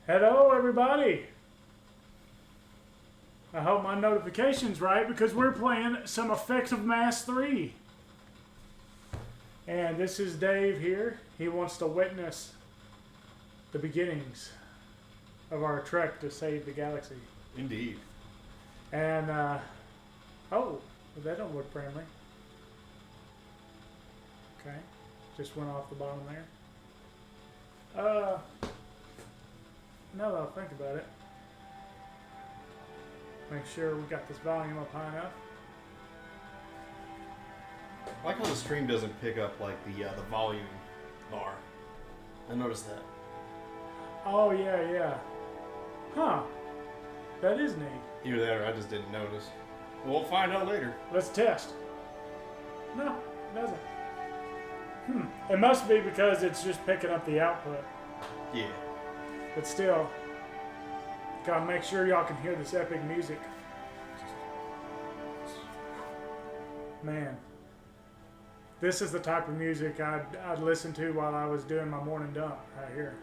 Hello, everybody. I hope my notification's right because we're playing some Effective Mass 3. And this is Dave here. He wants to witness the beginnings of our trek to save the galaxy. Indeed. And, oh, that don't look friendly. Okay, just went off the bottom there. Now that I think about it, make sure we got this volume up high enough. I like how the stream doesn't pick up like the volume bar. I noticed that. Oh yeah. Huh. That is neat. Either that or I just didn't notice. We'll find out later. Let's test. No, it doesn't. It must be because it's just picking up the output. Yeah. But still, gotta make sure y'all can hear this epic music. Man, this is the type of music I'd listen to while I was doing my morning dump right here.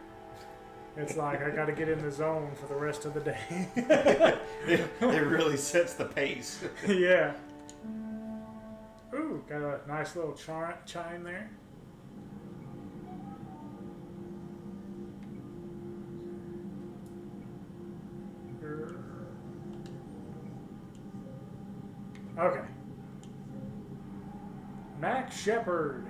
It's like I gotta get in the zone for the rest of the day. It really sets the pace. Yeah. Ooh, got a nice little chime there. Okay. Max Shepard.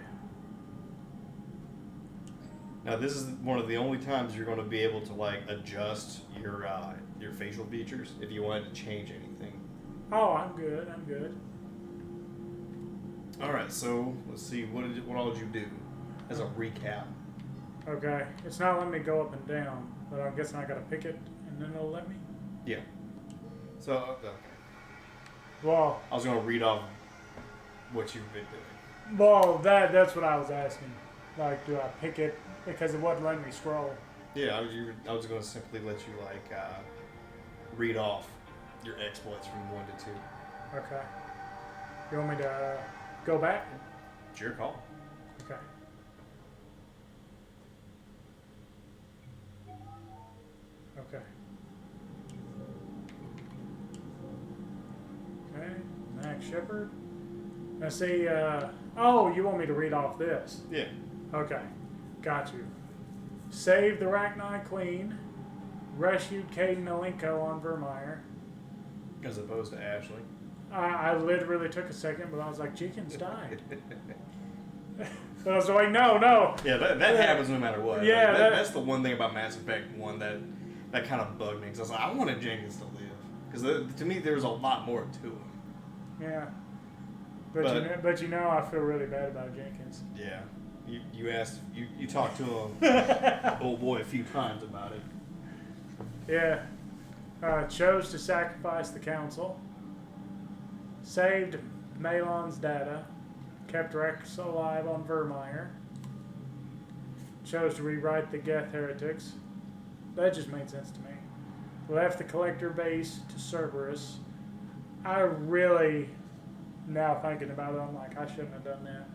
Now this is one of the only times you're going to be able to like adjust your facial features if you wanted to change anything. Oh, I'm good. I'm good. All right, so let's see what all did you do as a recap? Okay. It's not letting me go up and down, but I'm guessing I gotta pick it and then it'll let me. Yeah. So okay. Well, I was going to read off what you've been doing. well, that's what I was asking. Like, do I pick it because it wasn't letting me scroll? Yeah, I was going to simply let you like read off your exploits from 1 to 2. Okay. You want me to go back? It's your call. Okay. Okay. Okay. Max Shepard. Now see, oh, you want me to read off this? Yeah. Okay. Got you. Saved the Rachni Queen. Rescued Caden Alenko on Vermeer. As opposed to Ashley. I literally took a second, but I was like, Jenkins died. But I was like, no. Yeah, that happens no matter what. Yeah, Like, that's the one thing about Mass Effect 1 that kind of bugged me. Because I was like, I wanted Jenkins to live. Because to me, there was a lot more to him. Yeah. But you know, I feel really bad about Jenkins. Yeah. You asked, you talked to him, old boy, a few times about it. Yeah. Chose to sacrifice the council. Saved Malon's data. Kept Rex alive on Vermeer. Chose to rewrite the Geth heretics. That just made sense to me. Left the collector base to Cerberus. I really, now thinking about it, I'm like, I shouldn't have done that.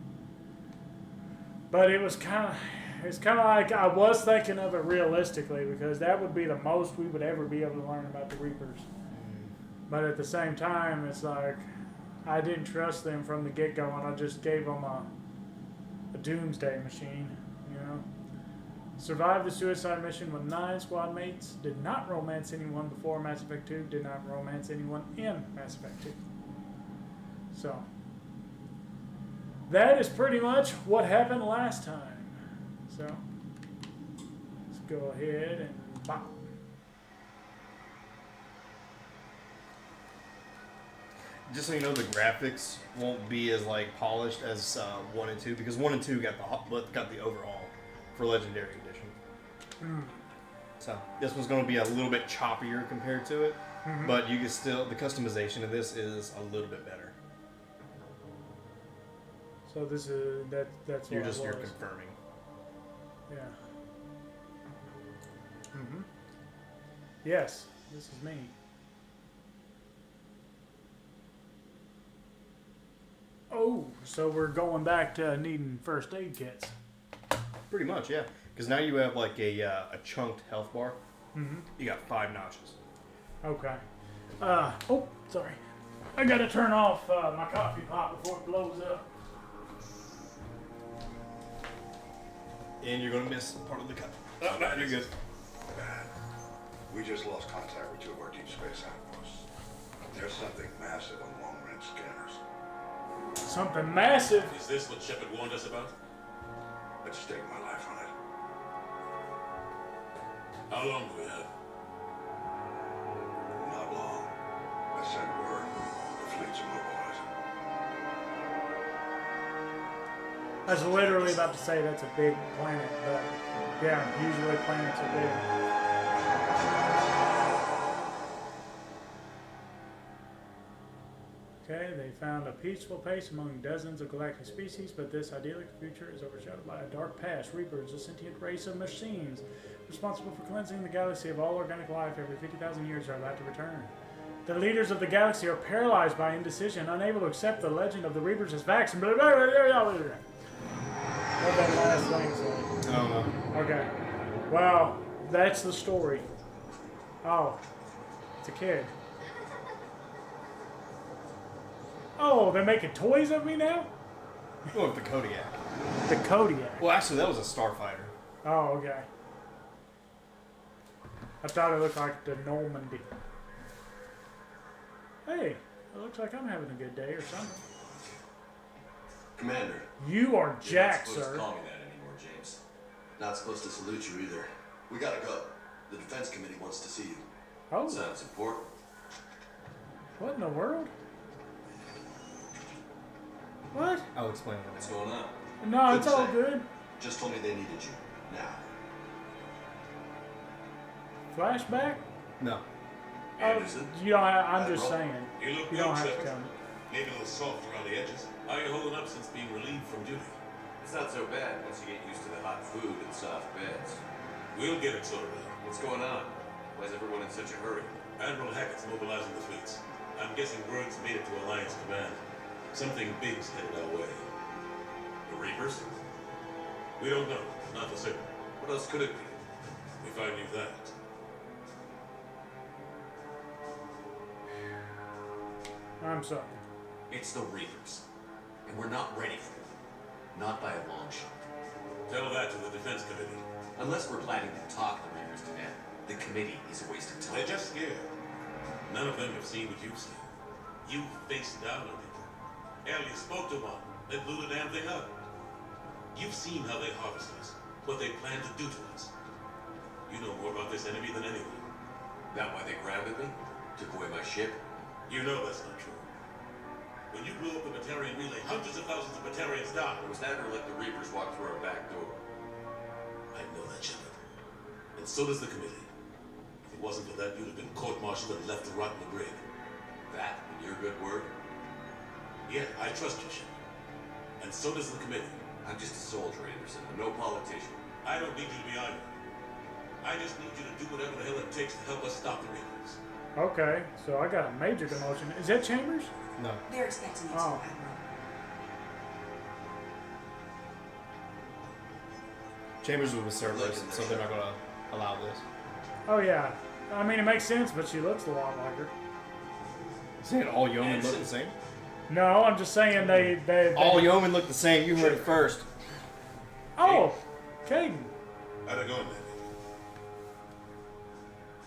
But it's kind of like I was thinking of it realistically because that would be the most we would ever be able to learn about the Reapers. But at the same time, it's like I didn't trust them from the get-go, and I just gave them a doomsday machine, you know. Survived the suicide mission with 9 squad mates. Did not romance anyone before Mass Effect 2. Did not romance anyone in Mass Effect 2. So that is pretty much what happened last time. So let's go ahead and bop. Just so you know, the graphics won't be as like polished as 1 and 2 because 1 and 2 got the overhaul for Legendary Edition. So this one's going to be a little bit choppier compared to it, but you can still the customization of this is a little bit better. So this is that's You're what it you're was. confirming. Yeah. Yes, this is me. Oh, so we're going back to needing first aid kits. Pretty much, yeah. Because now you have like a chunked health bar. You got 5 notches. Okay. Oh, sorry. I gotta turn off my coffee pot before it blows up. And you're gonna miss part of the cut. Oh, no, you're good. Bad. We just lost contact with 2 of our deep space outposts. There's something massive on long-range scanners. Something massive. Is this what Shepard warned us about? I'd stake my life on it. How long do we have? Not long. I sent word. The fleet's immobilizing. I was literally about to say that's a big planet, but yeah, usually planets are big. Okay, they found a peaceful pace among dozens of galactic species, but this idyllic future is overshadowed by a dark past. Reapers, a sentient race of machines responsible for cleansing the galaxy of all organic life every 50,000 years, are about to return. The leaders of the galaxy are paralyzed by indecision, unable to accept the legend of the Reapers as facts. And blah, blah, blah, blah, blah, blah. What that last thing say? I don't know. Okay. Well, that's the story. Oh, it's a kid. Oh, they're making toys of me now? Go with the Kodiak. The Kodiak. Well, actually, that was a starfighter. Oh, okay. I thought it looked like the Normandy. Hey, it looks like I'm having a good day or something. Commander. You are You're Jack, not supposed sir. to call me that anymore, James. Not supposed to salute you either. We gotta go. The defense committee wants to see you. Oh, Sounds important. what in the world? What? I'll explain What's that. going on? No, it's all say. good. Just told me they needed you. Now. Flashback? No. Oh, Anderson? you don't have, I'm just Admiral? saying. You look You good, don't have to Shepard. tell me. Maybe a little soft around the edges. How are you holding up since being relieved from duty? It's not so bad once you get used to the hot food and soft beds. We'll get it sorted out. What's going on? Why is everyone in such a hurry? Admiral Hackett's mobilizing the fleets. I'm guessing word's made it to Alliance Command. Something big's headed our way. The Reapers? We don't know. Not for certain. What else could it be? If I knew that. I'm sorry. It's the Reapers. And we're not ready for them. Not by a long shot. Tell that to the Defense Committee. Unless we're planning to talk the Reapers to death, the committee is a waste of time. They're just scared. None of them have seen what you've seen. You faced down on people. Hell, you spoke to one. They blew the damn thing up. You've seen how they harvest us, what they plan to do to us. You know more about this enemy than anyone. That why they grounded me? Took away my ship? You know that's not true. When you blew up the Batarian relay, hundreds of thousands of Batarians died. Was that or let the Reapers walk through our back door? I know that, Shepard. And so does the committee. If it wasn't for that, you'd have been court-martialed and left to rot in the grave. That and your good word? Yeah, I trust you, Shepard. And so does the committee. I'm just a soldier, Anderson. I'm no politician. I don't need you to be either. I just need you to do whatever the hell it takes to help us stop the Reapers. Okay, so I got a major demotion. Is that Chambers? No. They're expecting you to, Oh. Admiral. Chambers was with Cerberus, so they're not gonna allow this. Oh yeah. I mean, it makes sense, but she looks a lot like her. Saying all yeomen look the same? No, I'm just saying they All yeomen look the same. You heard it first. Oh, Caden. How'd it go, baby?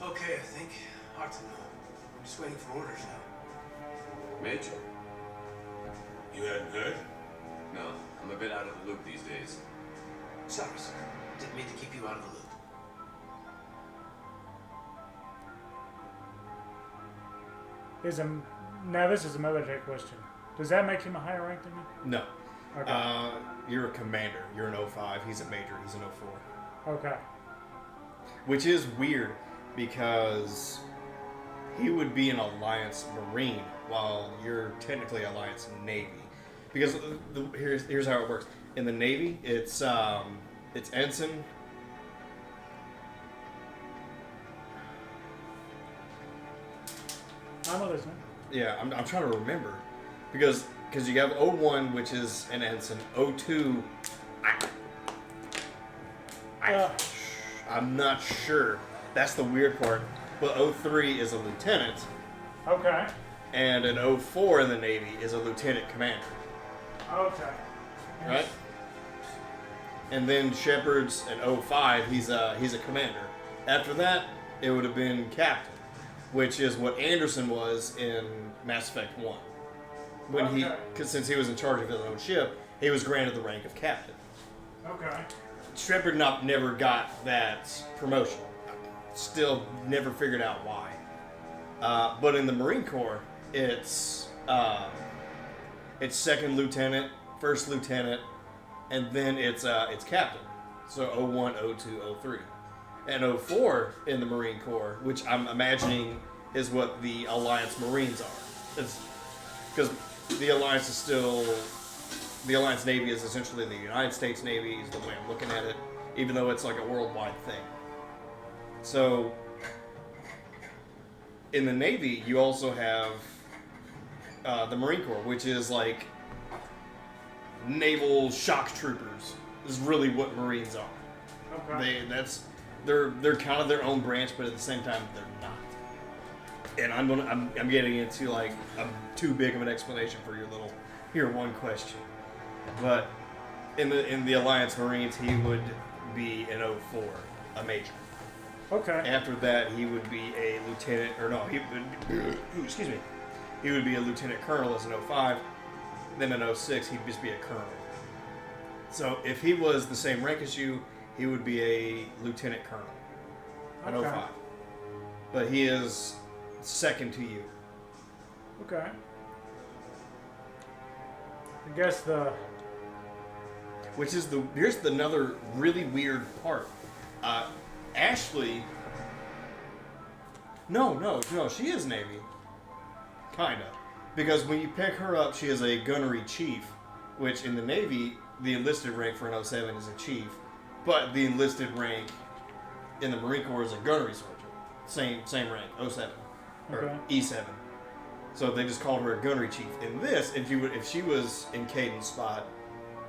Okay, I think. Hard to know. I'm just waiting for orders now. Major? You hadn't heard? No, I'm a bit out of the loop these days. Sorry, sir. Didn't mean to keep you out of the loop. Now this is a military question. Does that make him a higher rank than me? No. Okay. You're a commander. You're an 05. He's a major. He's an 04. Okay. Which is weird because he would be an Alliance Marine while you're technically Alliance Navy. Because here's how it works. In the Navy, it's ensign. I'm listening. Yeah, I'm trying to remember because you have 01, which is an ensign. 02, I'm not sure, That's the weird part. But 03 is a lieutenant, Okay. and an 04 in the Navy is a lieutenant commander, Okay. right? And then Shepard's an 05, he's a commander. After that, it would have been captain, which is what Anderson was in Mass Effect 1. When Okay. because since he was in charge of his own ship, he was granted the rank of captain. Okay. Shepard never got that promotion. Still never figured out why. But in the Marine Corps, it's second lieutenant, first lieutenant, and then it's captain. So 01, 02, 03. And 04 in the Marine Corps, which I'm imagining is what the Alliance Marines are. Because the Alliance is still... The Alliance Navy is essentially the United States Navy, is the way I'm looking at it, even though it's like a worldwide thing. So, in the Navy, you also have the Marine Corps, which is like naval shock troopers, is really what Marines are. Okay. They're kind of their own branch, but at the same time, they're not. And I'm getting into like too big of an explanation for your one question. But in the Alliance Marines, he would be an 04, a major. Okay. After that, he would be a lieutenant, or no, he would be a lieutenant colonel as an 05. Then in 06, he'd just be a colonel. So if he was the same rank as you, he would be a lieutenant colonel at Okay. 05. But he is second to you. Okay. I guess Here's another really weird part. Ashley. No, she is Navy. Kinda. Because when you pick her up, she is a gunnery chief, which in the Navy, the enlisted rank for an 07 is a chief, but the enlisted rank in the Marine Corps is a gunnery sergeant. Same rank, 07. Or Okay. E7. So they just called her a gunnery chief. In this, if she was in Caden's spot,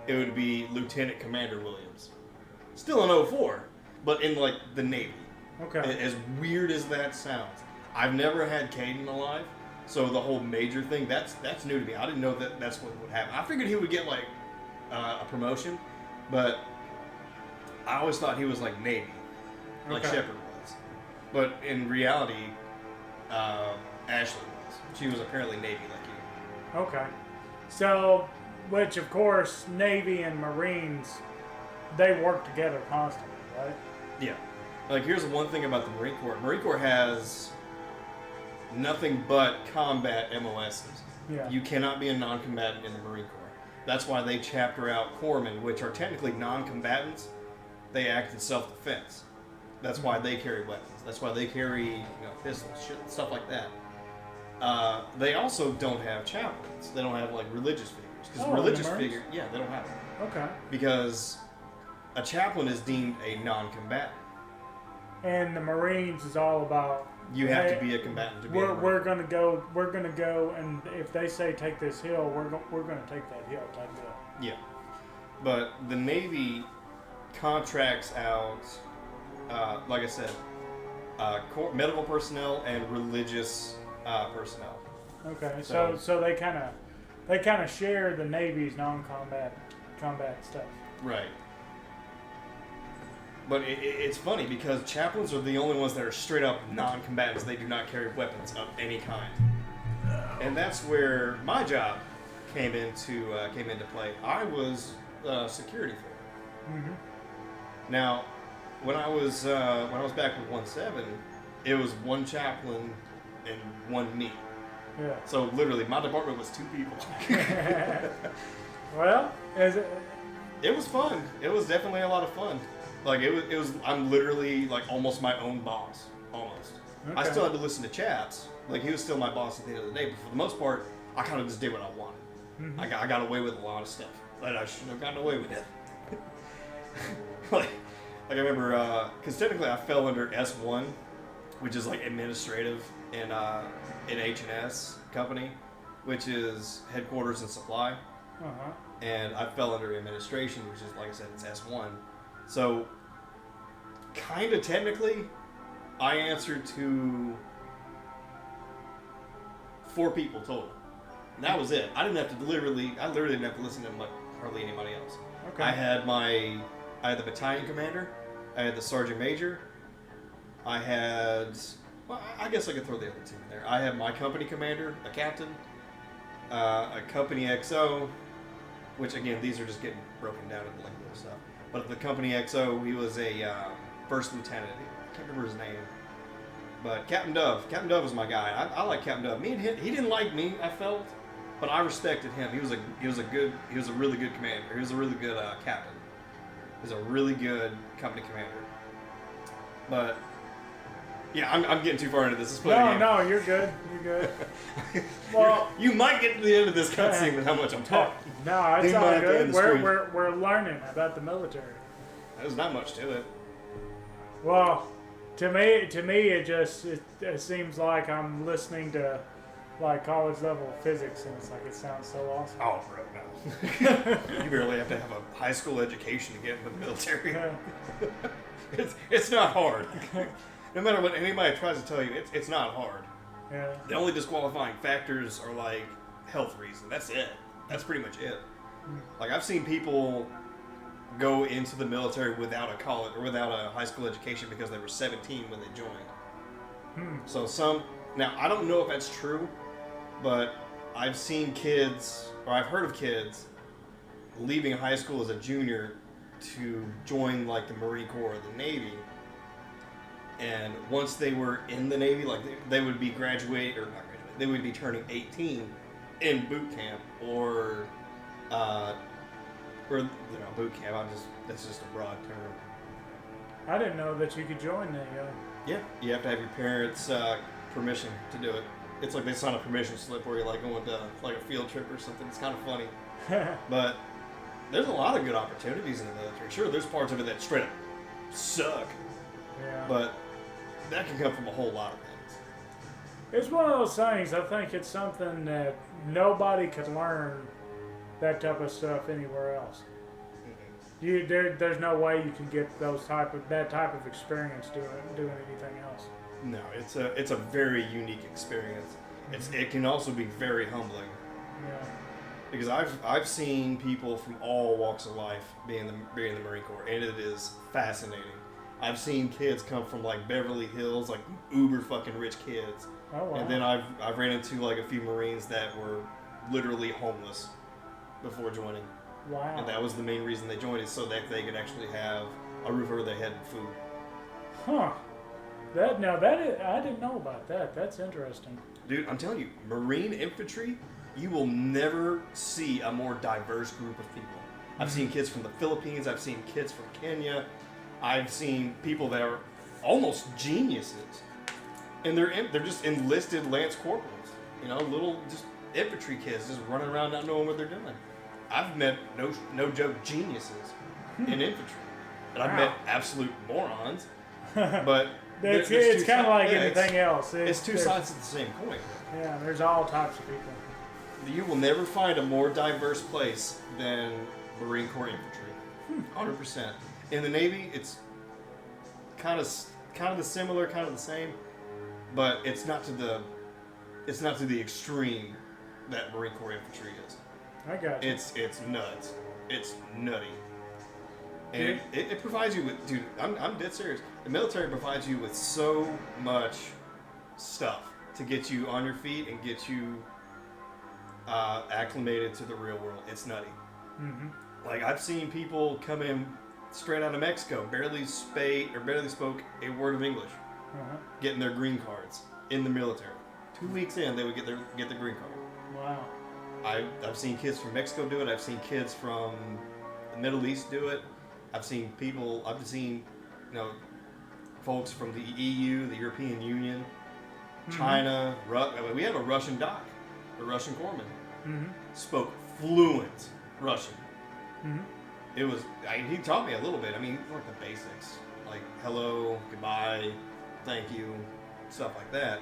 it would be Lieutenant Commander Williams. Still an 04, but in like the Navy. Okay. As weird as that sounds. I've never had Caden alive, so the whole major thing, that's new to me. I didn't know that's what would happen. I figured he would get like a promotion, but I always thought he was like Navy, like Okay. Shepard was. But in reality, Ashley was. She was apparently Navy like you. Okay. So, which of course, Navy and Marines, they work together constantly, right? Yeah. Like, here's one thing about the Marine Corps. Marine Corps has nothing but combat MOSs. Yeah. You cannot be a non-combatant in the Marine Corps. That's why they chapter out corpsmen, which are technically non-combatants. They act in self-defense. That's why they carry weapons. That's why they carry pistols, stuff like that. They also don't have chaplains. They don't have like religious figures. Because religious figure, yeah, they don't have them. Okay. Because a chaplain is deemed a non-combatant. And the Marines is all about. You have hey, to be a combatant to be a Marine. We're gonna go, and if they say take this hill, we're gonna take that hill type deal. Yeah. But the Navy contracts out, like I said, medical personnel and religious personnel. Okay. So- So they kind of share the Navy's combat stuff. Right. But it's funny because chaplains are the only ones that are straight up non-combatants. They do not carry weapons of any kind, and that's where my job came into play. I was security for it. Mm-hmm. Now, when I was back with 1-7, it was one chaplain and one me. Yeah. So literally, my department was 2 people. Well, It was fun. It was definitely a lot of fun. Like it was. I'm literally like almost my own boss. Almost. I Okay. still had to listen to chaps. Like he was still my boss at the end of the day. But for the most part, I kind of just did what I wanted. Mhm. I got away with a lot of stuff that I shouldn't have gotten away with. like I remember, because technically I fell under S1, which is like administrative in H&S company, which is headquarters and supply. Uh-huh. And I fell under administration, which is, like I said, it's S1. So, kind of technically, I answered to 4 people total. And that was it. I literally didn't have to listen to hardly anybody else. Okay. I had the battalion commander, I had the sergeant major, I guess I could throw the other 2 in there. I had my company commander, a captain, a company XO, which again, these are just getting broken down into like little stuff. But the company XO, he was a first lieutenant. I can't remember his name. But Captain Dove was my guy. I like Captain Dove. Me and him, he didn't like me, I felt, but I respected him. He was a really good commander. He was a really good captain. He was a really good company commander. But yeah, I'm getting too far into this. Let's play the game. No, you're good. You're good. Well, you might get to the end of this cutscene with how much I'm talking. no, it's They all might have to good. end the stream. We're learning about the military. There's not much to it. Well, to me, it seems like I'm listening to like college level physics, and it's like it sounds so awesome. Oh, bro, no. You barely have to have a high school education to get into the military. Yeah. It's not hard. No matter what anybody tries to tell you, it's not hard. Yeah. The only disqualifying factors are like health reasons. That's it. That's pretty much it. Like I've seen people go into the military without a college or without a high school education because they were 17 when they joined. So now I don't know if that's true, but I've seen kids or I've heard of kids leaving high school as a junior to join like the Marine Corps or the Navy. And once they were in the Navy, like they would be they would be turning 18 in boot camp or boot camp. That's just a broad term. I didn't know that you could join the. Yeah, you have to have your parents' permission to do it. It's like they sign a permission slip where you're like going to like a field trip or something. It's kind of funny, but there's a lot of good opportunities in the military. Sure, there's parts of it that straight up suck, Yeah. but that can come from a whole lot of things. It's one of those things. I think it's something that nobody could learn that type of stuff anywhere else. There's no way you can get that type of experience doing anything else. No, it's a very unique experience. It can also be very humbling Yeah. because I've seen people from all walks of life being in the Marine Corps, and it is fascinating. I've seen kids come from like Beverly Hills, like uber fucking rich kids, Oh wow. and then I've ran into like a few Marines that were literally homeless before joining, Wow. and that was the main reason they joined, is so that they could actually have a roof over their head and food. Huh. I didn't know about that. That's interesting. Dude, I'm telling you, Marine infantry, you will never see a more diverse group of people. I've seen kids from the Philippines. I've seen kids from Kenya. I've seen people that are almost geniuses, and they're just enlisted lance corporals. You know, little just infantry kids just running around not knowing what they're doing. I've met no joke geniuses in infantry, and I've met absolute morons. But It's there's kind of like yeah, anything else. It's two sides of the same coin. Yeah, there's all types of people. You will never find a more diverse place than Marine Corps infantry. 100%. In the Navy, it's kind of the similar, kind of the same, but it's not to the extreme that Marine Corps infantry is. I got you. It's nuts. It's nutty. And it provides you with, dude, I'm dead serious. The military provides you with so much stuff to get you on your feet and get you acclimated to the real world. It's nutty. Mm-hmm. Like, I've seen people come in straight out of Mexico, barely spoke a word of English, Uh-huh. getting their green cards in the military. 2 weeks in, they would get the green card. Wow. I've seen kids from Mexico do it. I've seen kids from the Middle East do it. I've seen folks from the EU, the European Union, China. We have a Russian doc, a Russian corpsman. Mm-hmm. Spoke fluent Russian. Mm-hmm. He taught me a little bit. I mean, like the basics, like hello, goodbye, thank you, stuff like that.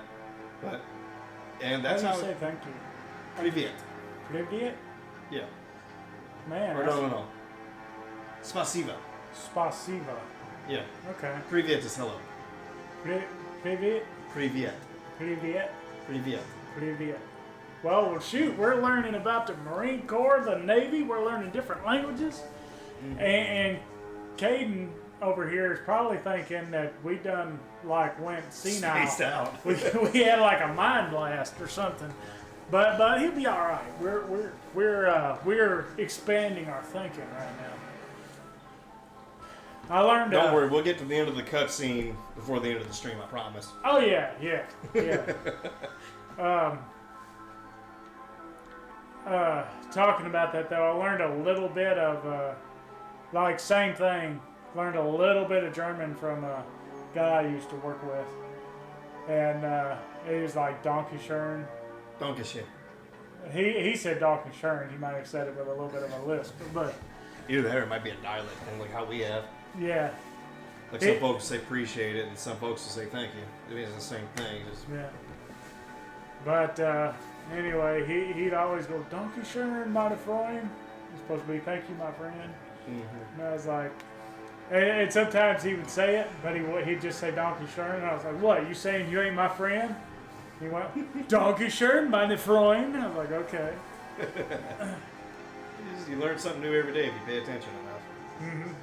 And that's how how. do you say thank you? Привет. Привет? Yeah. Man. Or no. Spasiba. Spasiba. Yeah. Okay. Привет is hello. Privyet? Privyet. Privyet? Privyet. Privyet. Well, shoot, we're learning about the Marine Corps, the Navy. We're learning different languages. And Caden over here is probably thinking that we done like went senile. Spaced out. we had like a mind blast or something. But he'll be all right. We're expanding our thinking right now. I learned. Don't worry, we'll get to the end of the cutscene before the end of the stream. I promise. Oh yeah. Talking about that though, I learned a little bit of like same thing. Learned a little bit of German from a guy I used to work with, and he was like Donkey Schön. Donkey shit. He said Donkey Schön. He might have said it with a little bit of a lisp, but Either that or it might be a dialect thing, like how we have. yeah, Like some folks say appreciate it, and some folks will say thank you. I mean, it's the same thing. Just yeah. But anyway, he'd always go Donkey Schön, meine Freund. It's supposed to be thank you, my friend. And I was like, and sometimes he would say it, but he'd just say Donkey Schön. And I was like, what? You saying you ain't my friend? He went, Donkey Schön, meine Freund. I was like, okay. you learn something new every day if you pay attention enough.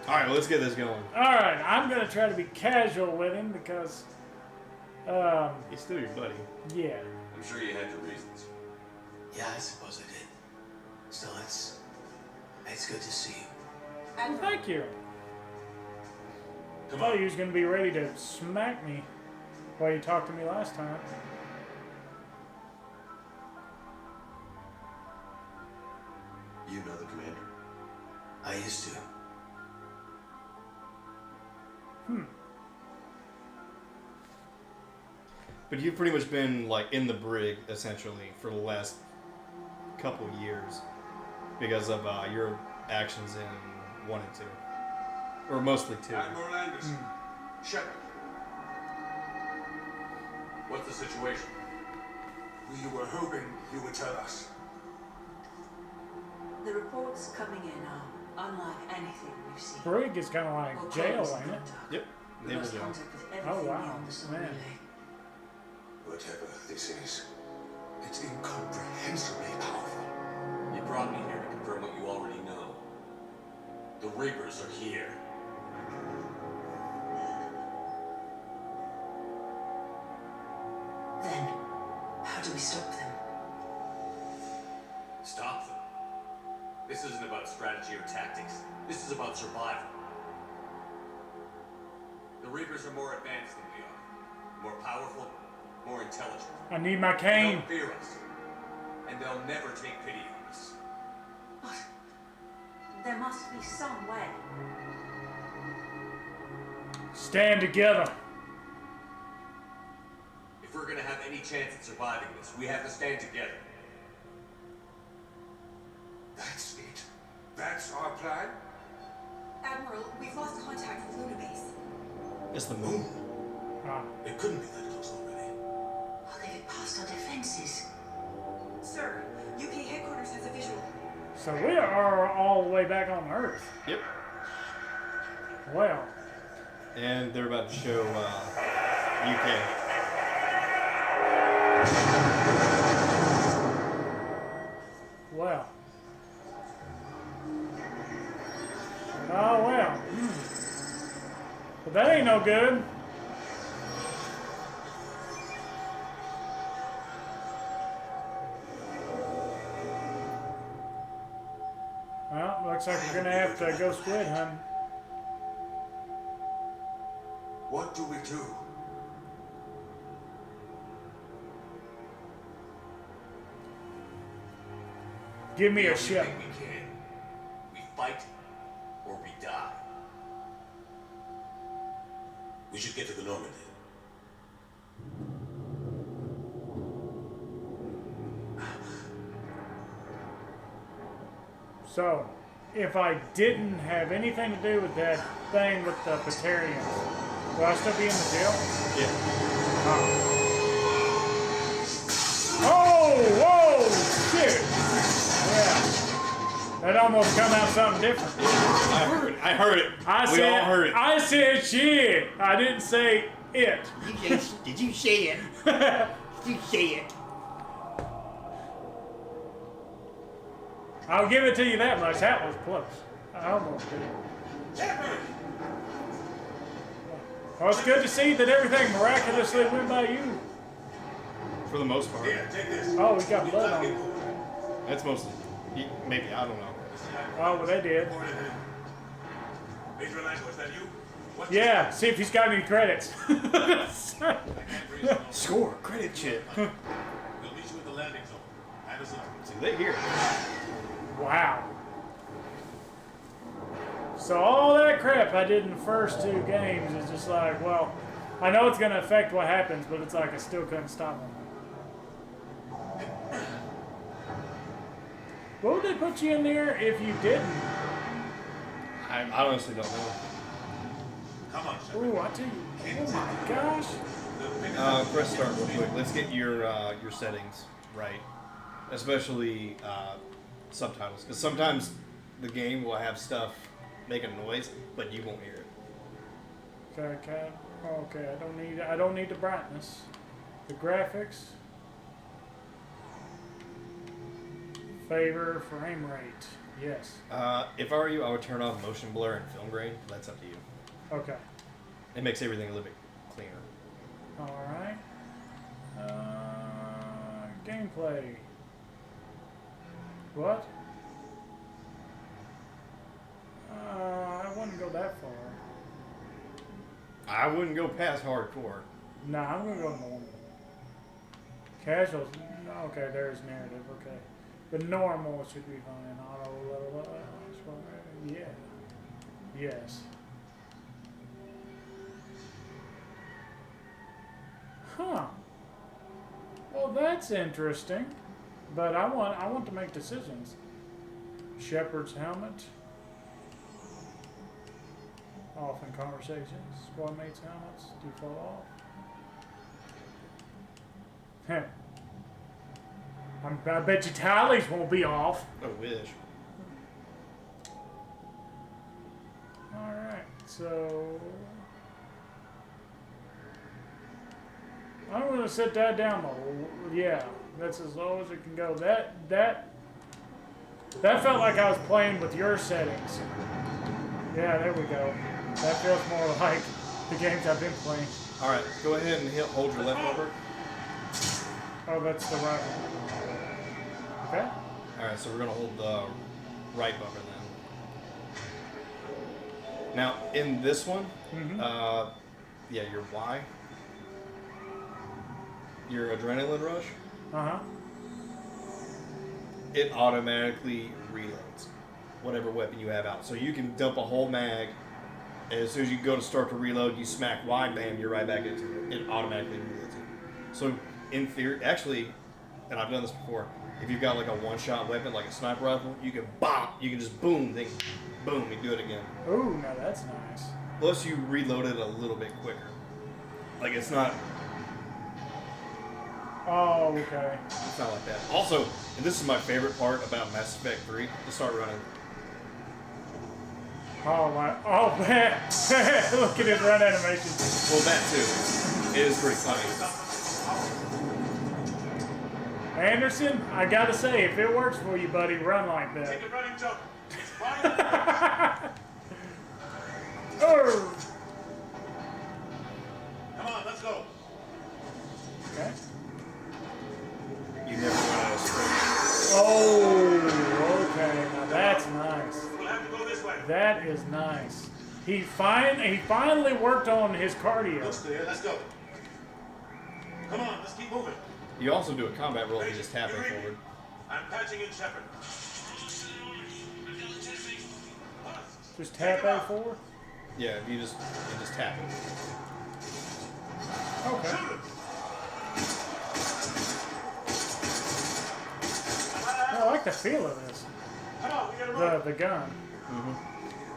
All right, well, let's get this going. All right, I'm gonna try to be casual with him because, He's still your buddy. yeah. I'm sure you had your reasons. Yeah, I suppose I did. Still, it's good to see you. Well, thank you. I Come thought on. he was gonna be ready to smack me while you talked to me last time. You know the commander. I used to. But you've pretty much been like in the brig essentially for the last couple years because of your actions in 1 and 2, or mostly 2. Admiral Anderson. Shepard. What's the situation? We were hoping you would tell us. The reports coming in are unlike anything we've seen. Brig is kind of We'll like close jail, the ain't it? contact. Yep. We They will lost do. contact with Oh, everything wow, beyond the sun man. relay. Whatever this is, it's incomprehensibly powerful. You brought me here to confirm what you already know. The Reapers are here. Then, how do we stop them? Stop them. This isn't about strategy or tactics. This is about survival. The Reapers are more advanced than we are. More powerful, more intelligent. I need my They cane. don't fear us. And they'll never take pity on us. But there must be some way. Stand together. If we're gonna have any chance at surviving this, we have to stand together. That's it. That's our plan? Admiral, we've lost contact with Luna Base. It's the moon. Ah, It couldn't be that close already. Oh, they've passed our defenses. Sir, UK headquarters has a visual. so we are all the way back on Earth. Yep. Well, And they're about to show UK. well. Oh well. But that ain't no good. Well, looks like we're gonna have to go squid hunting. What do we do? Give me We a only ship. think we can. We fight or we die. We should get to the Normandy. So, if I didn't have anything to do with that thing with the Batarians, will I still be in the jail? Yeah. Oh, whoa, shit. Yeah. That almost come out something different. I heard it. We all heard it. I said shit. I didn't say it. Did you say it? Did you say it? I'll give it to you that much. That was close. I almost did. Well, it's good to see that everything miraculously went by you. For the most part. Here, take this. Oh, we got blood on it. That's mostly. Maybe, I don't know. Oh, well, they did. Major Lango, is that you? What? Yeah, see if he's got any credits. Score, credit chip. We'll meet you at the landing zone. Hand us up. See, they here. Wow. So all that crap I did in the first 2 games is just like, well, I know it's going to affect what happens, but it's like I still couldn't stop them. What would they put you in there if you didn't? I honestly don't know. Come on, Shepard. Ooh, I tell you. Oh my gosh. Press start real quick. Let's get your settings right, especially subtitles, because sometimes the game will have stuff make a noise, but you won't hear it. Okay, okay. I don't need the brightness. The graphics. Favor frame rate. Yes. If I were you, I would turn off motion blur and film grain. That's up to you. Okay. It makes everything a little bit cleaner. All right. Gameplay. What? I wouldn't go that far. I wouldn't go past hardcore. Nah, I'm gonna go normal. Casual. Okay, there's narrative. Okay, but normal should be fine. Auto. Yeah. Yes. Huh. Well, that's interesting. But I want to make decisions. Shepard's helmet. Off in conversations. Squad mates' helmets. Default off. Heh. I bet you tallies won't be off. I wish. Alright, so I'm gonna set that down low. Yeah, that's as low as it can go. That felt like I was playing with your settings. Yeah, there we go. That feels more like the games I've been playing. All right, go ahead and hold your left bumper. Oh, that's the right one. Okay. All right, so we're gonna hold the right bumper then. Now, in this one, yeah, your Y, your adrenaline rush, it automatically reloads whatever weapon you have out. So you can dump a whole mag, and as soon as you go to start to reload, you smack Y, bam, you're right back into it. It automatically reloads it. So in theory, actually, and I've done this before, if you've got like a one-shot weapon, like a sniper rifle, you can bop, you can just boom, then boom, you do it again. Ooh, now that's nice. Plus, you reload it a little bit quicker. Like, it's not... Oh, okay. It's not like that. Also, and this is my favorite part about Mass Effect 3, to start running. Oh, my. Oh, man. Look at his run animation. Well, that too. It is pretty funny. Anderson, I gotta say, if it works for you, buddy, run like that. Take a running jump. It's fine. Oh. Come on, let's go. Okay. You never run out of sprint. Oh, okay. Now that's nice. We'll have to go this way. That is nice. He finally worked on his cardio. Looks clear. Let's go. Come on, let's keep moving. You also do a combat roll if you just tap it You ready? forward. I'm patching in Shepard. Just tap A4. Yeah, you just tap it. Okay. I like the feel of this. Come on, we gotta run. The gun.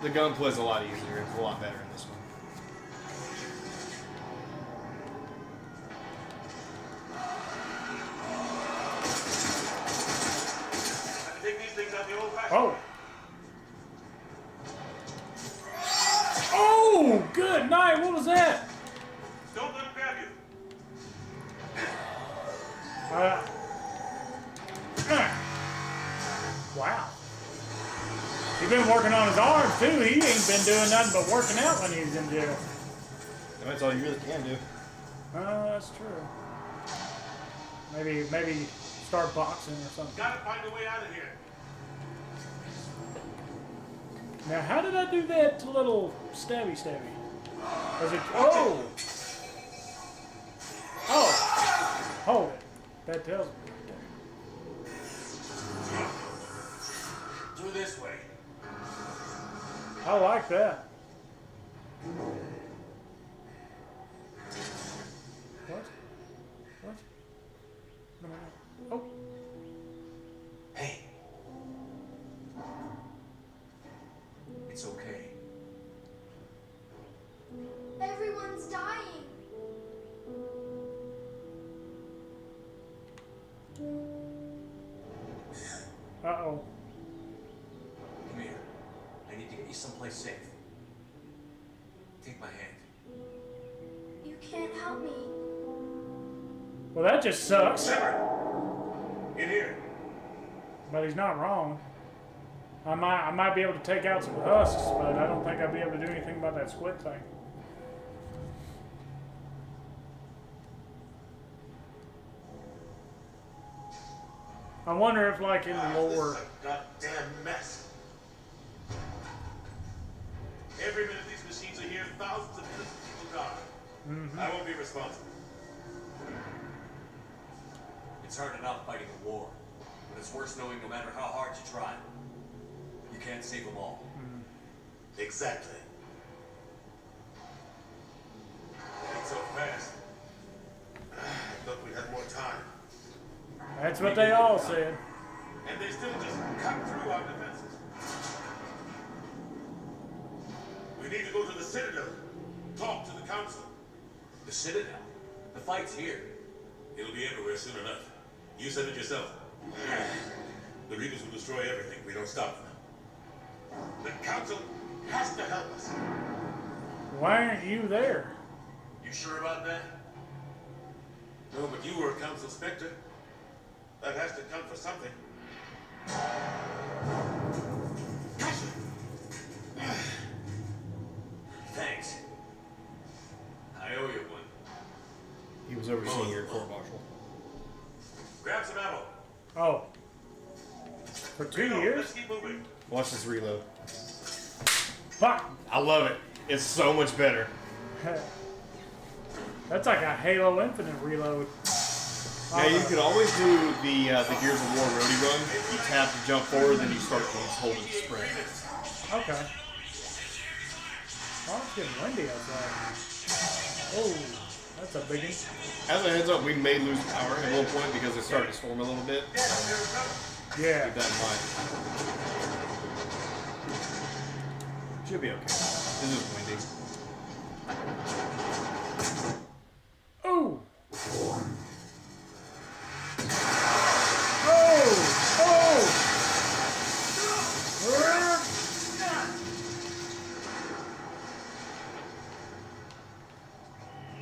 The gun plays a lot easier. It's a lot better in this one. Take these things out the old-fashioned Oh. way. been working on his arms too. He ain't been doing nothing but working out when he's in jail. That's all you really can do. Oh, that's true. Maybe start boxing or something. Gotta find a way out of here. Now, how did I do that little stabby? Was it? Oh! Oh! Hold it. That tells me right there. Through this way. I like that. What? What? No. Oh. Hey. It's okay. Everyone's dying. Uh-oh. Come here. I need to get you someplace safe. Take my hand. You can't help me. Well, that just sucks. Shepard! In here. But he's not wrong. I might be able to take out some husks, but I don't think I'll be able to do anything about that squid thing. I wonder if, like, in the lore... This is a goddamn mess. Every minute these machines are here, thousands of innocent people die. I won't be responsible. It's hard enough fighting a war, but it's worse knowing no matter how hard you try, you can't save them all. Exactly. Ain't so fast. I thought we had more time. That's what they all said. And they still just cut through our defenses. We need to go to the Citadel. Talk to the Council. The Citadel? The fight's here. It'll be everywhere soon enough. You said it yourself. The Reapers will destroy everything if we don't stop them. The Council has to help us. Why aren't you there? You sure about that? No, but you were a Council Spectre. That has to count for something. Thanks. I owe you one. He was overseeing your court martial. Grab some ammo. Oh. For 2 years? Let's keep moving. Watch this reload. Fuck! I love it. It's so much better. That's like a Halo Infinite reload. Now you could always do the Gears of War roadie run. You tap to jump forward, then you start to hold it to sprint. Okay. Oh, it's getting windy outside. Oh, that's a biggie. As a heads up, we may lose power at one point because it started to storm a little bit. Yeah. Keep that in mind. Should be okay. This is windy. Oh! Oh!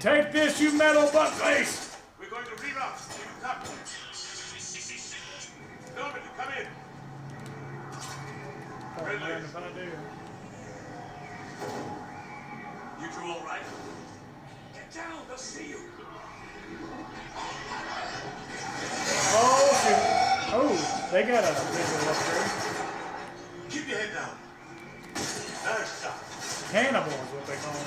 Take this, you metal buttface! We're going to reroute. You come. Norman, you come in. Oh man, if I do. You two all right? Get down, they'll see you. Oh, shoot. Oh, they got a visual up there. Keep your head down. Nice shot. Cannibal is what they call them.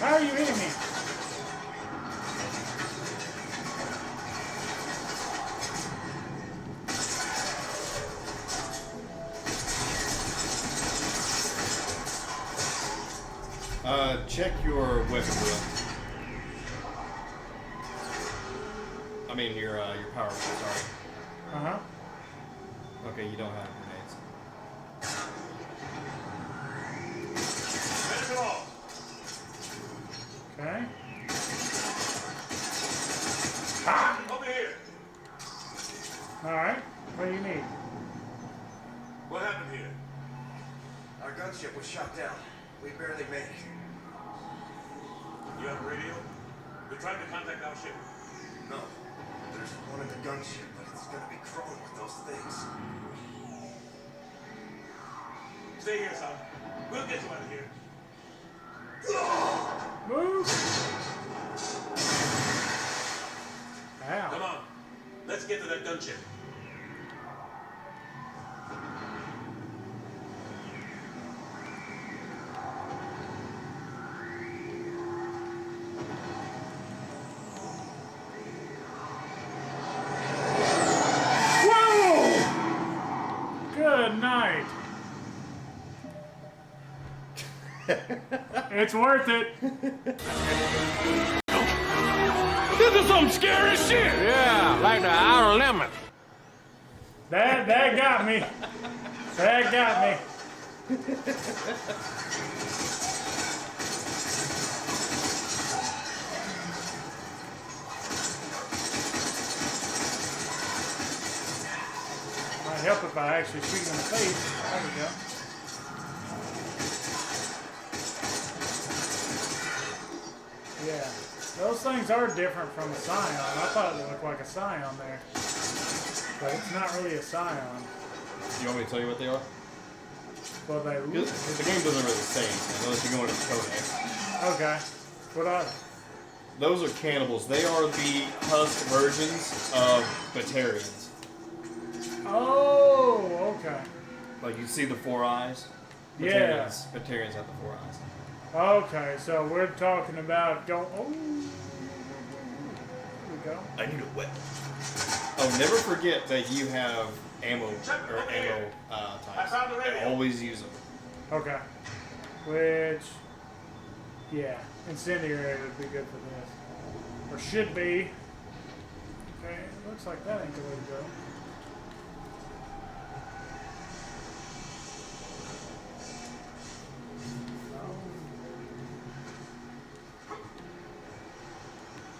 How are you hitting me? Check your weapon wheel. I mean your power wheel, sorry. Uh-huh. Okay, you don't have grenades. Finish it off. Okay. Over here. Alright. What do you need? What happened here? Our gunship was shot down. We barely made it. You have a radio? We're trying to contact our ship. No. There's one in the gunship, but it's gonna be crawling with those things. Stay here, son. We'll get you out of here. Move! Come Ow. on. Let's get to that gunship. Whoa! Good night. It's worth it. This is some scary shit. Yeah, like the outer limit. That got me. That got me. Might help if I actually shoot him in the face. There we go. Yeah, those things are different from a Scion. I thought it looked like a Scion there, but it's not really a Scion. You want me to tell you what they are? Well, they look. The game doesn't really say anything unless you go into the codex. Okay, what are they? Those are cannibals. They are the husk versions of Batarians. Oh, okay. Like you see the 4 eyes? Yeah. Batarians have the 4 eyes. Okay, so we're talking about going. Oh, there we go. I need a weapon. Oh, never forget that you have ammo types. Always use them. Okay, which, yeah, incendiary would be good for this, or should be. Okay, looks like that ain't the way to go.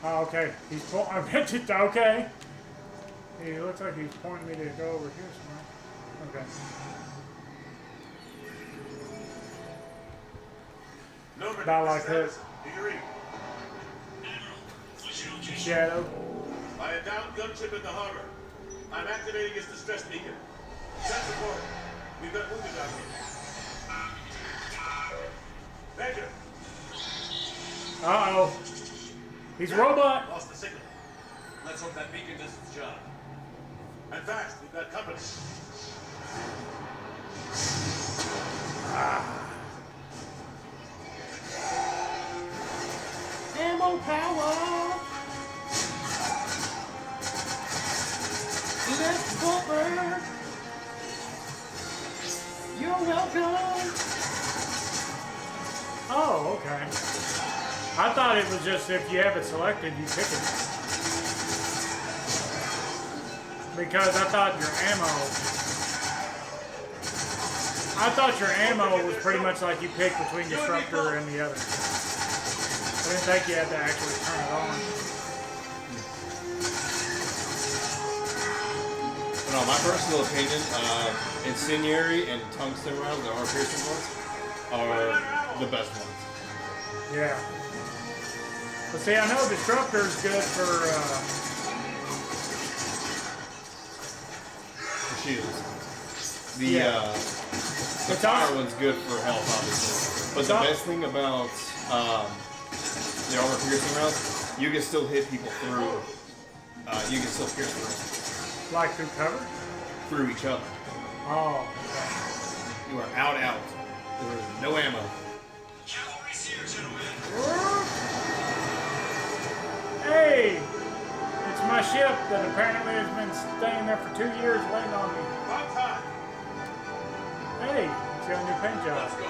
Oh, okay. He's I meant it. Okay. He looks like he's pointing me to go over here somewhere. Okay. Norman, About like that. do you read? Shadow. By a downed gunship in the harbor. I'm activating its distress beacon. Send support. We've got wounded out here. Major. Uh-oh. He's a robot. Lost the signal. Let's hope that beacon does its job. And fast. We've got company. Ammo power. Let's go. You're welcome. Oh, okay. I thought it was just if you have it selected, you pick it. Because I thought your ammo was pretty much like you pick between Disruptor and the other. I didn't think you had to actually turn it on. No, my personal opinion, Incendiary and Tungsten rounds, the armor piercing ones, are the best ones. Yeah. But see, I know Disruptor's good for shields. The It's fire awesome. one's good for health, obviously. But the best thing about the armor piercing rounds, you can still hit people through. You can still pierce through like through cover? through each other. Oh, You are out. There is no ammo. Cavalry's here, gentlemen. hey! It's my ship that apparently has been staying there for 2 years waiting on me. About time. Hey, it's got a new paint job. Let's go.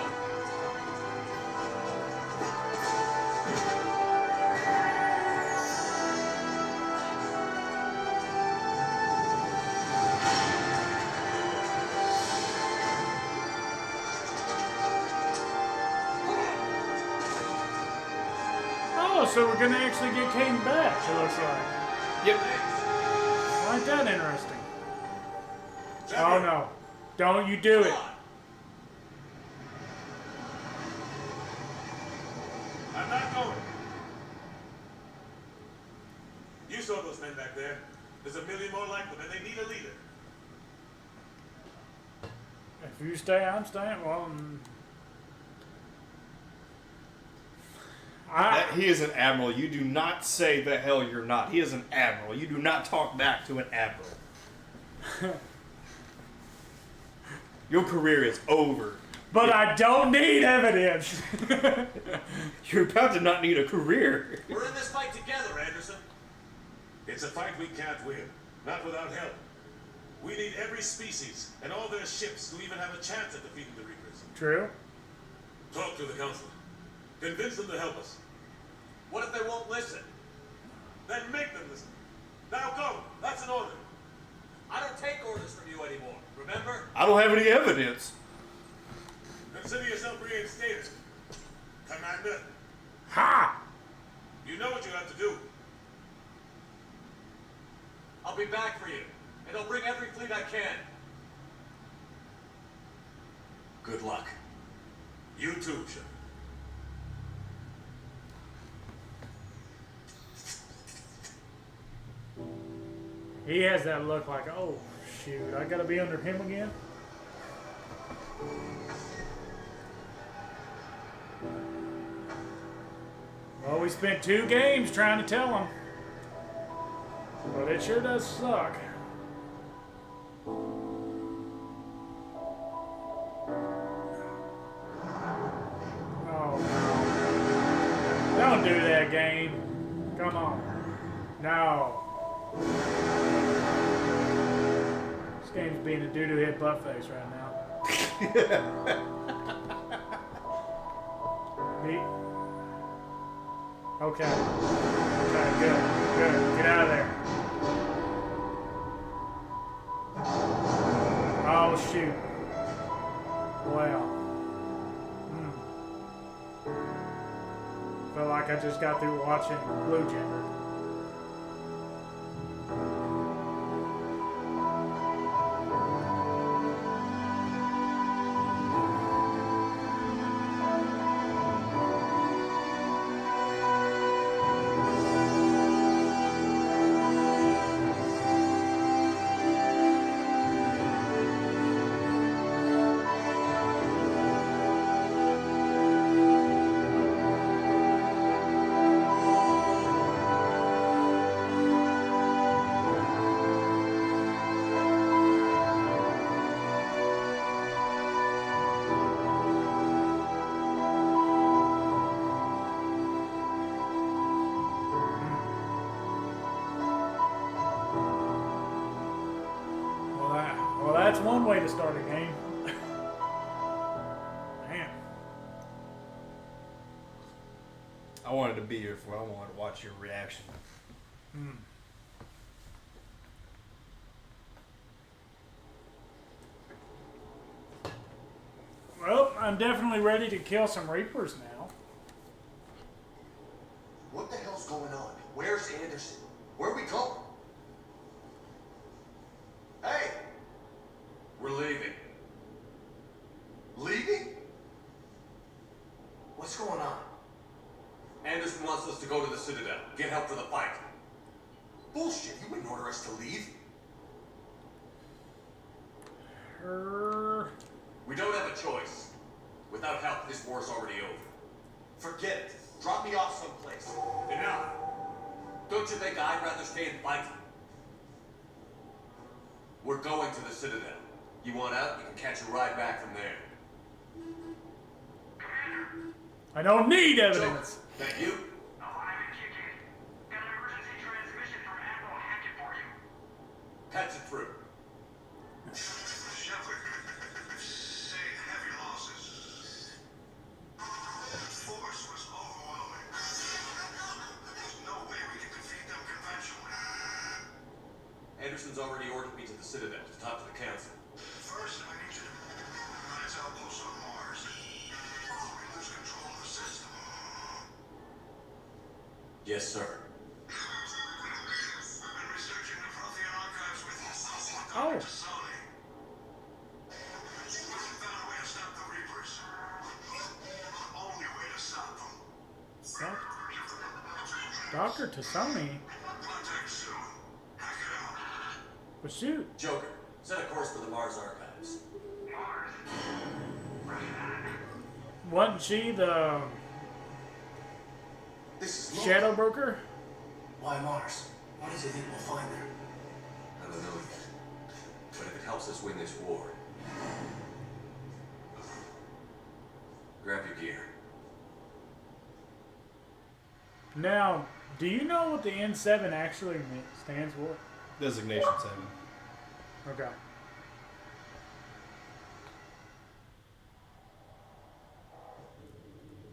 Oh, so we're gonna actually get Caden back, it looks like. Yep. Ain't that interesting? Oh no. Don't you do it. I'm not going. You saw those There's a million more like them, and they need a leader. If you stay, I'm staying. Well, He is an admiral. You do not say the hell you're not. He is an admiral. You do not talk back to an admiral. Your career is over. But I don't need evidence. You're about to not need a career. We're in this fight together, Anderson. It's a fight we can't win, not without help. We need every species and all their ships to even have a chance at defeating the Reapers. True. Talk to the Council. Convince them to help us. What if they won't listen? Then make them listen. Now go. That's an order. I don't take orders from you anymore, remember? I don't have any evidence. Consider yourself reinstated. Commander, Ha! you know what you have to do. I'll be back for you, and I'll bring every fleet I can. Good luck. You too, Shep. He has that look like, oh, shoot, I gotta be under him again? Well, we spent 2 games trying to tell him. But it sure does suck. Oh, no. Don't do that, game. Come on. No. This game's being a doo-doo head buttface right now. Me? Okay. Okay, good. Good. Get out of there. Oh, shoot. Well. Felt like I just got through watching Blue Gender. Well, that's one way to start a game. Man. I wanted to be here for. I wanted to watch your reaction. Well, I'm definitely ready to kill some Reapers now. What the hell's going on? Where's Anderson? Where are we going? Hey! We're leaving. Leaving? What's going on? Anderson wants us to go to the Citadel, get help for the fight. Bullshit, he wouldn't order us to leave. We don't have a choice. Without help, this war's already over. Forget it. Drop me off someplace. Enough! Don't you think I'd rather stay and fight? We're going to the Citadel. You want out, you can catch a ride back from there. I don't need evidence. Thank you. Patch it through. Shepard, say heavy losses. Force was overwhelming. There's no way we can defeat them conventionally. Anderson's already ordered me to the Citadel to talk to the Council. First, I need you to find outposts on Mars. Before we lose control of the system. Yes, sir. I've been researching the Prothean archives with Oh. Dr. Tasani. We found a way to stop the Reapers. The only way to stop them. Dr. Tasani? Contact soon. Hack it out. But shoot. Joker, set a course for the Mars Archives. Wasn't she the This is Shadow Broker? Why Mars? What does he think we'll find there? I don't know yet. But if it helps us win this war, grab your gear. Now, do you know what the N7 actually stands for? Designation 7. Okay.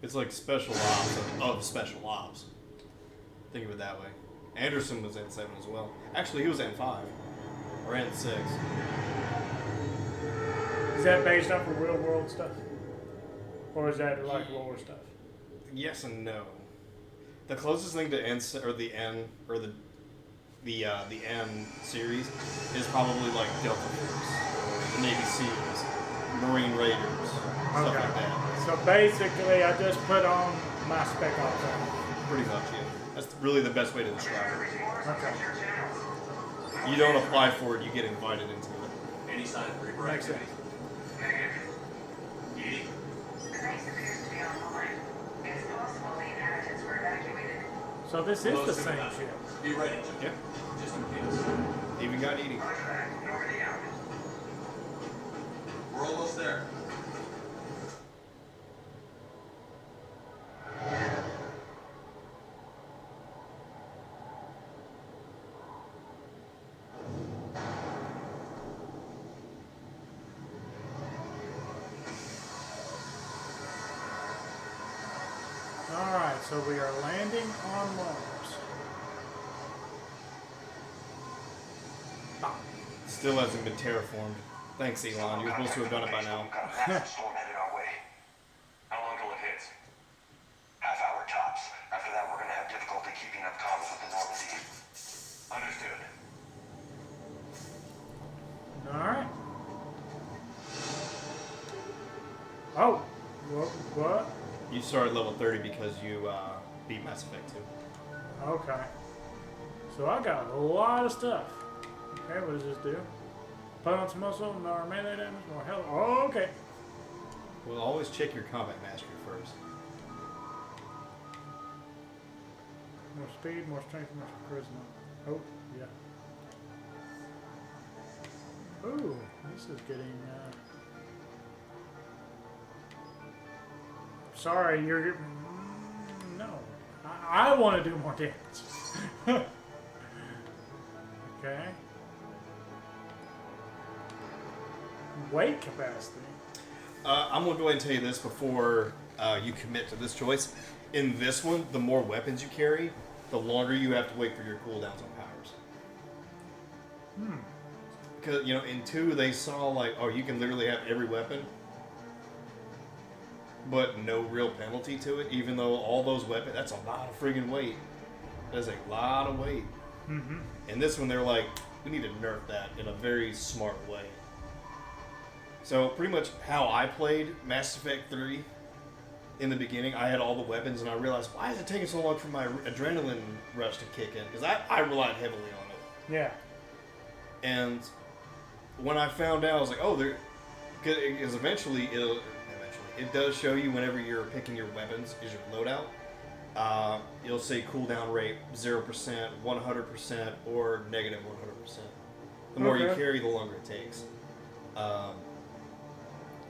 It's like special ops of special ops. Think of it that way. Anderson was N7 as well. Actually, he was N5 or N6. Is that based off of real world stuff? Or is that like lore stuff? Yes and no. The closest thing to N or the N or the N series is probably like Delta Force, or the Navy SEALs, Marine Raiders, stuff like that. So basically, I just put on my spec ops on. Pretty much, yeah. That's really the best way to describe it. Okay. You don't apply for it, you get invited into it. Any sign of Reaper Makes activity? Edie? The base appears to be online. It's possible the inhabitants were evacuated. So this is Most the of same them. ship. Be ready, Joker. Yeah. Just in case. Even got eating. We're almost there. Alright, so we are landing on Mars. Ah. Still hasn't been terraformed. Thanks, Elon. You were supposed to have done it by now. Got a massive storm headed our way. How long till it hits? Half hour tops. After that, we're gonna have difficulty keeping up comms with the Normandy. Understood. Alright. Oh, what? You started level 30 because you beat Mass Effect 2. Okay. So I got a lot of stuff. Okay, what does this do? Opponent's muscle, more melee damage, more health. Oh, okay. Well, always check your combat mastery first. More speed, more strength, more charisma. Oh, yeah. Ooh, this is getting. Sorry, you're. No. I want to do more damage. Okay. Weight capacity. I'm going to go ahead and tell you this before you commit to this choice. In this one, the more weapons you carry, the longer you have to wait for your cooldowns on powers. Because, you know, in 2, they saw, like, oh, you can literally have every weapon, but no real penalty to it, even though all those weapons, that's a lot of friggin' weight. That's a lot of weight. Mm-hmm. In this one, they're like, we need to nerf that in a very smart way. So, pretty much how I played Mass Effect 3 in the beginning, I had all the weapons, and I realized, why is it taking so long for my adrenaline rush to kick in? Because I relied heavily on it. Yeah. And when I found out, I was like, oh, because eventually it does show you whenever you're picking your weapons is your loadout. You'll say cooldown rate 0%, 100%, or negative 100%. The more you carry, the longer it takes.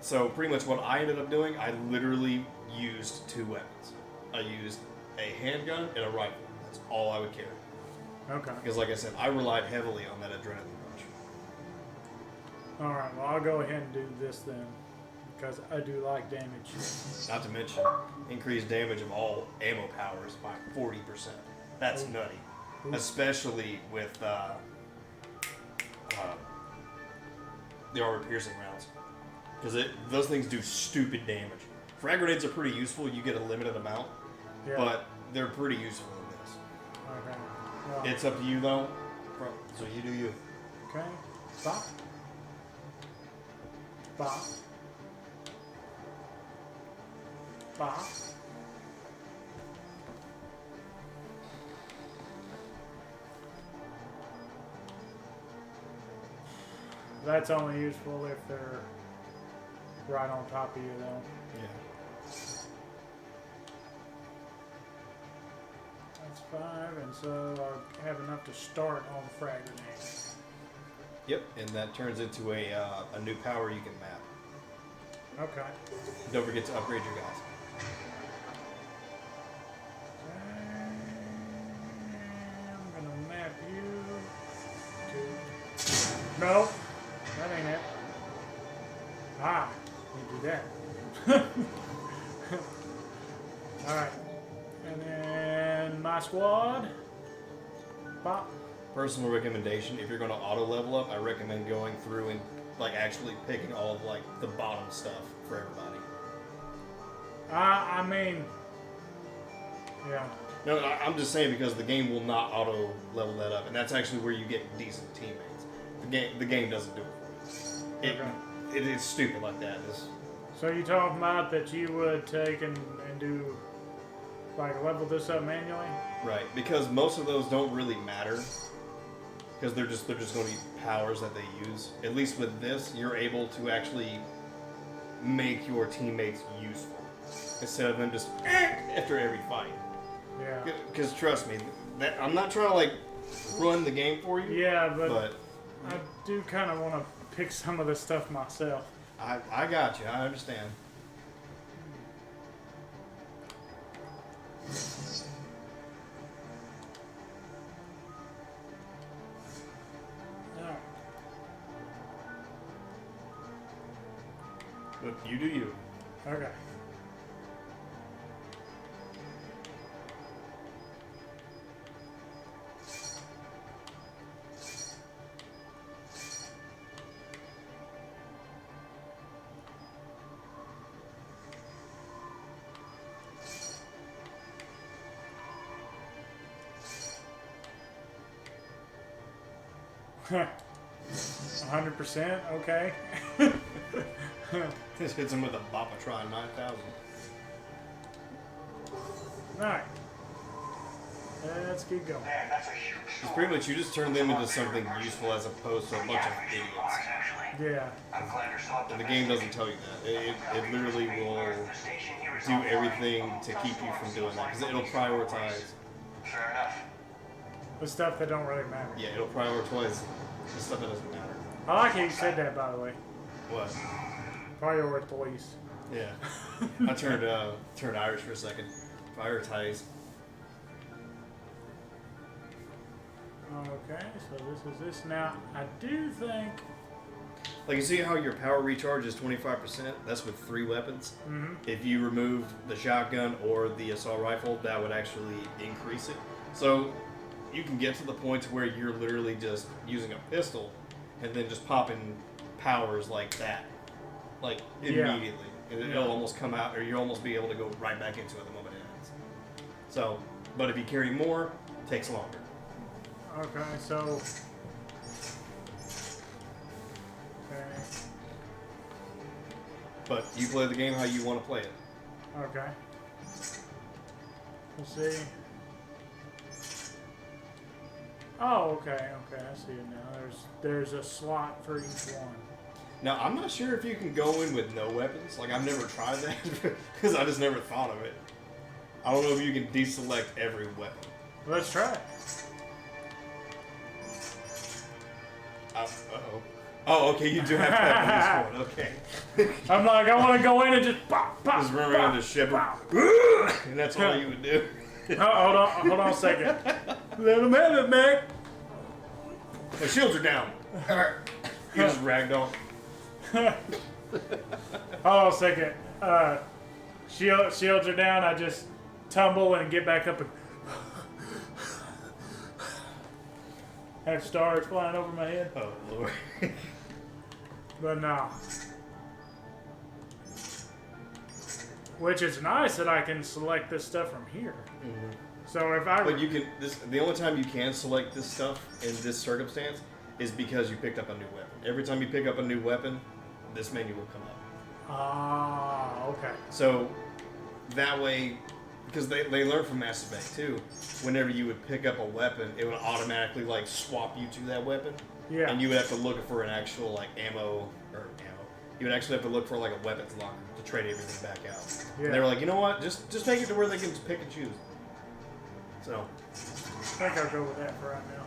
So pretty much what I ended up doing, I literally used 2 weapons. I used a handgun and a rifle. That's all I would carry. Okay. Because like I said, I relied heavily on that adrenaline rush. Alright, well, I'll go ahead and do this then. Because I do like damage. Not to mention, increased damage of all ammo powers by 40%. That's nutty. Especially with the armor-piercing rounds. Because those things do stupid damage. Frag grenades are pretty useful. You get a limited amount. Yeah. But they're pretty useful in this. Okay. Well, It's up to you, though. So you do you. okay. Stop. Stop. Stop. That's only useful if they're right on top of you, though. Yeah. That's 5, and so I have enough to start all the frag grenades. Yep, and that turns into a new power you can map. Okay. Don't forget to upgrade your guys. I'm gonna map you to... No, that ain't it. Ah, you do that. Alright. And then my squad. Pop. Personal recommendation: if you're going to auto level up, I recommend going through and like actually picking all of like the bottom stuff for everybody. I mean, yeah. No, I'm just saying because the game will not auto level that up, and that's actually where you get decent teammates. The game doesn't do it for you. It is stupid like that. So you talking about that you would take and do like level this up manually? Right, because most of those don't really matter. Because they're just going to be powers that they use. At least with this, you're able to actually make your teammates useful instead of them just after every fight. Yeah. Because trust me, I'm not trying to like run the game for you. Yeah, but I do kind of want to pick some of this stuff myself. I got you. I understand. But you do you. Okay. Huh. 100%? Okay. This hits him with a Bopatron 9000. Alright. Let's keep going. It's pretty much you just turn them into something useful as opposed to a bunch of idiots. Yeah. And the game doesn't tell you that. It literally will do everything to keep you from doing that. Because it'll prioritize. The stuff that don't really matter. Yeah, it'll prioritize the stuff that doesn't matter. I like how you said that, by the way. What? Prioritize. Yeah. I turned Irish for a second. Prioritize. Okay, so this is this. Now, I do think... Like, you see how your power recharge is 25%? That's with 3 weapons. Mm-hmm. If you remove the shotgun or the assault rifle, that would actually increase it. So, you can get to the point where you're literally just using a pistol and then just popping powers like that. Like, immediately. And it'll almost come out, or you'll almost be able to go right back into it the moment it ends. So, but if you carry more, it takes longer. Okay, so... Okay. But you play the game how you want to play it. Okay. Let's see. Oh, okay, I see it now. There's a slot for each one. Now, I'm not sure if you can go in with no weapons. Like, I've never tried that, because I just never thought of it. I don't know if you can deselect every weapon. Let's try it. Uh-oh. Oh, okay, you do have to have this one. Okay. I'm like, I want to go in and just pop, pop, just run around the ship, and that's all you would do. Hold on a second. Let him have it, Mac. The shields are down. You just ragdoll. Hold on a second. Shields are down. I just tumble and get back up and have stars flying over my head. Oh, Lord. But no. Which is nice that I can select this stuff from here. Mm-hmm. So if I... But you can... the only time you can select this stuff in this circumstance is because you picked up a new weapon. Every time you pick up a new weapon, this menu will come up. Ah, okay. So that way... Because they learned from Mass Effect 2, whenever you would pick up a weapon, it would automatically, like, swap you to that weapon. Yeah. And you would have to look for an actual like ammo. You would actually have to look for like a weapons locker to trade everything back out. Yeah. And they were like, you know what? Just make it to where they can just pick and choose. So. I think I'll go with that for right now.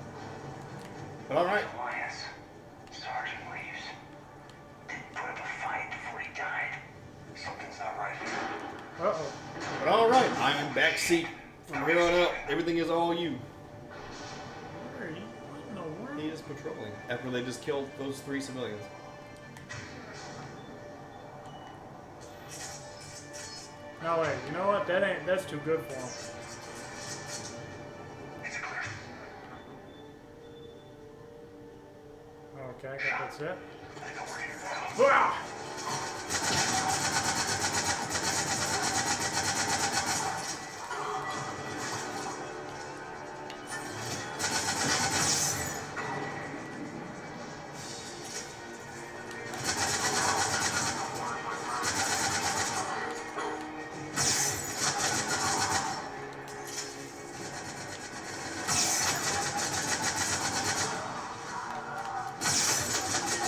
But all right. Elias, Sergeant Reeves, didn't put up a fight before he died. Something's not right here. Uh-oh. But all right, I'm in back seat from here on out. Everything is all you. Where are you? What in the world? He is patrolling after they just killed those 3 civilians. No way. You know what? That's too good for him. It's clear. Okay, I got that set. I know we're here now. Wow!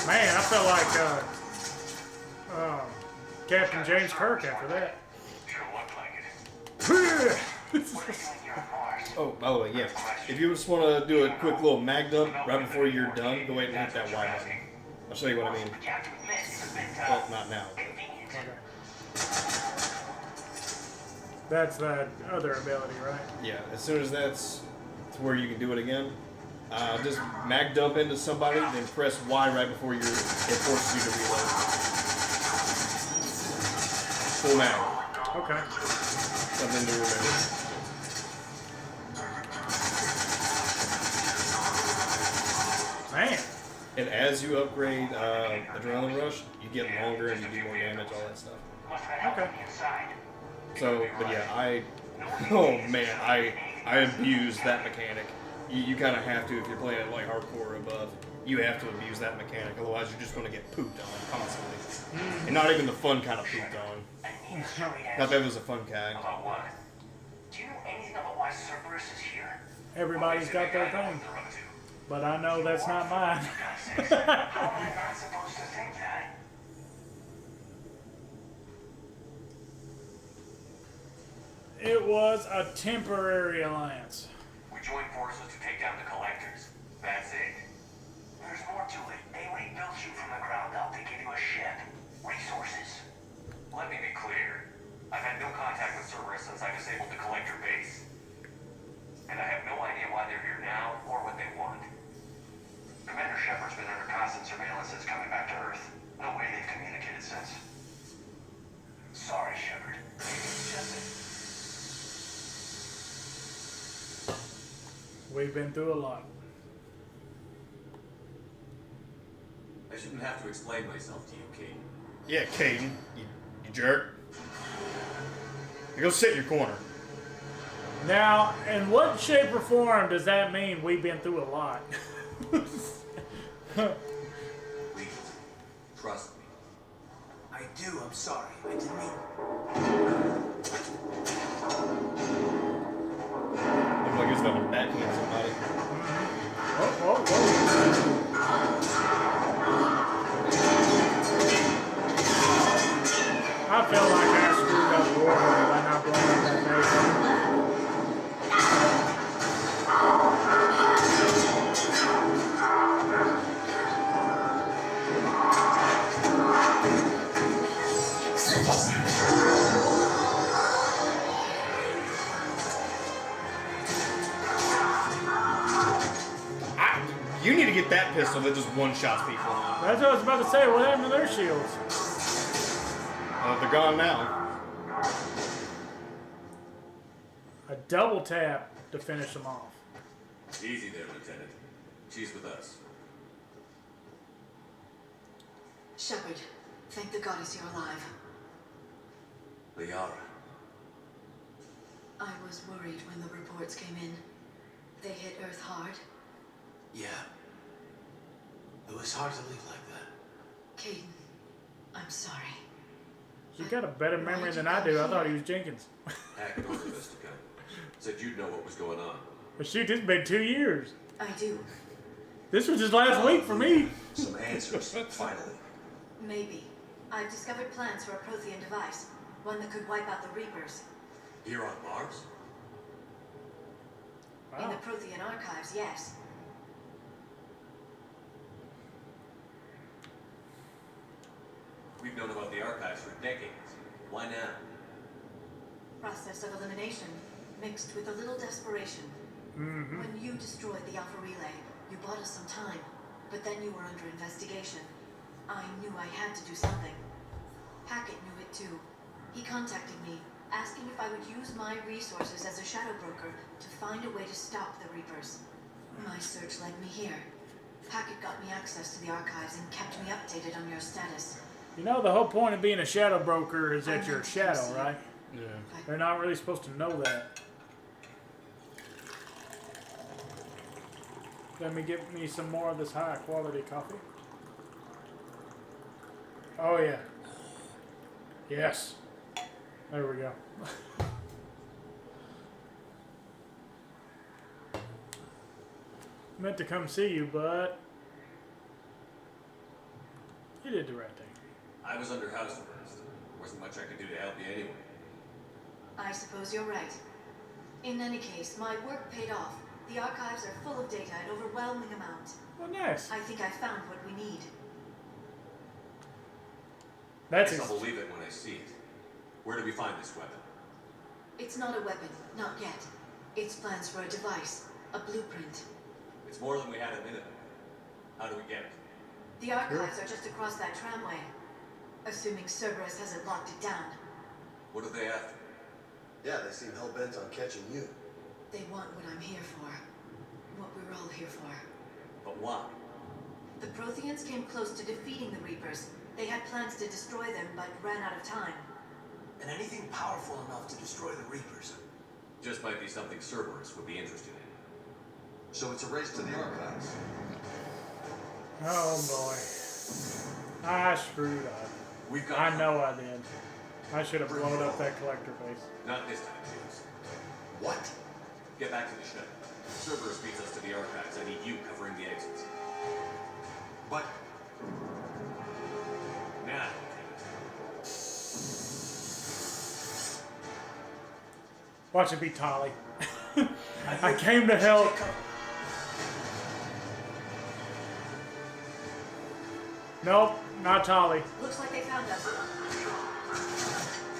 Man, I felt like Captain James Kirk after that. Sure looked like it. Oh, by the way, yeah. If you just want to do a quick little mag dump right before you're done, go ahead and hit that Y button. I'll show you what I mean. Well, not now. That's that other ability, right? Yeah, as soon as that's to where you can do it again, just mag dump into somebody, then press Y right before it forces you to reload. Full mag. Okay. Something to remember. Man. And as you upgrade Adrenaline Rush, you get longer and you do more damage, all that stuff. Okay. So, but yeah, oh man, I abuse that mechanic. You kind of have to if you're playing it like hardcore or above. You have to abuse that mechanic, otherwise you're just going to get pooped on constantly. And not even the fun kind of pooped on. Not that it was a fun kind. About what? Do you know anything about why Cerberus is here? Everybody's got their thing. But I know that's not mine. How am I not supposed to think that? It was a temporary alliance. We joined forces to take down the collectors. That's it. There's more to it. They rebuilt you from the ground up. They gave you a ship. Resources. Let me be clear. I've had no contact with Cerberus since I disabled the collector base. And I have no idea why they're here now or what they want. Commander Shepard's been under constant surveillance since coming back to Earth. No way they've communicated since. Sorry, Shepard. It's just We've been through a lot. I shouldn't have to explain myself to you, Caden. Yeah, Caden, you jerk. You go sit in your corner. Now, in what shape or form does that mean we've been through a lot? Please, trust me. I do, I'm sorry. I didn't mean. Looks like he's about to backhand somebody. I feel like I screwed up war by not blowing that base. You need to get that pistol that just one-shots people. That's what I was about to say. What happened to their shields? They're gone now. A double tap to finish them off. Easy there, Lieutenant. She's with us. Shepard, thank the goddess you're alive. Liara. I was worried when the reports came in. They hit Earth hard. Yeah. It was hard to live like that. Caden, I'm sorry. You got a better memory than I do. I thought he was Jenkins. Hackett ordered us to come. Said you'd know what was going on. But shoot, it's been 2 years. I do. This was just last week for me. Some answers, finally. Maybe. I've discovered plans for a Prothean device. One that could wipe out the Reapers. Here on Mars? In the Wow. Prothean archives, yes. We've known about the archives for decades. Why now? Process of elimination, mixed with a little desperation. Mm-hmm. When you destroyed the Alpha Relay, you bought us some time. But then you were under investigation. I knew I had to do something. Hackett knew it too. He contacted me, asking if I would use my resources as a shadow broker to find a way to stop the Reapers. My search led me here. Hackett got me access to the archives and kept me updated on your status. You know, the whole point of being a shadow broker is that you're a shadow, right? Yeah. They're not really supposed to know that. Let me get me some more of this high quality coffee. Oh yeah. Yes. There we go. Meant to come see you, but you did the right thing. I was under house arrest. There wasn't much I could do to help you anyway. I suppose you're right. In any case, my work paid off. The archives are full of data in overwhelming amount. Well, nice. I think I found what we need. That's I'll ex- believe it when I see it. Where do we find this weapon? It's not a weapon, not yet. It's plans for a device, a blueprint. It's more than we had a minute ago. How do we get it? The archives are just across that tramway. Assuming Cerberus hasn't locked it down. What are they after? Yeah, they seem hell-bent on catching you. They want what I'm here for. What we're all here for. But why? The Protheans came close to defeating the Reapers. They had plans to destroy them, but ran out of time. And anything powerful enough to destroy the Reapers. Just might be something Cerberus would be interested in. So it's a race to the archives. Oh boy. I screwed up. We've got... I know I did. I should have blown up that collector face. Not this time, James. What? Get back to the ship. Cerberus beats us to the archives. I need you covering the exits. But Now, Watch it be Tolly. I came to help. Nope, not Tolly. Looks like they found us.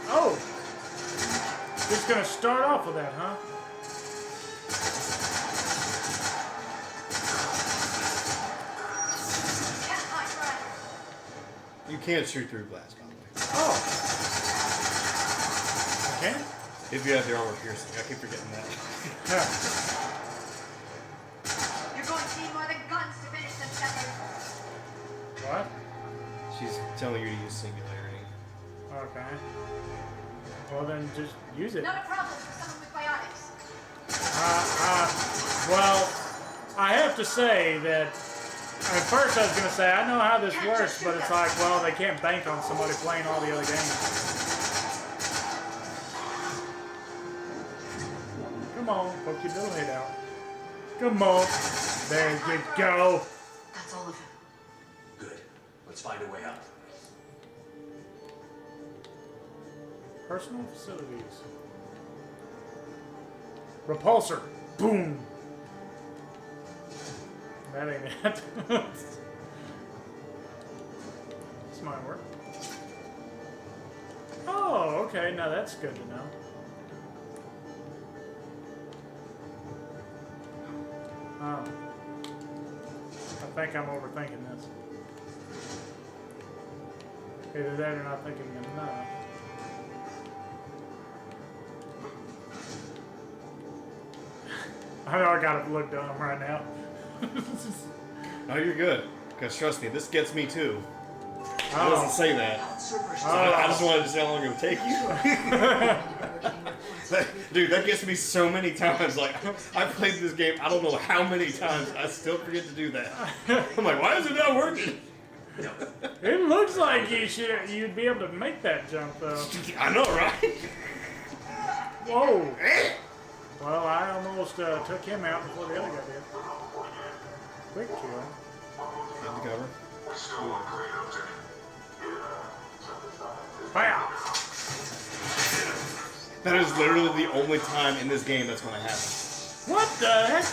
Oh! Just gonna start off with that, huh? You can't shoot through glass, by the way. Oh! Okay. If you have the armor piercing, I keep forgetting that. You're going to need more than guns to finish them, Shepard. What? She's telling you to use singularity. Okay. Well then, just use it. Not a problem for someone with biotics. Well, I have to say that at first I was going to say, I know how this works, but it's like, well, they can't bank on somebody playing all the other games. Come on, poke your little head out. Come on. There you go. That's all of him. good. Let's find a way out. Personal facilities. Repulsor. Boom. That ain't it. This might work. Oh, okay. Now that's good to know. Oh. I think I'm overthinking this. Either that or not thinking enough. I know I gotta look dumb right now. No, you're good. Because trust me, this gets me too. It Oh. doesn't say that. I just wanted to see how long it would take you. Dude, that gets me so many times. Like, I played this game, I don't know how many times. I still forget to do that. I'm like, why is it not working? It looks like you'd be able to make that jump though. I know, right? Whoa. Well, I almost took him out before the other guy did. Quick kill. Get the cover. Bam! That is literally the only time in this game that's going to happen. What the heck?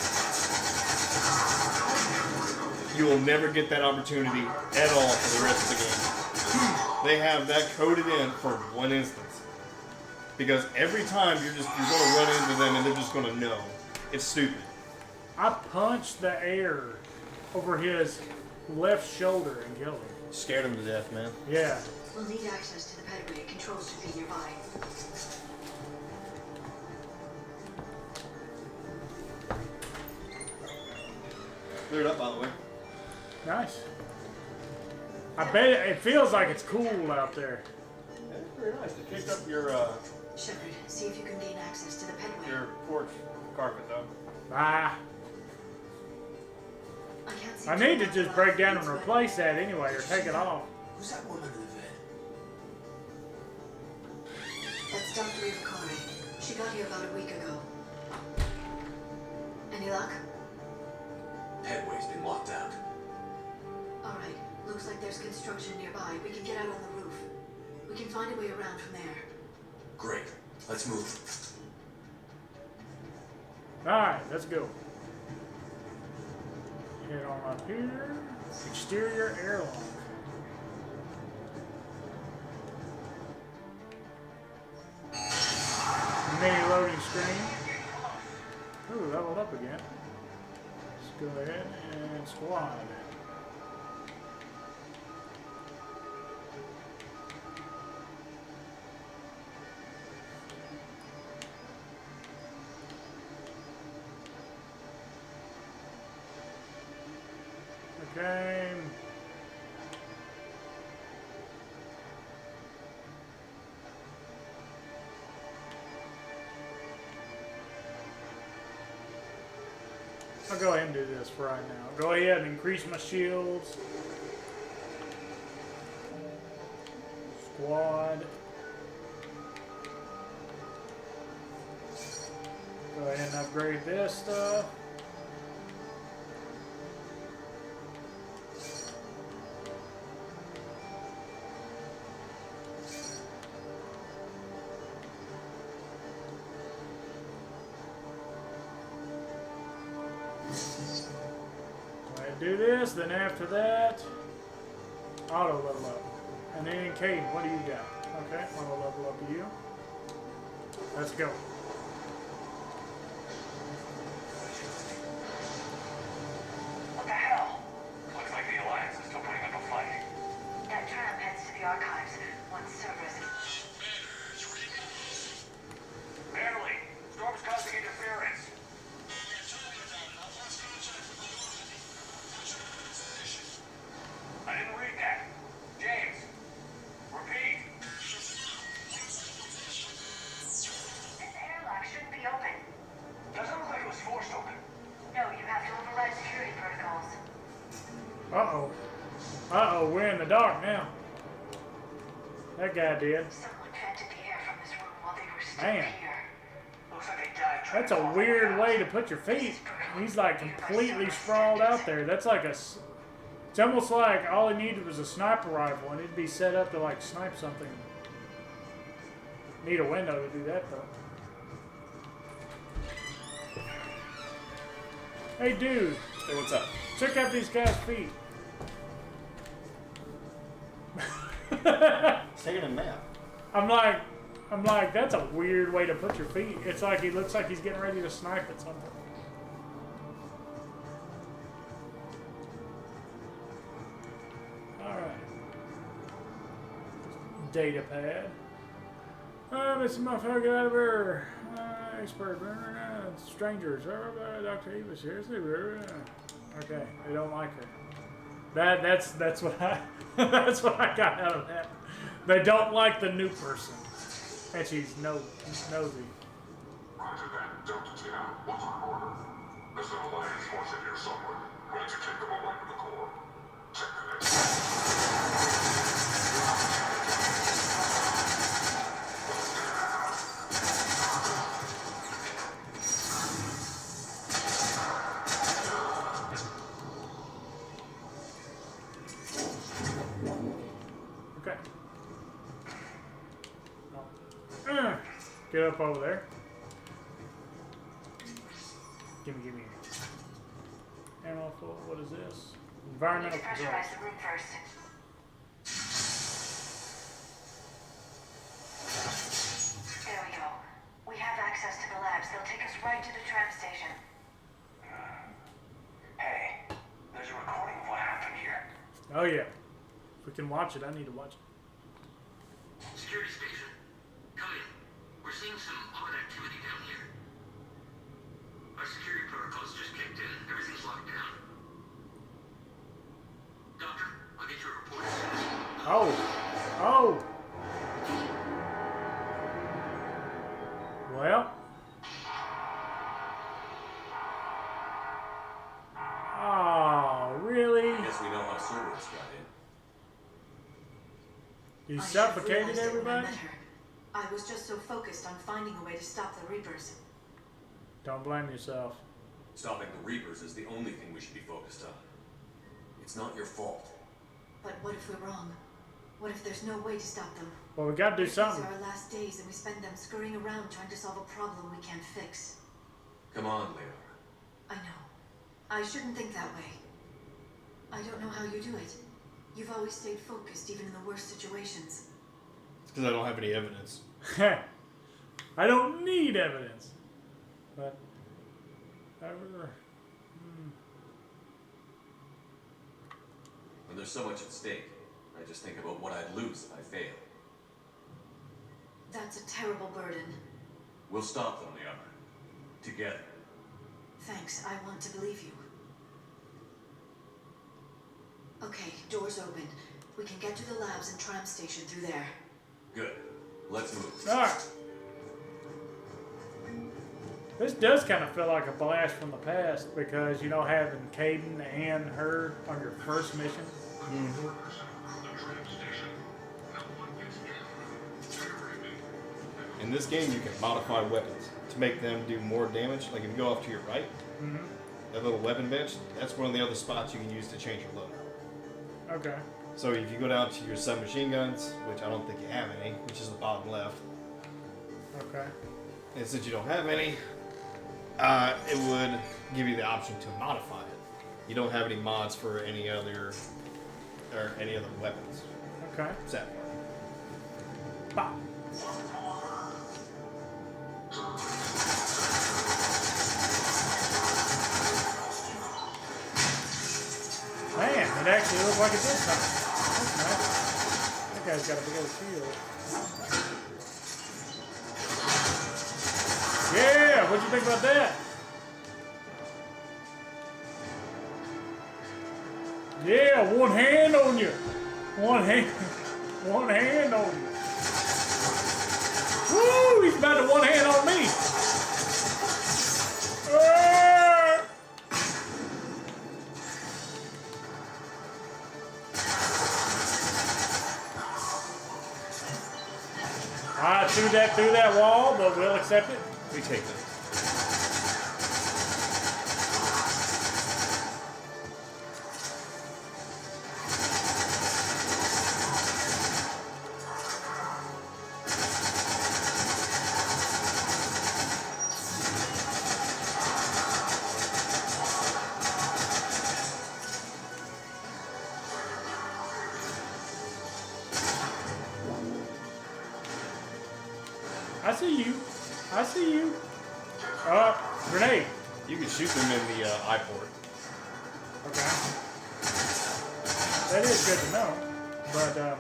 You will never get that opportunity at all for the rest of the game. They have that coded in for one instance. Because every time you're going to run into them and they're just going to know. It's stupid. I punched the air over his left shoulder and killed him. Scared him to death, man. Yeah. We'll need access to the pedway. Controls should be nearby. Cleared up, by the way. Nice. I bet it feels like it's cool out there. Yeah, it's very nice. They picked up your Shepard, see if you can gain access to the pedway. your porch carpet, though. Ah. I can't see I need to just break down and replace that anyway, or take it off. Who's that woman in the vet? That's Dr. Eva Corey. She got here about a week ago. Any luck? Headway's been locked out. Alright, looks like there's construction nearby. We can get out on the roof. We can find a way around from there. Great. Let's move. Alright, let's go. Head on up here. Exterior airlock. Mini loading screen. Ooh, leveled up again. Let's go ahead and squad. Okay. I'll go ahead and do this for right now. Go ahead and increase my shields. Squad. Go ahead and upgrade this stuff. Do this, then after that, auto level up. And then Caden, what do you got? Okay, auto level up you. Let's go. What the hell? Looks like the Alliance is still putting up a fight. That tram heads to the archives once Cerberus. Barely. Storm's causing interference. I didn't read that. James, repeat. This airlock shouldn't be open. Doesn't look like it was forced open. No, you have to override security protocols. Uh-oh. Uh-oh, we're in the dark now. That guy did. Someone vented the air from this room while they were still Man. here. Looks like they died trying That's to a fall from weird the way house. to put your feet. He's like completely sprawled out there. That's like a... It's almost like all he needed was a sniper rifle and he'd be set up to like snipe something. Need a window to do that though. Hey dude, Hey, what's up? check out these guys' feet. Taking a nap. I'm like, that's a weird way to put your feet. It's like he looks like he's getting ready to snipe at something. Data pad. Mr. Motherfucker, get out of here. Expert. Strangers. Dr. Eva's here. Okay, they don't like her. That's what I that's what I got out of that. They don't like the new person. And she's nosy. Roger that, Delta Team. What's our order? There's an Alliance force in here somewhere. We need to take them away from the core. Check the next. Get up over there. Gimme. Ammo full. What is this? Environmental control. Pressurize the room first. There we go. We have access to the labs. They'll take us right to the tram station. Hey, there's a recording of what happened here. Oh yeah. If we can watch it, I need to watch it. Security station. Come in. We're seeing some odd activity down here. Our security protocols just kicked in. Everything's locked down. Doctor, I'll get you a report as soon as... Oh. Well. Oh, really? Guess we know how Cerberus got in. You I should have suffocated realized it when I everybody? met her. I was just so focused on finding a way to stop the Reapers. Don't blame yourself. Stopping the Reapers is the only thing we should be focused on. It's not your fault. But what if we're wrong? What if there's no way to stop them? Well, we gotta do What if something. These are our last days and we spend them scurrying around trying to solve a problem we can't fix. Come on, Leora. I know. I shouldn't think that way. I don't know how you do it. You've always stayed focused even in the worst situations. It's because I don't have any evidence. I don't need evidence. But When there's so much at stake, I just think about what I'd lose if I fail. That's a terrible burden. We'll stop them, Leora. Together. Thanks, I want to believe you. Okay, doors open. We can get to the labs and tram station through there. Good. Let's move. alright. This does kind of feel like a blast from the past because, you know, having Caden and her on your first mission. The tram station. No one gets in. Everything. In this game, you can modify weapons to make them do more damage. Like if you go off to your right, that little weapon bench, that's one of the other spots you can use to change your loadout. Okay. So if you go down to your submachine guns, which I don't think you have any, which is the bottom left, Okay. and since you don't have any, it would give you the option to modify it. You don't have any mods for any other weapons. Okay. Sad. Bah. Man, it actually looked like it this time. That's nice. That guy's got a big old shield. Yeah, what'd you think about that? Yeah, one hand on you. One hand on you. Woo, he's about to one hand on me. I threw that through that wall, but we'll accept it. We take them. I see you. I see you. Grenade. You can shoot them in the eye port. Okay. That is good to know. But,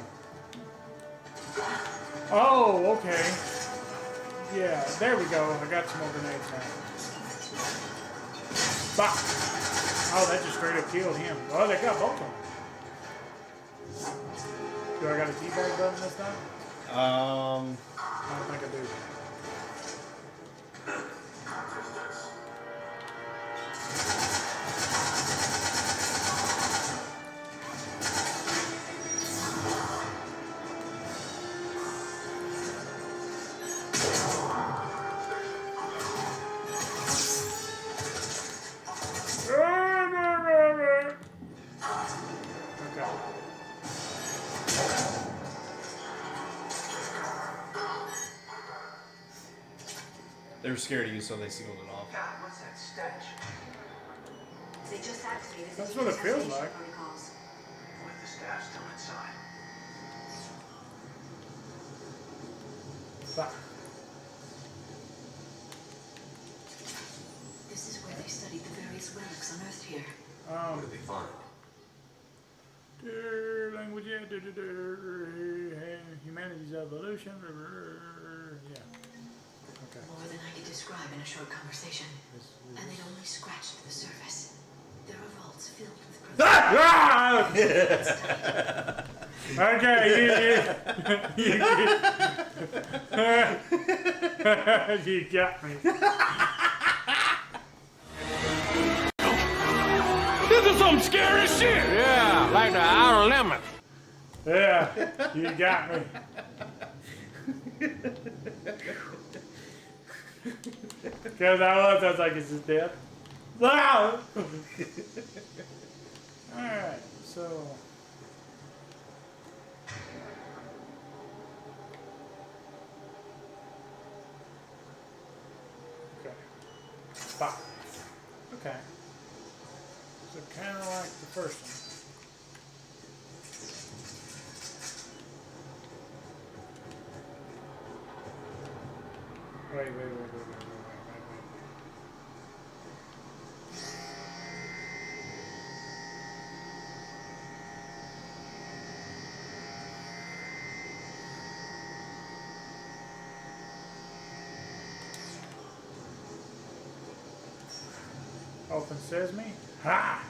oh, okay. Yeah, there we go. I got some more grenades now. Bah! Oh, that just straight up killed him. Oh, they got both of them. Do I got a T-bag button this time? I don't think I do. They were scared of you, so they sealed it off. God, what's that stench? They just activated the That's what it feels decontamination like. protocols. With the staff still inside. Fuck. This is where they studied the various relics unearthed here. What did they find? Language, humanity's evolution. Yeah. Okay. More than I could describe in a short conversation. And they'd only scratched the surface. There are vaults filled with Okay, you got me. This is some scary shit. Yeah, like the outer limits. Yeah, you got me. Because I was like, is this death? Ah! Alright, so. Okay. 5. Okay. So kind of like the first one. Wait. Open sesame. Ha!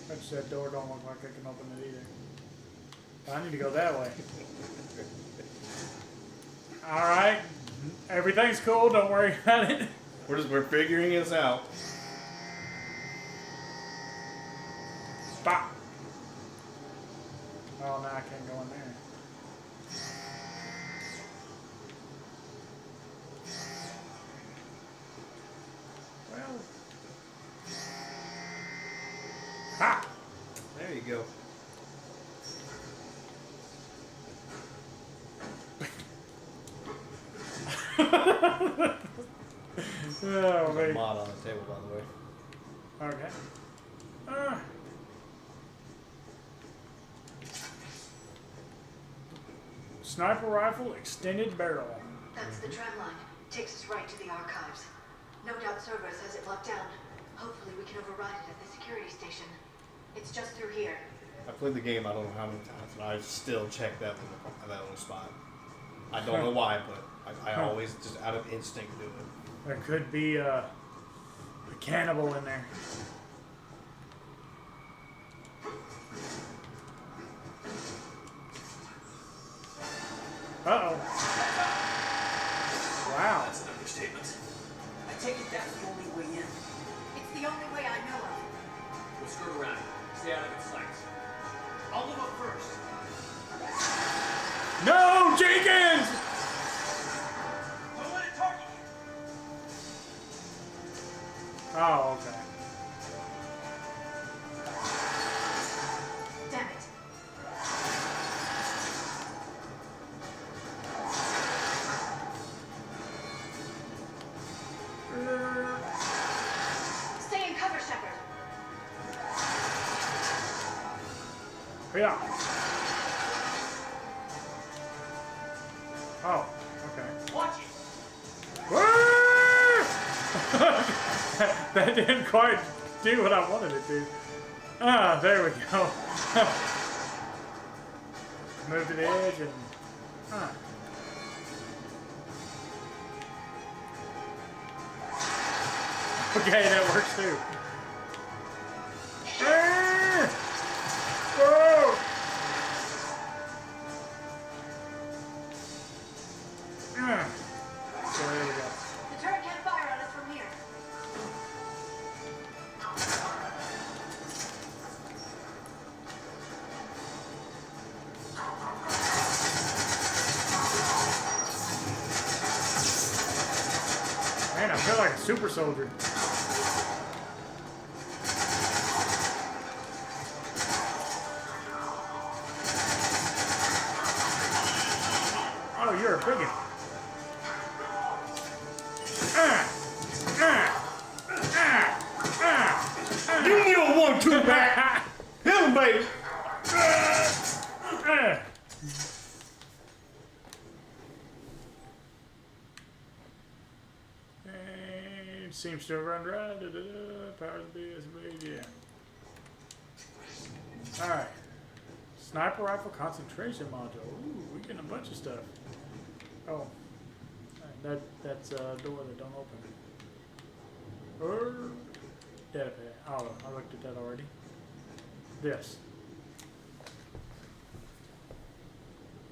Which that door don't look like I can open it either. I need to go that way. Alright. Everything's cool, don't worry about it. We're figuring this out. Bop. Oh, now I can't go in there. Well. Ha! There you go. Oh, There's a wait. mod on the table, by the way. Okay. Sniper rifle, extended barrel. That's the tram line. Takes us right to the archives. No doubt Cerberus has it locked down. Hopefully we can override it at the security station. It's just through here. I played the game I don't know how many times, and I still check that little spot. I don't know why, but I always just out of instinct do it. There could be a cannibal in there. Uh-oh. Wow. That's an understatement. I take it that's the only way in. It's the only way I know of. We'll skirt around. Stay out of its sight. I'll move up first. No, Jenkins! Don't let it target you. Oh, okay. Damn it. Stay in cover, Shepard. Yeah. Oh, okay. Watch it. That didn't quite do what I wanted it to. Ah, there we go. Move to the edge and... Ah. Okay, that works too. Ah! Whoa! Ah. So there we go. The turret can't fire on us from here. Man, I feel like a super soldier. Oh, you're a bigot. Ah! Wait. And seems to have run dry. Power of the BSB, yeah. Alright. Sniper rifle concentration module. Ooh, we're getting a bunch of stuff. Oh. That's a door that don't open. Yeah, oh, I looked at that already. This.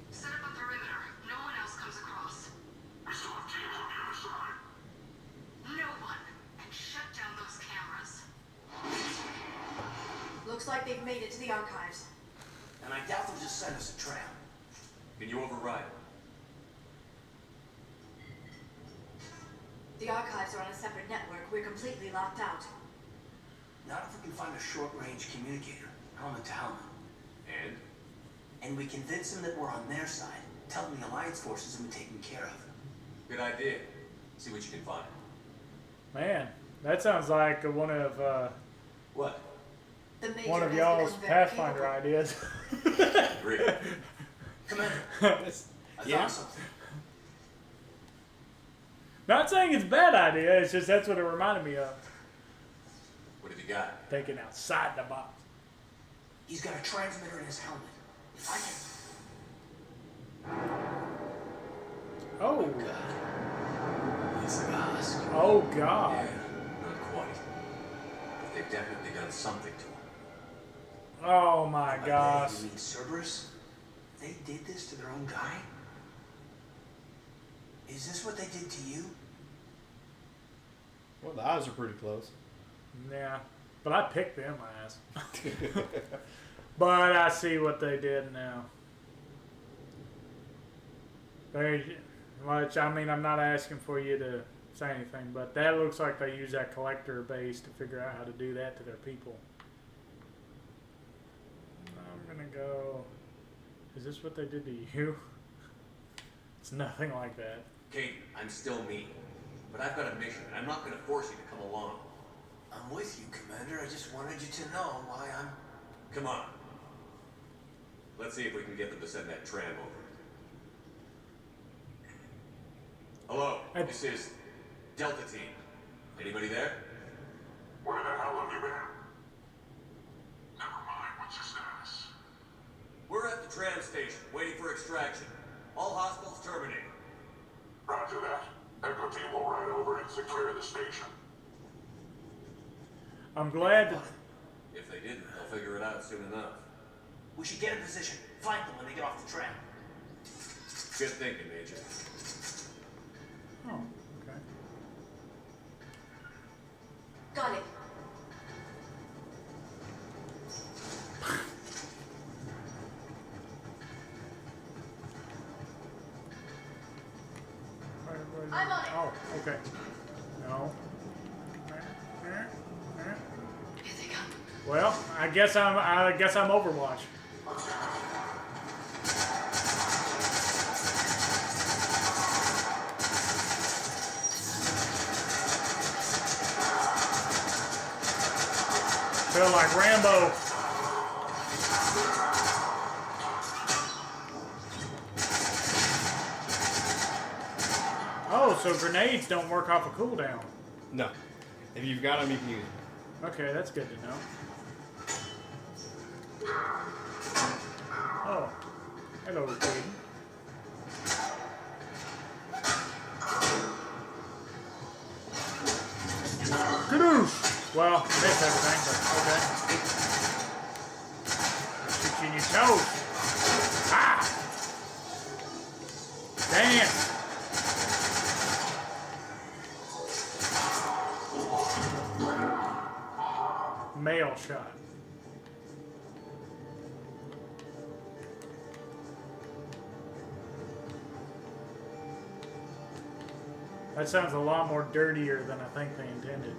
Set up a perimeter. No one else comes across. We still have teams on the other side. No one. And shut down those cameras. Looks like they've made it to the archives. And I doubt they'll just send us a tram. Can you override it? The archives are on a separate network. We're completely locked out. Not if we can find a short-range communicator, helmet to helmet. And we convince them that we're on their side. Tell them the Alliance forces have been taken care of. Good idea. See what you can find. Man, that sounds like one of What? The Major one of has y'all's become very Pathfinder capable. ideas. Agree. Commander, I Yeah. thought something. Not saying it's a bad idea, it's just that's what it reminded me of. What have you got? Thinking outside the box. He's got a transmitter in his helmet. If I can... Oh. God. It's a mask. Oh God. Yeah, not quite. But they've definitely done something to him. Oh my gosh. You mean Cerberus? They did this to their own guy? Is this what they did to you? Well, the eyes are pretty close. Yeah. But I picked them ass. But I see what they did now. Very much. I mean, I'm not asking for you to say anything, but that looks like they use that collector base to figure out how to do that to their people. I'm gonna go. Is this what they did to you? It's nothing like that. Kate, I'm still me. But I've got a mission, and I'm not going to force you to come along. I'm with you, Commander. I just wanted you to know why I'm... Come on. Let's see if we can get them to send that tram over. Hello, this is Delta Team. Anybody there? Where the hell have you been? Never mind, what's your status? We're at the tram station, waiting for extraction. All hostiles terminated. Roger that. Echo team will ride over and secure the station. I'm glad that. If they didn't, they'll figure it out soon enough. We should get in position. Flank them when they get off the tram. Good thinking, Major. Oh, okay. Got it. I'm on it. Oh, okay. No. Here they come. Well, I guess I'm Overwatch. Feel like Rambo. Oh, so grenades don't work off a cooldown. No. If you've got them, you can use them. Okay, that's good to know. Oh, hello, Caden. Kadoosh! Well, missed everything, but okay. Shoot you in your toes. Ah! Dance! Mail shot. That sounds a lot more dirtier than I think they intended.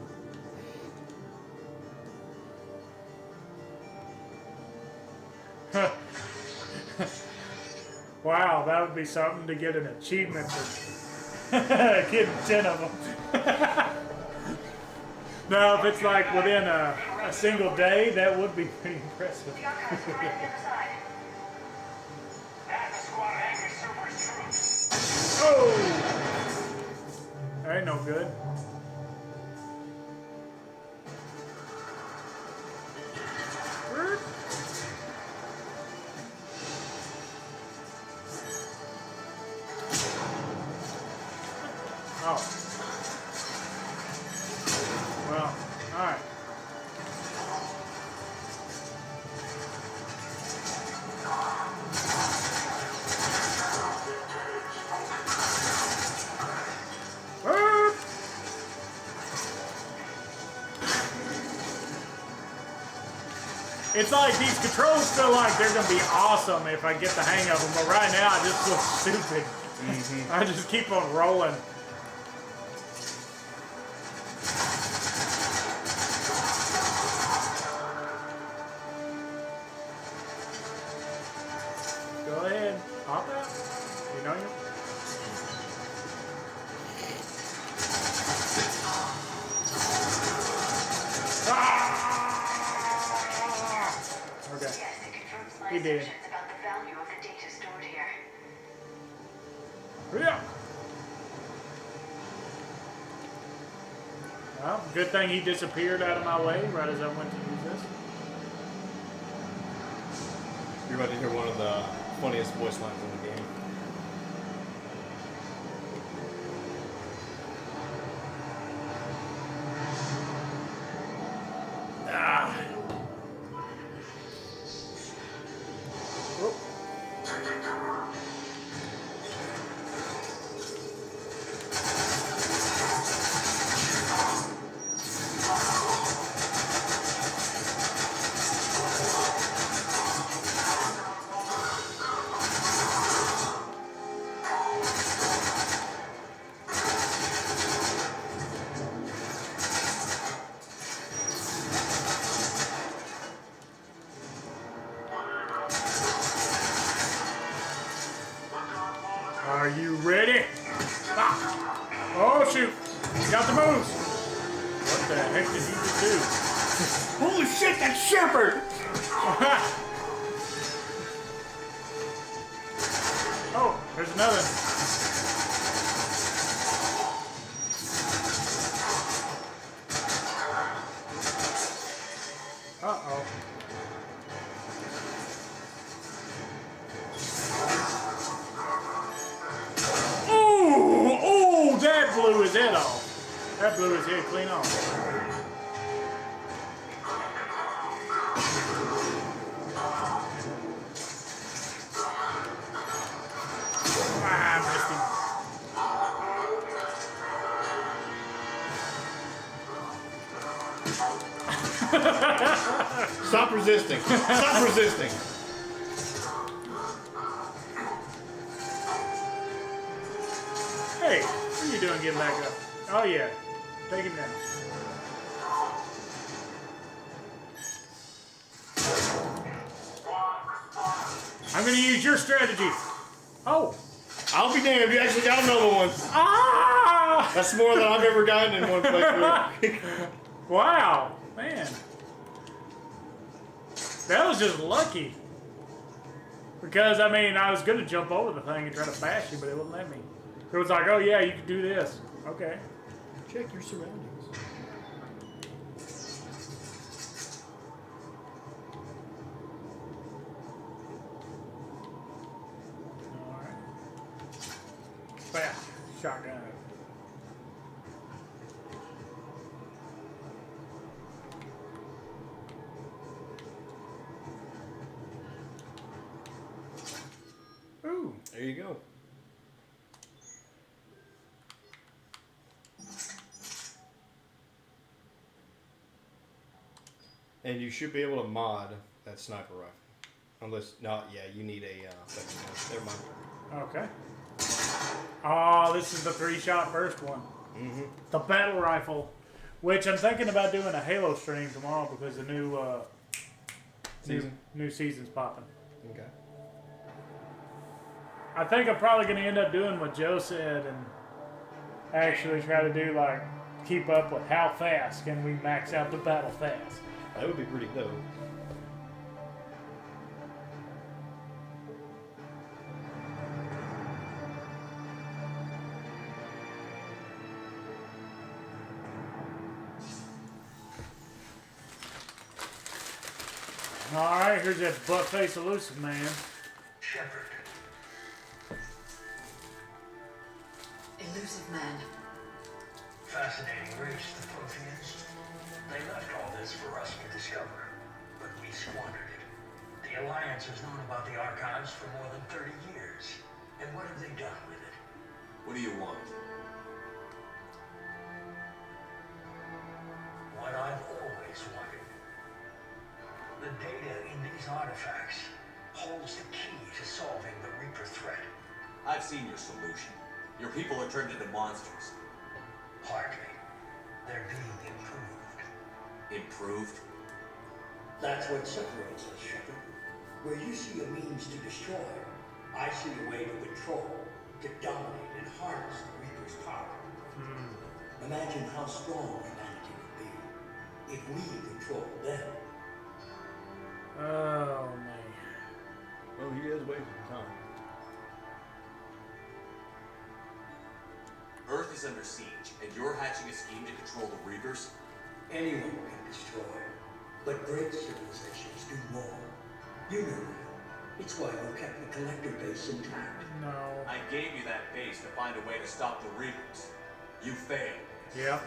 Wow, that would be something to get an achievement for getting 10 of them. No, if it's like within a a single day, that would be pretty impressive. The archives are right on the other side. That's a squad of angry Cerberus troops. Oh! That ain't no good. Oh. Well, alright. It's like these controls feel like they're gonna be awesome if I get the hang of them, but right now I just feel stupid. I just keep on rolling. Go ahead, hop out. You know you. Okay. Yes, it confirms my He did. assumptions about the value of the data stored here. Yeah. Well, good thing he disappeared out of my way right as I went to use this. You're about to hear one of the funniest voice lines in the game. Ah. Are you ready? Ah. Oh shoot! Got the moves. What the heck did you just do? Holy shit, that's Shepard! Oh, there's another. Uh-oh. Ooh, that blew his head off. That blew his head clean off. Ah, missed him. Stop resisting. Stop resisting. Hey, what are you doing getting back up? Oh yeah, take him down. I'm gonna use your strategy. Oh. I'll be damned, you actually got another one. Ah! That's more than I've ever gotten in one playthrough. Wow, man. That was just lucky. Because, I mean, I was going to jump over the thing and try to bash you, but it wouldn't let me. It was like, oh yeah, you can do this. Okay. Check your surroundings. Alright. Bam. Shotgun. Ooh. There you go. And you should be able to mod that sniper rifle. Unless, no, yeah, you need a second one. Never mind. Okay. Oh, this is the 3-shot burst one. Mm-hmm. The battle rifle, which I'm thinking about doing a Halo stream tomorrow because the new new season's popping. Okay. I think I'm probably going to end up doing what Joe said and actually try to do like keep up with how fast can we max out the battle fast. That would be pretty dope. Alright, here's that butt-face elusive man. Shepard. Elusive man. Fascinating race, the Protheans. They left all this for us to discover, but we squandered it. The Alliance has known about the archives for more than 30 years. And what have they done with it? What do you want? What I've always wanted. The data in these artifacts holds the key to solving the Reaper threat. I've seen your solution. Your people are turned into monsters. Hardly. They're being improved. Improved? That's what separates us, Shepard. Where you see a means to destroy, I see a way to control, to dominate and harness the Reaper's power. Imagine how strong humanity would be if we controlled them. Oh, man. Well, he is wasting time. Earth is under siege, and you're hatching a scheme to control the Reapers? Anyone can destroy, but great civilizations do more. You know that. It's why you kept the Collector base intact. No. I gave you that base to find a way to stop the Reapers. You failed. Yep.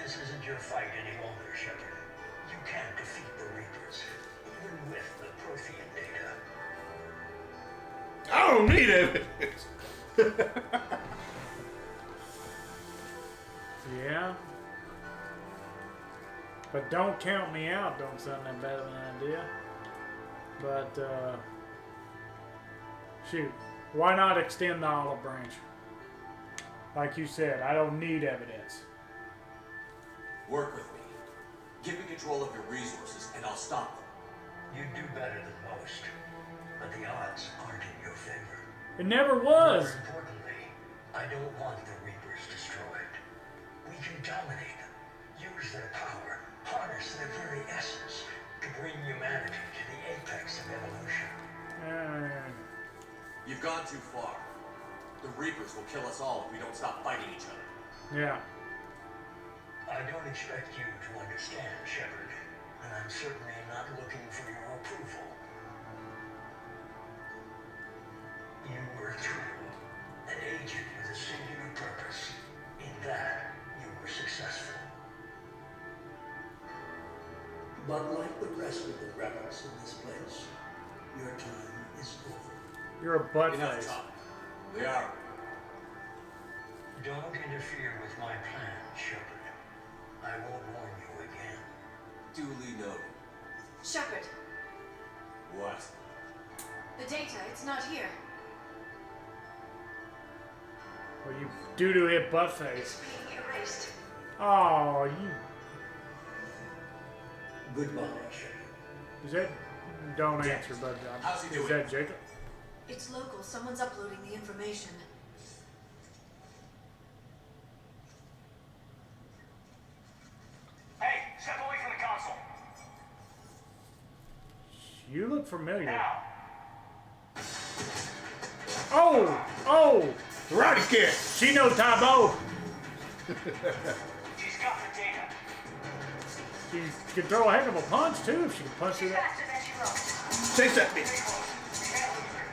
This isn't your fight any longer, Shepard. You can't defeat the Reapers, even with the Prothean data. I don't need it. Yeah. But don't count me out, don't sound that bad of an idea. But, shoot. Why not extend the olive branch? Like you said, I don't need evidence. Work with me. Give me control of your resources, and I'll stop them. You do better than most, but the odds aren't in your favor. It never was. More importantly, I don't want the Reapers destroyed. We can dominate them, use their power, harness their very essence to bring humanity to the apex of evolution. You've gone too far. The Reapers will kill us all if we don't stop fighting each other. Yeah. I don't expect you to understand, Shepard, and I'm certainly not looking for your approval. You were a tool, an agent with a singular purpose. In that, you were successful. But like the rest of the rebels in this place, your time is over. You're a butt Enough face. talk. They are. Don't interfere with my plan, Shepard. I won't warn you again. Duly noted. Shepard, What? the data, it's not here. Well, you doo-doo hit butt face. It's being erased. Oh, you... Goodbye, Shepard. Is that... Don't answer, but... How's he is doing? that Jacob? It's local. Someone's uploading the information. Hey, step away from the console. You look familiar. Now. Oh! Oh! Karate kick. She knows Taibo. She's got the data. She could throw a heck of a punch, too, if she could punch through that. Faster than she looks. Chase that bitch. Stay close. We can't lose her.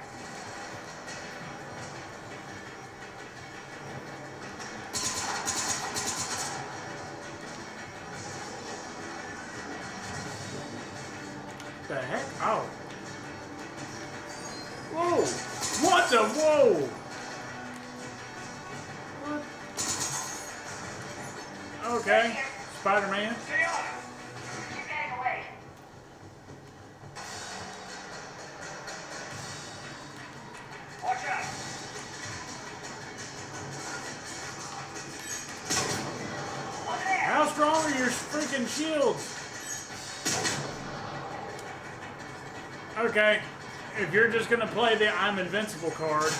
The heck? Oh. Whoa! What the? Whoa! What? Okay. Spider-Man. Stay on her. She's getting away. Watch out. Over there. How strong are your freaking shields? Okay. If you're just gonna play the I'm invincible card,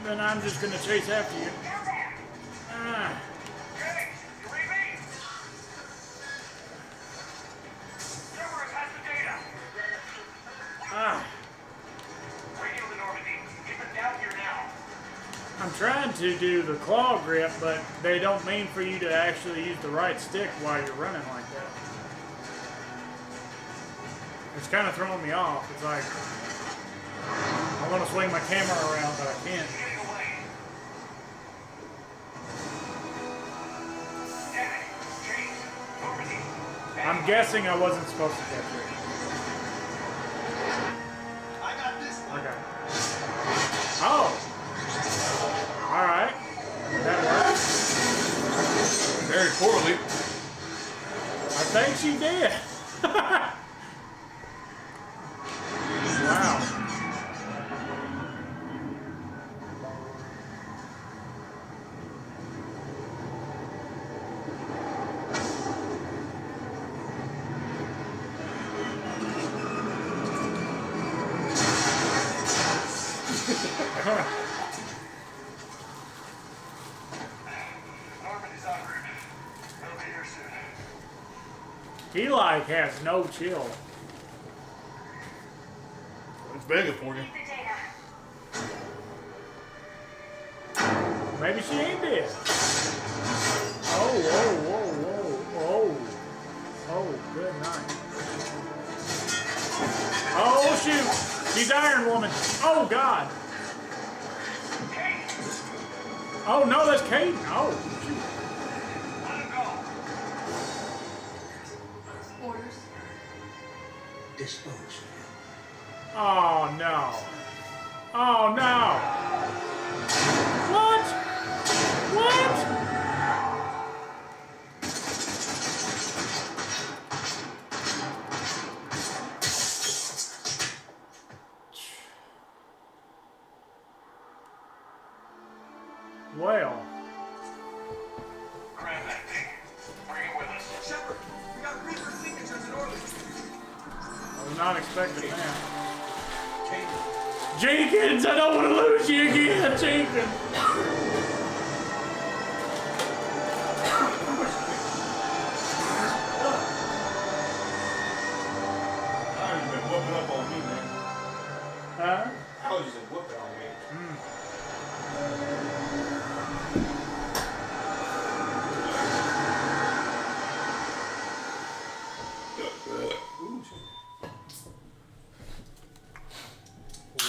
then I'm just gonna chase after you. Down there. Ah. Okay, you ready? I'm trying to do the claw grip, but they don't mean for you to actually use the right stick while you're running like that. It's kind of throwing me off. It's like, I want to swing my camera around, but I can't. I'm guessing I wasn't supposed to catch it. I got this one. Okay. Oh! Alright. That worked. Very poorly. I think she did. Wow. Normandy's en route. They'll be here soon. He like has no chill. It's begging for you. Keep the data. Maybe she ain't dead. Oh, whoa, whoa, whoa, whoa. Oh, good night. Oh, shoot. She's Iron Woman. Oh, God. Oh, no, that's Kate. Oh, shoot. Let him go. Orders? Dispose of him. Oh, no. Oh, no. What? What? Well, Grab that thing. Bring it with us. Shepard, we got Reaper signatures in order. I was not expecting that. Kate, Jenkins, I don't want to lose you again, Jenkins. I've been whooping up on me, man. Huh? I was just whooping on me.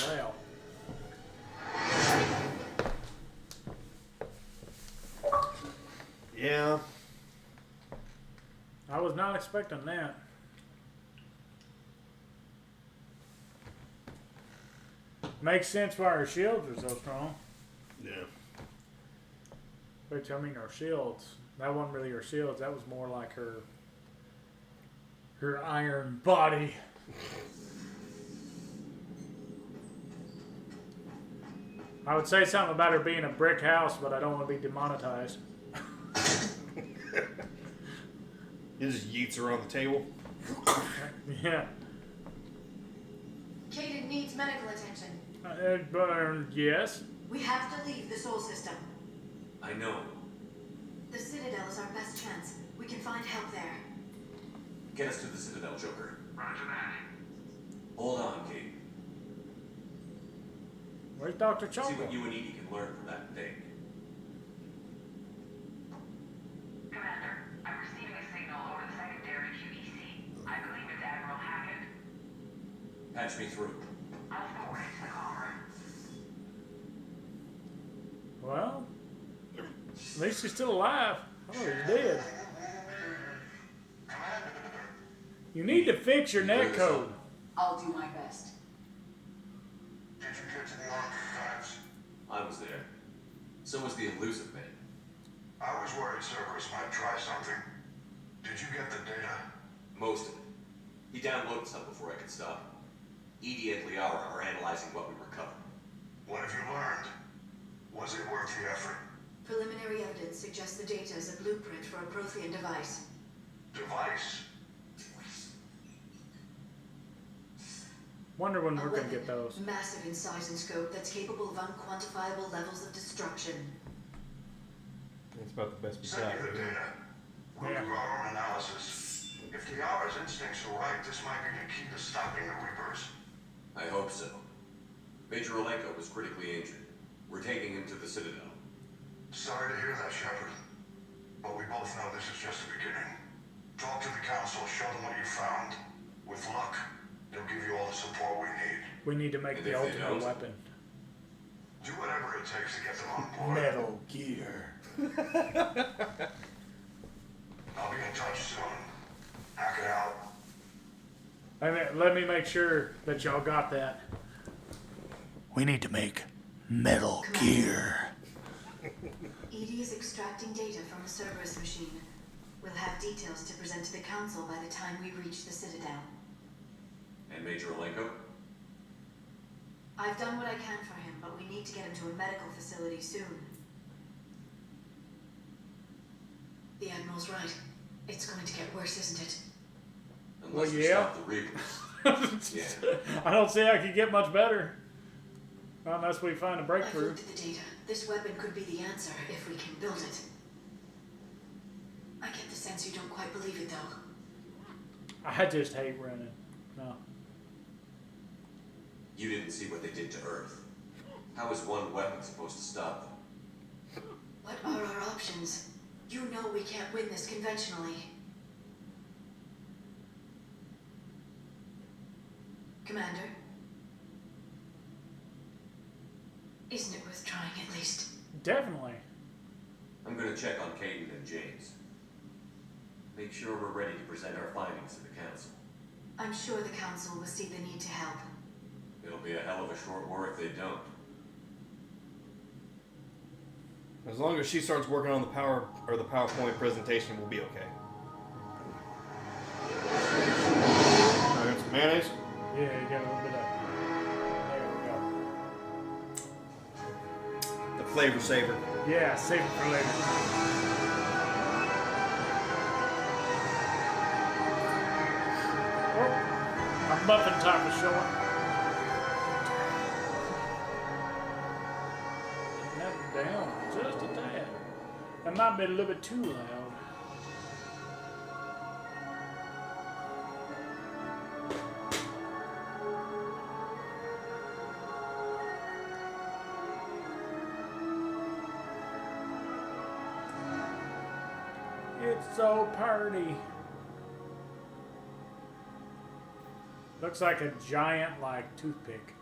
Well. Yeah. I was not expecting that. Makes sense why her shields are so strong. Yeah. Which, I mean, her shields. That wasn't really her shields. That was more like her iron body. I would say something about her being a brick house, but I don't want to be demonetized. He just yeets her on the table. Yeah. Kaden needs medical attention. Yes. We have to leave the Sol system. I know. The Citadel is our best chance. We can find help there. Get us to the Citadel, Joker. Roger that. Hold on, Kate. Where's Dr. See Choco? what you and Edie can learn from that thing. Commander, I'm receiving a signal over the secondary QEC. I believe it's Admiral Hackett. Patch me through. I'll forward it to the comm room. Well, at least she's still alive. Oh, he's dead. You need to fix your net code. I'll do my best. Did you get to the archives? I was there. So was the elusive man. I was worried Cerberus might try something. Did you get the data? Most of it. He downloaded some before I could stop. Edie and Liara are analyzing what we recovered. What have you learned? Was it worth the effort? Preliminary evidence suggests the data is a blueprint for a Prothean device. Device? Wonder when A we're gonna weapon, get those. massive in size and scope, that's capable of unquantifiable levels of destruction. It's about the best we Send got. me the data. We'll do our own analysis. If the hour's instincts are right, this might be the key to stopping the Reapers. I hope so. Major Olenko was critically injured. We're taking him to the Citadel. Sorry to hear that, Shepard. But we both know this is just the beginning. Talk to the Council, show them what you found. With luck, they'll give you all the support we need. We need to make And the if they ultimate don't? weapon. Do whatever it takes to get them on board. Metal Gear. I'll be in touch soon. Hack it out. Let me make sure that y'all got that. We need to make Metal Gear. EDI is extracting data from the Cerberus machine. We'll have details to present to the Council by the time we reach the Citadel. And Major Alenko? I've done what I can for him, but we need to get him to a medical facility soon. The Admiral's right. It's going to get worse, isn't it? Unless Well, we yeah. stop the Reapers. Yeah. I don't see how it could get much better. Not unless we find a I've breakthrough. looked at the data. This weapon could be the answer if we can build it. I get the sense you don't quite believe it, though. I just hate running. No. You didn't see what they did to Earth. How is one weapon supposed to stop them? What are our options? You know we can't win this conventionally. Commander? Isn't it worth trying at least? Definitely. I'm gonna check on Caden and James. Make sure we're ready to present our findings to the Council. I'm sure the Council will see the need to help. It'll be a hell of a short war if they don't. As long as she starts working on the PowerPoint presentation, we'll be okay. I got some mayonnaise. Yeah, you got a little bit of. There we go. The flavor saver. Yeah, save it for later. Oh, our muffin top is showing. That down just a tad. That might be a little bit too loud. It's so party. Looks like a giant, like, toothpick.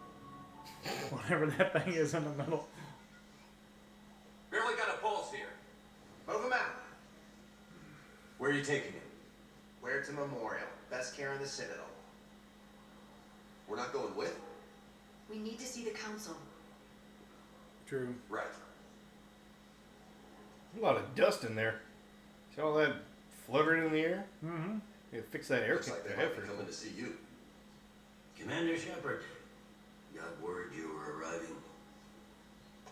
Whatever that thing is in the middle. Barely got a pulse here. Move him out. Where are you taking him? Where to Memorial. Best care in the Citadel. We're not going with? We need to see the Council. True. Right. A lot of dust in there. See all that fluttering in the air? Mm-hmm. Yeah, fix that air Looks like they might be coming to see you. Commander Shepard, got word you were arriving.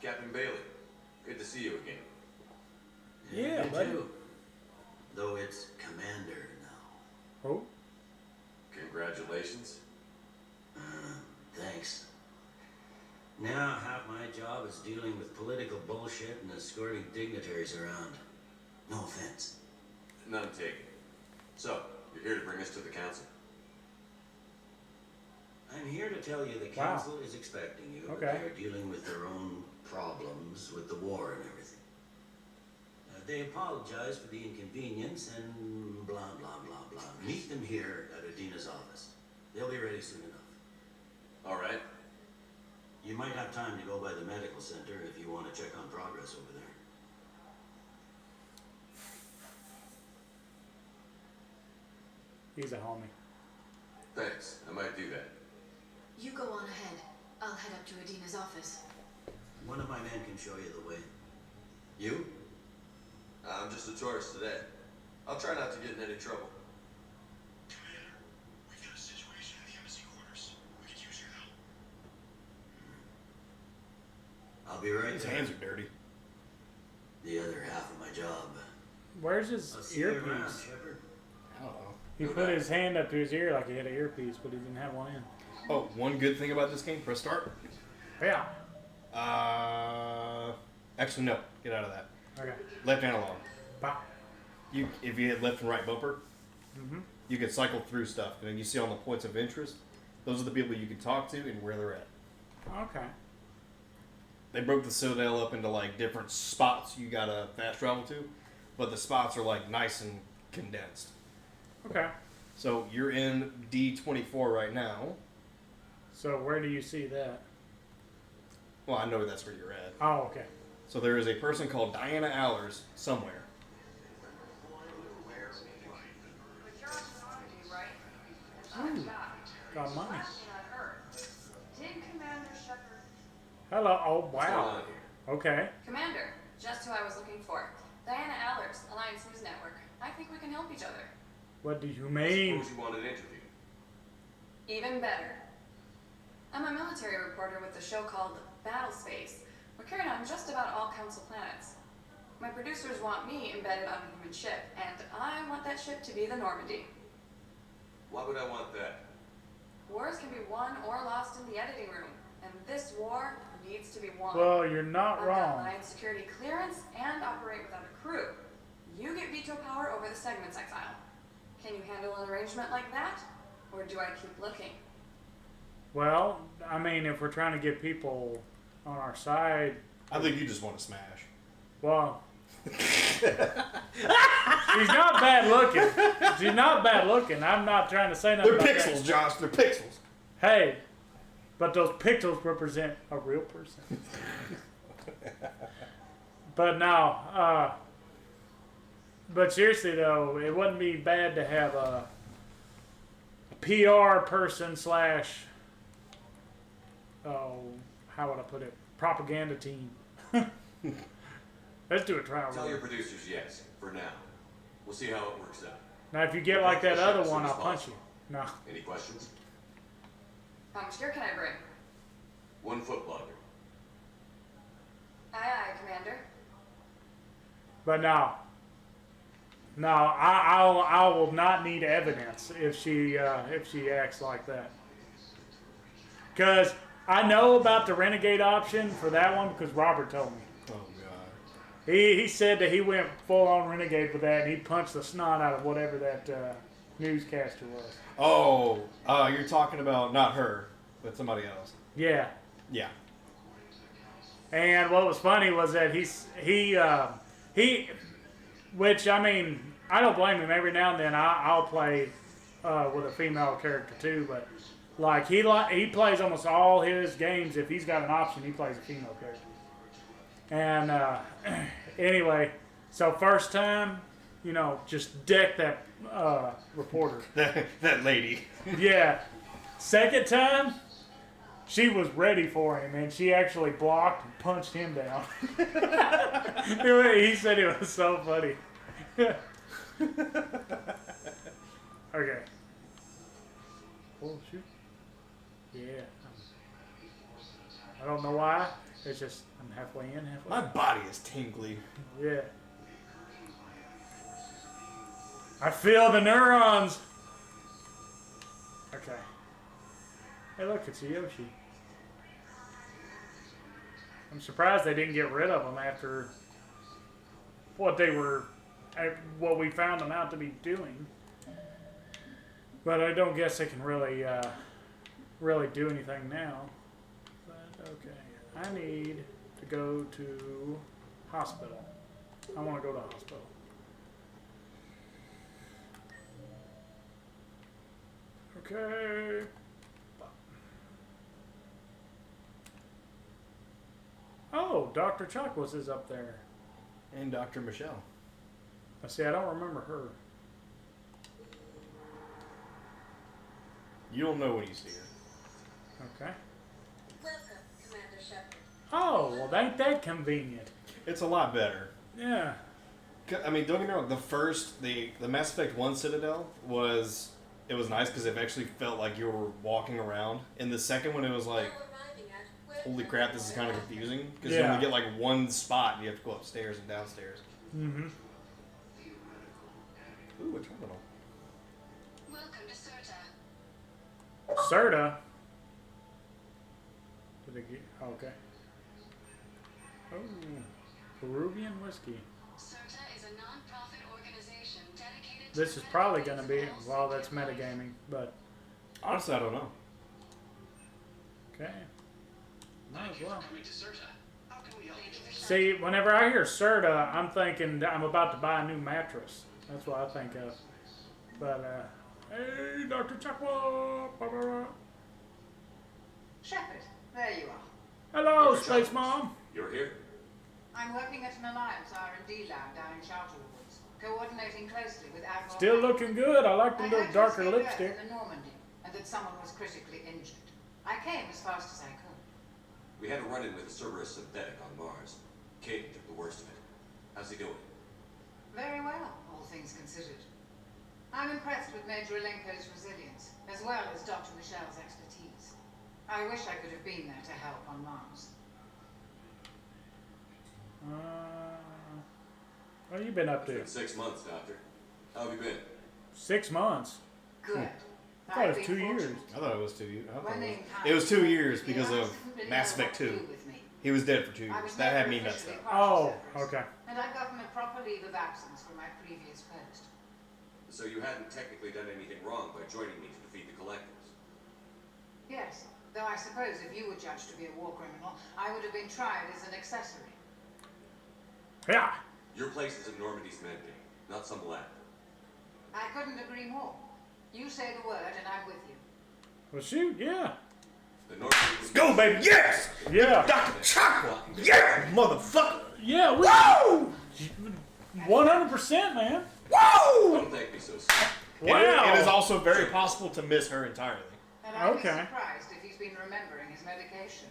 Captain Bailey, good to see you again. Yeah, you buddy. too. Though it's Commander now. Oh. Congratulations. Thanks. Now half my job is dealing with political bullshit and escorting dignitaries around. No offense. None taken. So, you're here to bring us to the Council? I'm here to tell you the Wow. Council is expecting you, but Okay. they're dealing with their own problems with the war and everything. They apologize for the inconvenience and blah, blah, blah, blah. Meet them here at Adina's office. They'll be ready soon enough. All right. You might have time to go by the medical center if you want to check on progress over there. He's a homie. Thanks. I might do that. You go on ahead. I'll head up to Adina's office. One of my men can show you the way. You? I'm just a tourist today. I'll try not to get in any trouble. Commander, we've got a situation in the embassy quarters. We could use your help. I'll be right His there. hands are dirty. The other half of my job. Where's his I'll see you around, earpiece? Shepard. I don't know. He put his hand up to his ear like he had an earpiece, but he didn't have one in. Oh, one good thing about this game, press start. Yeah. Actually, no. Get out of that. Okay. Left analog. Pop. If you hit left and right bumper, Mm-hmm. you can cycle through stuff, and then you see on the points of interest. Those are the people you can talk to and where they're at. Okay. they broke the Citadel up into like different spots you gotta fast travel to, but the spots are like nice and condensed. Okay. So you're in D24 right now. So where do you see that? Well, I know that's where you're at. Oh, okay. So there is a person called Diana Allers somewhere. Ooh, got money. Did Commander Shepard... Hello. Oh, What's going wow. on here? Okay. Commander, just who I was looking for. Diana Allers, Alliance News Network. I think we can help each other. What do you I mean? suppose you want an interview. Even better. I'm a military reporter with a show called Battle Space. We're carried on just about all Council planets. My producers want me embedded on a human ship, and I want that ship to be the Normandy. Why would I want that? Wars can be won or lost in the editing room, and this war needs to be won. Well, you're not I've got wrong. Alliance security clearance and operate without a crew. You get veto power over the segment's exile. Can you handle an arrangement like that? Or do I keep looking? Well, I mean, if we're trying to get people on our side, I think you just want to smash. well, she's not bad looking. She's not bad looking. I'm not trying to say nothing. They're about pixels, that. Josh. They're pixels. Hey, but those pixels represent a real person. But no, but seriously though, it wouldn't be bad to have a PR person slash, oh, how would I put it? Propaganda team. Let's do a trial Tell your run. producers yes, for now. We'll see how it works out. Now, if you get like that other one, I'll punch you. No. Any questions? How much gear can I bring? 1 foot blogger. Aye, aye, Commander. But no, I will not need evidence if she acts like that. Cause I know about the renegade option for that one because Robert told me. Oh god. He said that he went full on renegade with that and he punched the snot out of whatever that newscaster was. Oh, you're talking about not her, but somebody else. Yeah. Yeah. And what was funny was that he, which I mean, I don't blame him. Every now and then I'll play with a female character too, but like he plays almost all his games. If he's got an option, he plays a female character. And anyway, so first time, you know, just deck that reporter. that lady. Yeah. Second time, she was ready for him, and she actually blocked and punched him down. He said it was so funny. Okay. Oh, shoot. Yeah. I don't know why. It's just, I'm halfway in, halfway My out. body is tingly. Yeah. I feel the neurons. Okay. Hey, look, it's a Yoshi. I'm surprised they didn't get rid of them after what we found them out to be doing. But I don't guess they can really do anything now. But okay, I need to go to hospital. I want to go to hospital. Okay. Oh, Dr. Chuckles is up there. And Dr. Michelle. I see, I don't remember her. You don't know when you see her. Okay. Welcome, Commander Shepard. Oh, well, ain't that convenient? It's a lot better. Yeah. I mean, don't get me wrong. The first, the Mass Effect 1 Citadel was nice because it actually felt like you were walking around. In the second one, it was like, holy crap, this is kind of confusing because you Yeah. only get like one spot and you have to go upstairs and downstairs. Mm-hmm. Ooh, a terminal. Welcome to Serta. Serta. Did it get? Okay. Oh, Peruvian whiskey. Serta is a non-profit organization dedicated This is probably going to be, well, that's metagaming, but Honestly, I don't know. okay. Might as well. Coming to Serta. See, whenever I hear Serta, I'm thinking that I'm about to buy a new mattress. That's what I think of. But, hey, Dr. Chakwa! Shepard, there you are. Hello, Dr. Space Chakwas, Mom! You're here? I'm working at an Alliance R&D lab down in Shelter Woods, coordinating closely with Admiral... Still looking good. I like the I little heard darker you stayed lipstick. in the Normandy, and that someone was critically injured. I came as fast as I could. We had a run-in with a Cerberus synthetic on Mars. Caden took the worst of it. How's he doing? Very well, all things considered. I'm impressed with Major Alenko's resilience, as well as Dr. Michelle's expertise. I wish I could have been there to help on Mars. What have you been up It's to? been 6 months, Doctor. How have you been? 6 months. Good. I thought it was 2 years. I thought it was 2 years. When they It was 2 years the because Alliance of didn't really Mass know Effect what to 2. do with me. He was dead for 2 I years. was That had never me messed officially up. part of Oh, Cerberus, okay. And I'd gotten a proper leave of absence from my previous post. So you hadn't technically done anything wrong by joining me to defeat the Collectors. Yes, though I suppose if you were judged to be a war criminal, I would have been tried as an accessory. Yeah. Your place is in Normandy's medbay, not some lab. I couldn't agree more. You say the word and I'm with you. Well, shoot, yeah. The Normandy Let's go, baby. Yes! Yeah. Dr. Chakwa! Yeah, motherfucker! Yeah, we... Woo! 100%, man. Woo! Don't take me so serious. Wow. It is also very possible to miss her entirely. And I'd be Okay. surprised if he's been remembering his medication.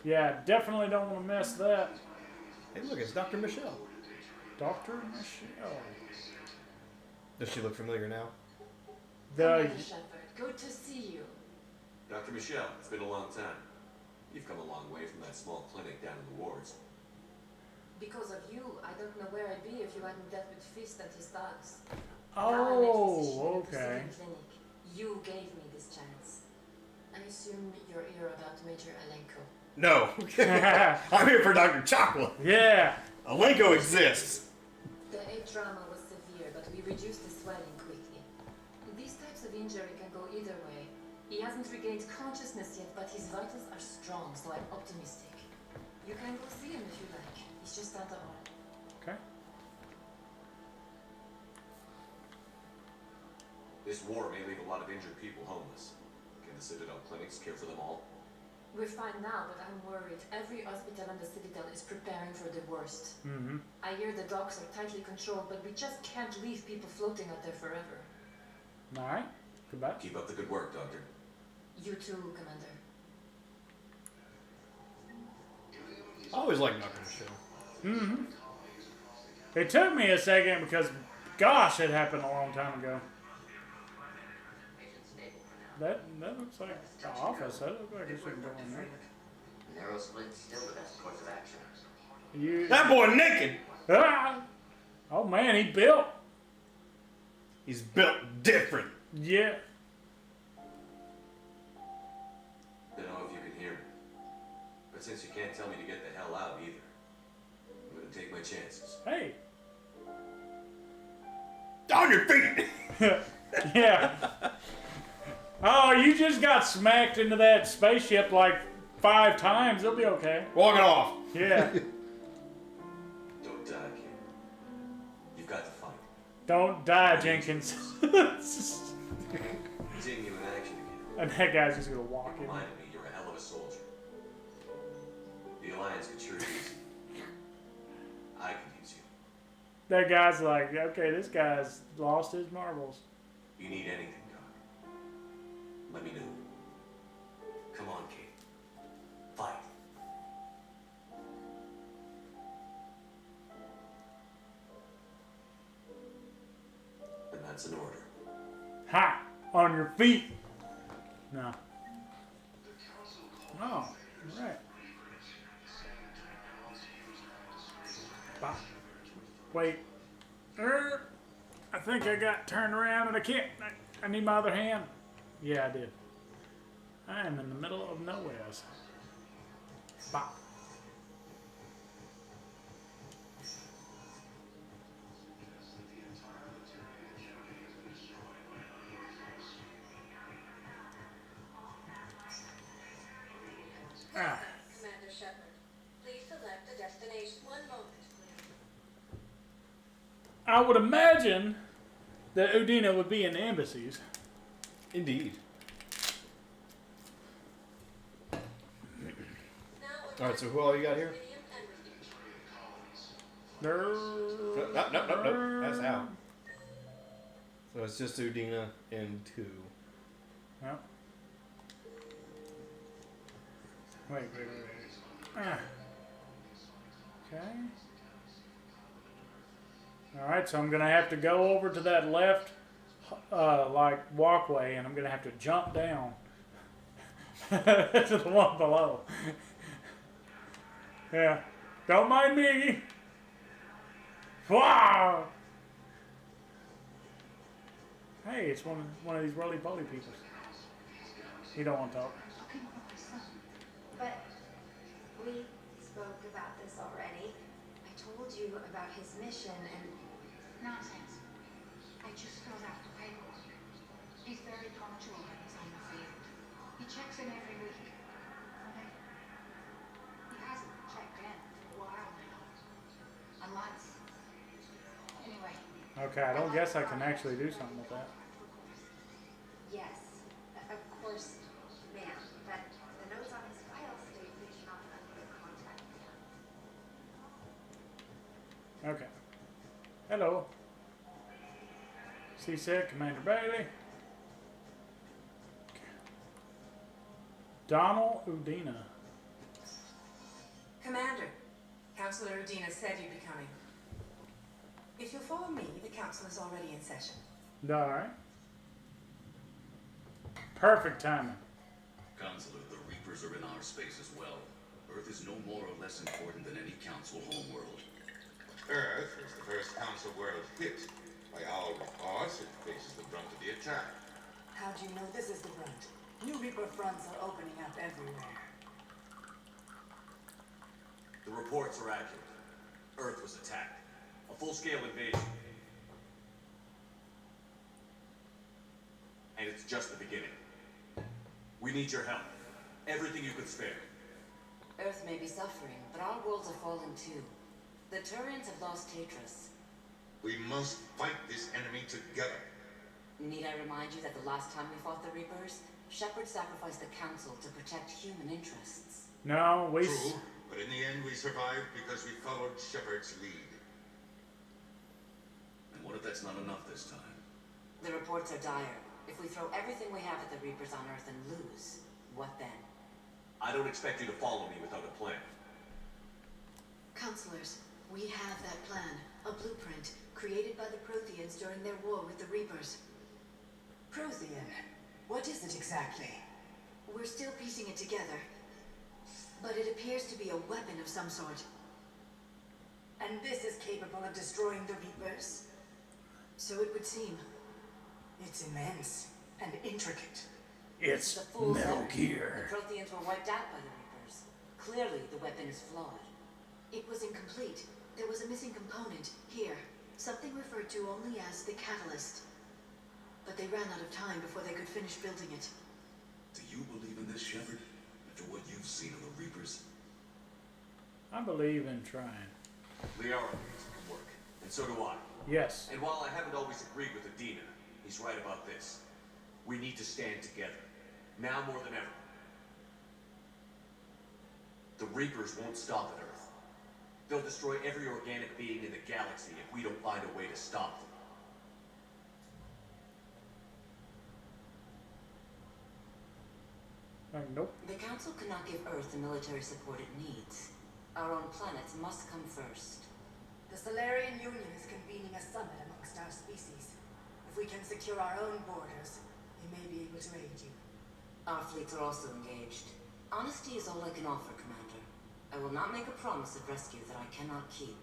Yeah, definitely don't want to miss that. Hey, look, it's Dr. Michelle. Dr. Michelle. Does she look familiar now? The... Shepard, good to see you. Dr. Michelle, it's been a long time. You've come a long way from that small clinic down in the wards. Because of you, I don't know where I'd be if you hadn't dealt with Fist and his thugs. Oh, okay. Clinic. You gave me this chance. I assume you're here about Major Alenko. No. I'm here for Dr. Chakwa. Yeah. Alenko exists. The egg trauma was severe, but we reduced the swelling quickly. These types of injury can go either way. He hasn't regained consciousness yet, but his vitals are strong, so I'm optimistic. You can go see him if you like. He's just down the hall. Okay. This war may leave a lot of injured people homeless. Can the Citadel clinics care for them all? We're fine now, but I'm worried. Every hospital on the Citadel is preparing for the worst. Mm-hmm. I hear the docks are tightly controlled, but we just can't leave people floating out there forever. All right. Goodbye. Keep up the good work, Doctor. You too, Commander. I always like Dr. Michelle. Mm-hmm. It took me a second because, gosh, it happened a long time ago. That looks like the office. That looks like it should go in there. Narrow split still the best course of action. You, That boy naked. ah! Oh man, he built. He's built different. Yeah. Don't know if you can hear me. But since you can't tell me to get the hell out either, I'm gonna take my chances. Hey. On your feet. Yeah. Oh, you just got smacked into that spaceship like 5 times. It'll be okay. Walk it off. Yeah. Don't die, kid. You've got to fight. Don't die, Jenkins. Seeing you in action again. And that guy's just gonna walk in. Reminded me you're a hell of a soldier. The Alliance could sure use you. I could use you. That guy's like, okay, this guy's lost his marbles. You need anything, Doc. Let me know. Come on, Kate. Fight. And that's an order. Ha! On your feet. No. Oh, right. Bop. Wait. I think I got turned around and I can't. I need my other hand. Yeah, I did. I am in the middle of nowhere. Bop. Ah. I would imagine that Udina would be in the embassies. Indeed. Alright, so who all you got here? Nope. That's out. So it's just Udina and 2. Yep. Wait. Ah. Okay. Alright, so I'm going to have to go over to that left, like, walkway, and I'm going to have to jump down to the one below. Yeah. Don't mind me. Wow. Hey, it's one of these roly-poly people. He don't want to talk. But we spoke about this already. I told you about his mission and... Nonsense. I just filled out the paperwork. He's very punctual when he's on the field. He checks in every week. He hasn't checked in for a while now. A month. Anyway. Okay, I don't guess I can actually do something with that. Yes, of course, ma'am. But the notes on his file state we cannot contact him. Okay. Hello. Seasick, Commander Bailey. Donald Udina. Commander, Councilor Udina said you'd be coming. If you'll follow me, the council is already in session. Alright. Perfect timing. Counselor, the Reapers are in our space as well. Earth is no more or less important than any council homeworld. Earth is the first council world hit. By all reports, it faces the brunt of the attack. How do you know this is the brunt? New Reaper fronts are opening up everywhere. The reports are accurate. Earth was attacked. A full-scale invasion. And it's just the beginning. We need your help. Everything you can spare. Earth may be suffering, but our worlds are falling too. The Turians have lost Tatris. We must fight this enemy together. Need I remind you that the last time we fought the Reapers, Shepard sacrificed the Council to protect human interests? No, we... True, but in the end we survived because we followed Shepard's lead. And what if that's not enough this time? The reports are dire. If we throw everything we have at the Reapers on Earth and lose, what then? I don't expect you to follow me without a plan. Counselors, we have that plan. A blueprint created by the Protheans during their war with the Reapers. Prothean? What is it exactly? We're still piecing it together. But it appears to be a weapon of some sort. And this is capable of destroying the Reapers? So it would seem. It's immense and intricate. It's Metal Gear. The Protheans were wiped out by the Reapers. Clearly, the weapon is flawed. It was incomplete. There was a missing component here. Something referred to only as the catalyst. But they ran out of time before they could finish building it. Do you believe in this, Shepard? After what you've seen of the Reapers? I believe in trying. Liara thinks it can work, and so do I. Yes. And while I haven't always agreed with Udina, he's right about this. We need to stand together. Now more than ever. The Reapers won't stop at Earth. They'll destroy every organic being in the galaxy if we don't find a way to stop them. Nope. The Council cannot give Earth the military support it needs. Our own planets must come first. The Solarian Union is convening a summit amongst our species. If we can secure our own borders, they may be able to aid you. Our fleets are also engaged. Honesty is all I can offer, Commander. I will not make a promise of rescue that I cannot keep.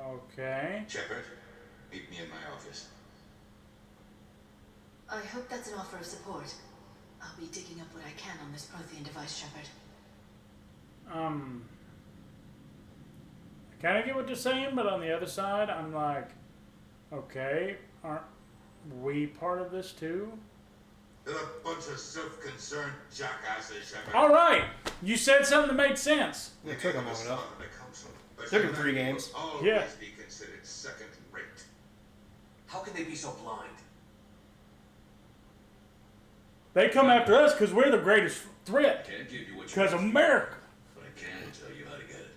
Okay. Shepard, meet me in my office. I hope that's an offer of support. I'll be digging up what I can on this Prothean device, Shepard. I kind of get what they're saying, but on the other side, I'm like, okay, aren't we part of this too? They're a bunch of self-concerned jackasses, Shepard. All right, you said something that made sense. It took him long enough. The council, but Took him 3 games. will always Yeah. be considered second-rate. How can they be so blind? They come after us because we're the greatest threat. Can't give you what you Because America. but I can tell you how to get it.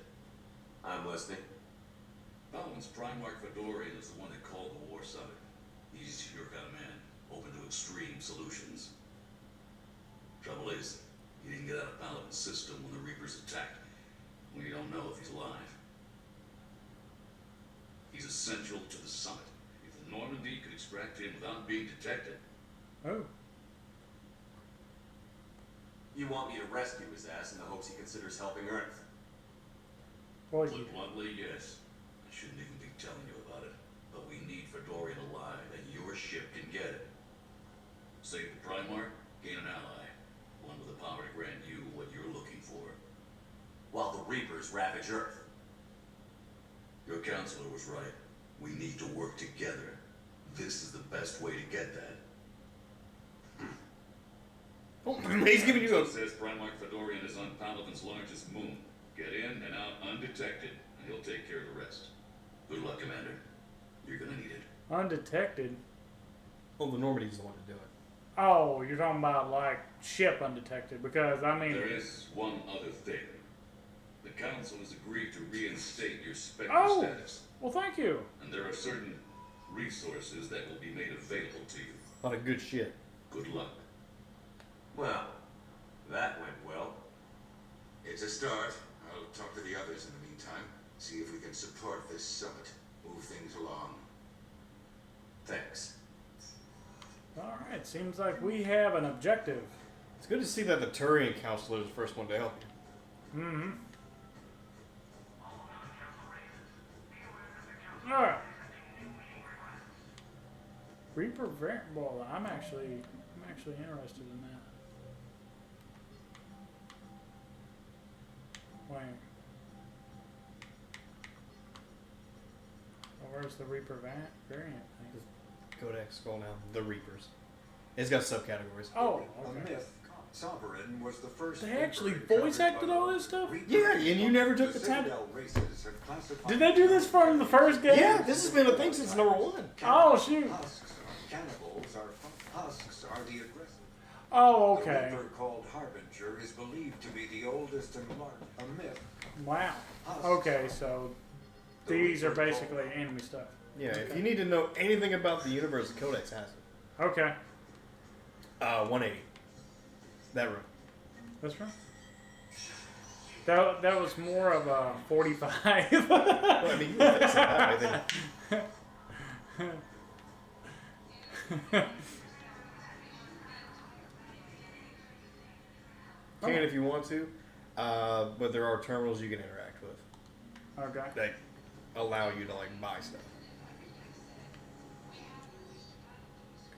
I'm listening. Paladin's Primarch Fedorian is the one that called the War Summit. He's your kind of man, open to extreme solutions. Trouble is, he didn't get out of Paladin's system when the Reapers attacked. We don't know if he's alive. He's essential to the summit. If the Normandy could extract him without being detected. Oh. You want me to rescue his ass in the hopes he considers helping Earth? Well, Put bluntly, yes. I shouldn't even be telling you about it. But we need Fedorian alive, and your ship can get it. Save the Primarch, gain an ally. One with the power to grant you what you're looking for. While the Reapers ravage Earth. Your counselor was right. We need to work together. This is the best way to get that. Oh, he's giving you a... Says Primarch Fedorian is on Paladin's largest moon. Get in and out undetected, and he'll take care of the rest. Good luck, Commander. You're gonna need it. Undetected? Oh, the Normandy's the one to do it. Oh, you're talking about, like, ship undetected. Because, I mean... There is one other thing. The Council has agreed to reinstate your Spectre status. Well, thank you. And there are certain resources that will be made available to you. A lot of good shit. Good luck. Well, that went well. It's a start. I'll talk to the others in the meantime. See if we can support this summit. Move things along. Thanks. Alright, seems like we have an objective. It's good to see that the Turian counselor is the first one to help you. Mm-hmm. Alright. Reaper variant ball. I'm actually interested in that. Wait. Oh, where's the Reaper variant thing? Codex, scroll down. The Reapers. It's got subcategories. Oh, A okay. myth. Sovereign was the first. They actually Reaper voice encountered acted by all the this stuff? Yeah, and you never took the time. Citadel races have classified Did they do this from the first game? Yeah, this has been a thing since number 1. Oh, shoot. Husks are cannibals. Husks are the aggressive. Oh, okay. The Reaper called Harbinger is believed to be the oldest and a myth. Wow. Okay, so these are basically enemy stuff. Yeah, Okay. if you need to know anything about the universe, the Codex has it. Okay. 180. That room. This room? That was more of a 45. Well, I mean, you would fix it that way, then. Can if you want to, but there are terminals you can interact with. Okay. That allow you to, like, buy stuff.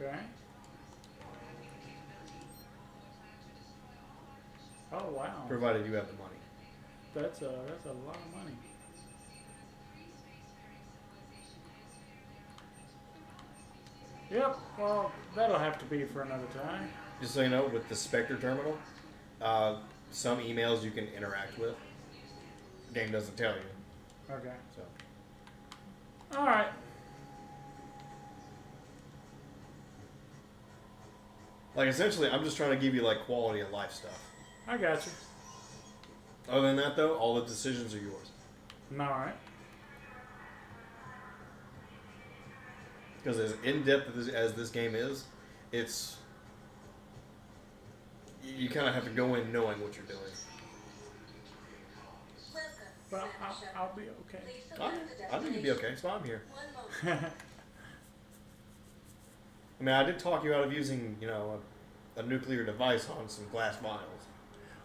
Okay. Oh wow. Provided you have the money. That's a lot of money. Yep. Well, that'll have to be for another time. Just so you know, with the Spectre terminal, some emails you can interact with. The game doesn't tell you. Okay. So. All right. Like, essentially, I'm just trying to give you, like, quality of life stuff. I got you. Other than that, though, all the decisions are yours. All right. Because as in-depth as this game is, it's... You kind of have to go in knowing what you're doing. Well, I'll be okay. I think you'd be okay, so I'm here. I mean, I did talk you out of using, you know, a nuclear device on some glass vials.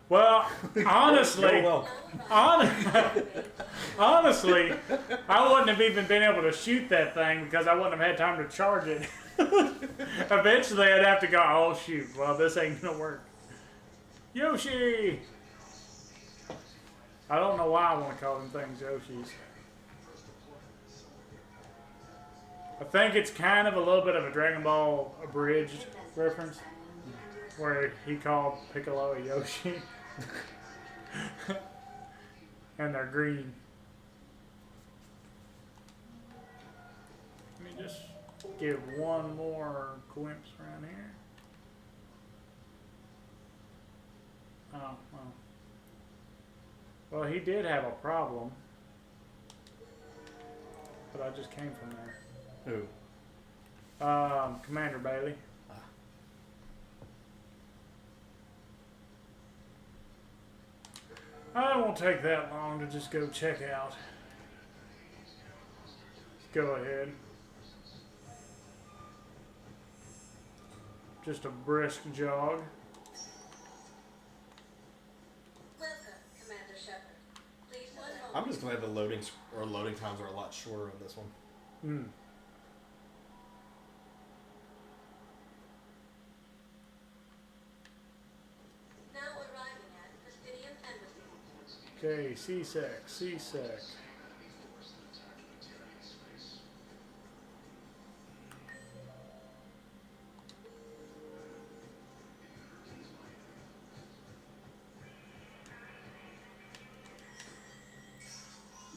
Well, honestly, You're welcome. honestly, I wouldn't have even been able to shoot that thing because I wouldn't have had time to charge it. Eventually, I'd have to go, oh shoot, well, this ain't gonna work. Yoshi! I don't know why I want to call them things Yoshis. I think it's kind of a little bit of a Dragon Ball abridged reference, where he called Piccolo a Yoshi. And they're green. Let me just get one more glimpse around here. Oh, well. Well, he did have a problem. But I just came from there. Who? Commander Bailey. It won't take that long to just go check out. Go ahead. Just a brisk jog. I'm just glad the loading times are a lot shorter on this one. Hmm. Now arriving at Presidium Embassy. Okay, CSEC.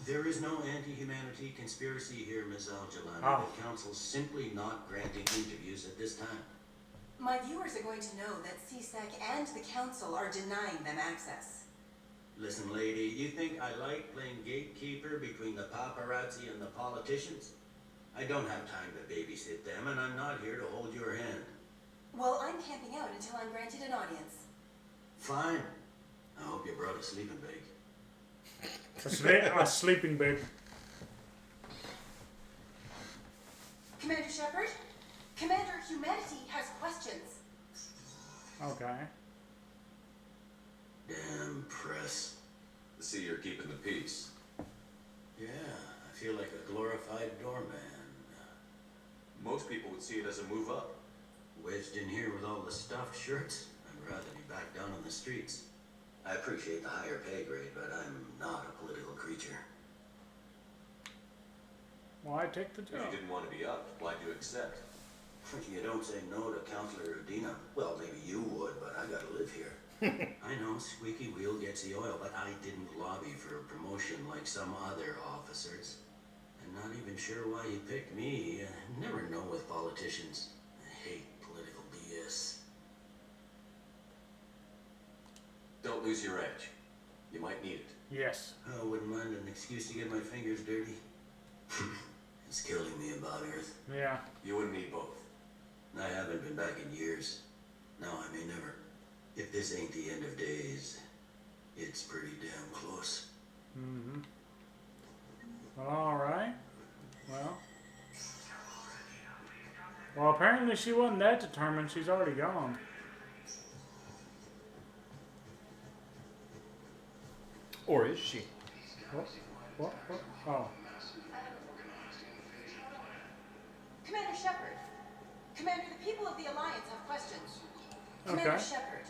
There is no anti-humanity conspiracy here, Ms. Al-Jalani. Oh. The Council's simply not granting interviews at this time. My viewers are going to know that CSEC and the Council are denying them access. Listen, lady, you think I like playing gatekeeper between the paparazzi and the politicians? I don't have time to babysit them, and I'm not here to hold your hand. Well, I'm camping out until I'm granted an audience. Fine. I hope you brought a sleeping bag. A sleeping bag. Commander Shepard? Commander Humanity has questions. Okay. Damn press. I see you're keeping the peace. Yeah, I feel like a glorified doorman. Most people would see it as a move up. Wedged in here with all the stuffed shirts, I'd rather be back down on the streets. I appreciate the higher pay grade, but I'm not a political creature. Why take the If job? you didn't want to be up, why'd you accept? You don't say no to Counselor Udina. Well, maybe you would, but I gotta live here. I know, squeaky wheel gets the oil, but I didn't lobby for a promotion like some other officers. I'm not even sure why you picked me. I never know with politicians. I hate political BS. Don't lose your edge. You might need it. Yes. I wouldn't mind an excuse to get my fingers dirty. It's killing me about Earth. Yeah. You wouldn't need both. I haven't been back in years. Now I may never. If this ain't the end of days, it's pretty damn close. Mm-hmm. Well, all right. Well, apparently she wasn't that determined. She's already gone. Or is she? What? Oh. Commander Shepard. Commander, the people of the Alliance have questions. Commander Okay. Shepard.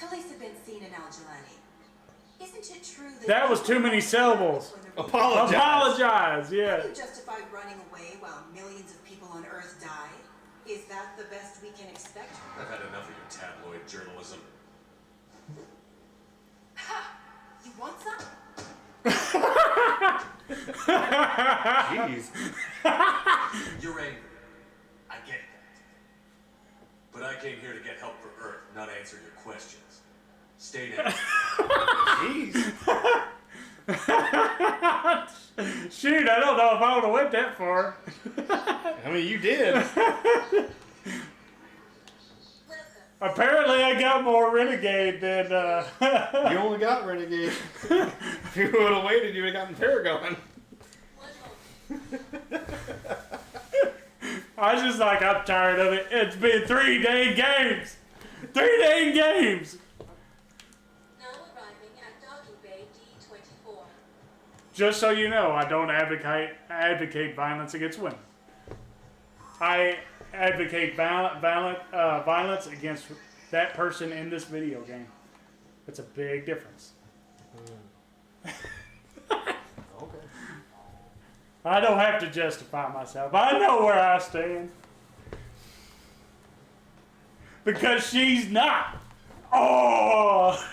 Khaleesa been seen in Al-Jalani. Isn't it true that... That was too many syllables. Apologize. Apologize, yeah. How do you justify running away while millions of people on Earth die? Is that the best we can expect? I've had enough of your tabloid journalism. Ha! You want some? Jeez. You're angry. I get that. But I came here to get help for Earth, not answer your questions. Stay down. Jeez. Shoot, I don't know if I would have went that far. I mean, you did. Apparently, I got more renegade than. You only got renegade. If you would have waited, you would have gotten Paragon. I was just like, I'm tired of it. It's been 3 dang games. 3 dang games. Now arriving at Docking Bay D-24. Just so you know, I don't advocate violence against women. I advocate violence against that person in this video game. It's a big difference. Okay. I don't have to justify myself. I know where I stand. Because she's not. Oh!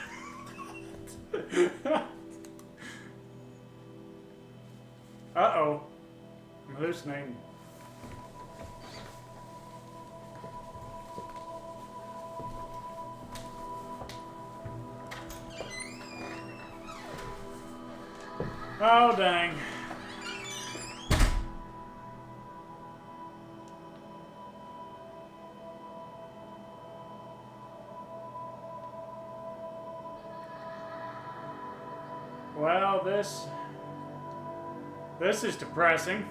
Uh-oh. I'm hallucinating. Oh, dang. Well, this is depressing.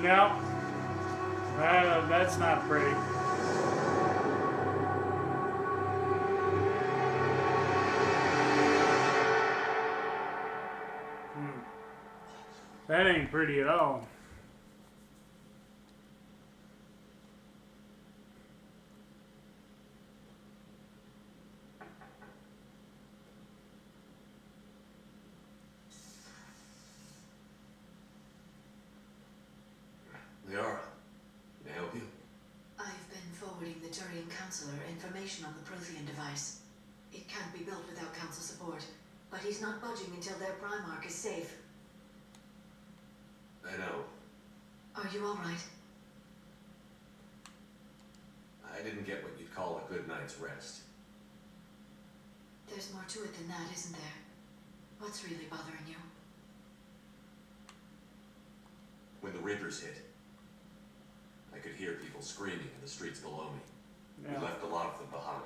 No, that's not pretty. That ain't pretty at all. Liara, may I help you? I've been forwarding the Turian Counselor information on the Prothean device. It can't be built without Council support, but he's not budging until their Primarch is safe. I know. Are you alright? I didn't get what you'd call a good night's rest. There's more to it than that, isn't there? What's really bothering you? When the Reapers hit, I could hear people screaming in the streets below me. Yeah. We left a lot of them behind.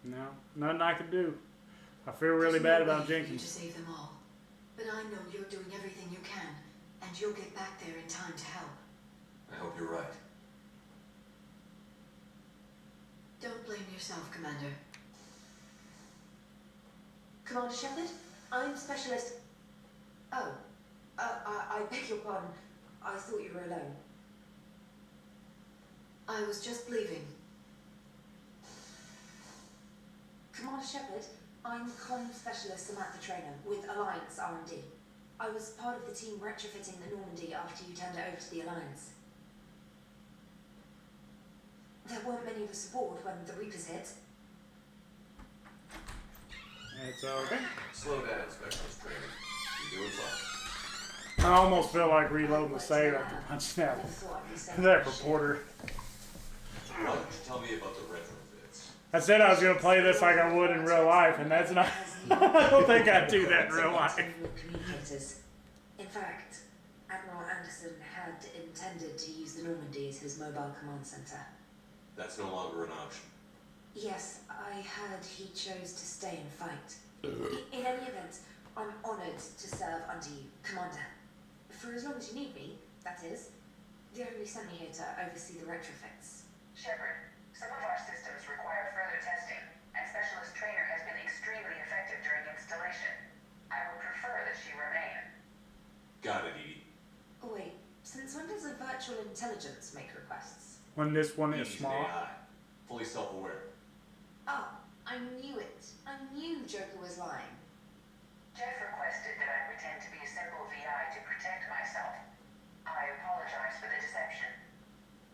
No, nothing I could do. I feel really bad about There's no way for you Jenkins. to save them all. But I know you're doing everything you can, and you'll get back there in time to help. I hope you're right. Don't blame yourself, Commander. Commander Shepard, I'm Specialist... Oh, I beg your pardon. I thought you were alone. I was just leaving. Commander Shepard, I'm Comm Specialist Samantha Trainer with Alliance R&D. I was part of the team retrofitting the Normandy after you turned it over to the Alliance. There weren't many of us aboard when the Reapers hit. It's okay. Slow down, Specialist Trainer. You're doing fine. I almost feel like reloading the save after punching that reporter. Why don't you tell me about the retrofits? I said I was going to play this like I would in real life, and that's not... I don't think I'd do that in real life. Communicators. In fact, Admiral Anderson had intended to use the Normandy as his mobile command center. That's no longer an option. Yes, I heard he chose to stay and fight. In any event, I'm honored to serve under you, Commander. For as long as you need me, that is. They only sent me here to oversee the retrofits. Shepard, some of our systems require further testing, and Specialist Trainer has been extremely effective during installation. I would prefer that she remain. Got it, Edie. Oh wait, since when does a virtual intelligence make requests? When this one is Edie's small. an AI, fully self-aware. Oh, I knew it. I knew Joker was lying. Jeff requested that I pretend to be a simple VI to protect myself. I apologize for the deception.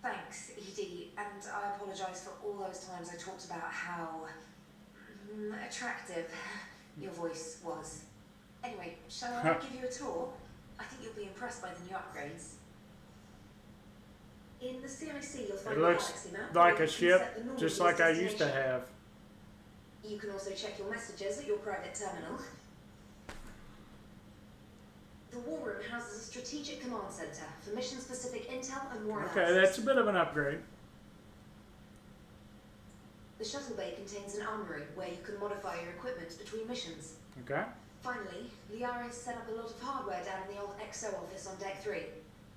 Thanks, Edie, and I apologize for all those times I talked about how attractive your voice was. Anyway, shall I give you a tour? I think you'll be impressed by the new upgrades. In the CIC, you'll find It looks a galaxy map like where a you can ship, set the Normandy's just like I used to destination. have. You can also check your messages at your private terminal. The War Room houses a strategic command center for mission-specific intel and war Okay, analysis. that's a bit of an upgrade. The shuttle bay contains an armory where you can modify your equipment between missions. Okay. Finally, Liara has set up a lot of hardware down in the old XO office on Deck 3.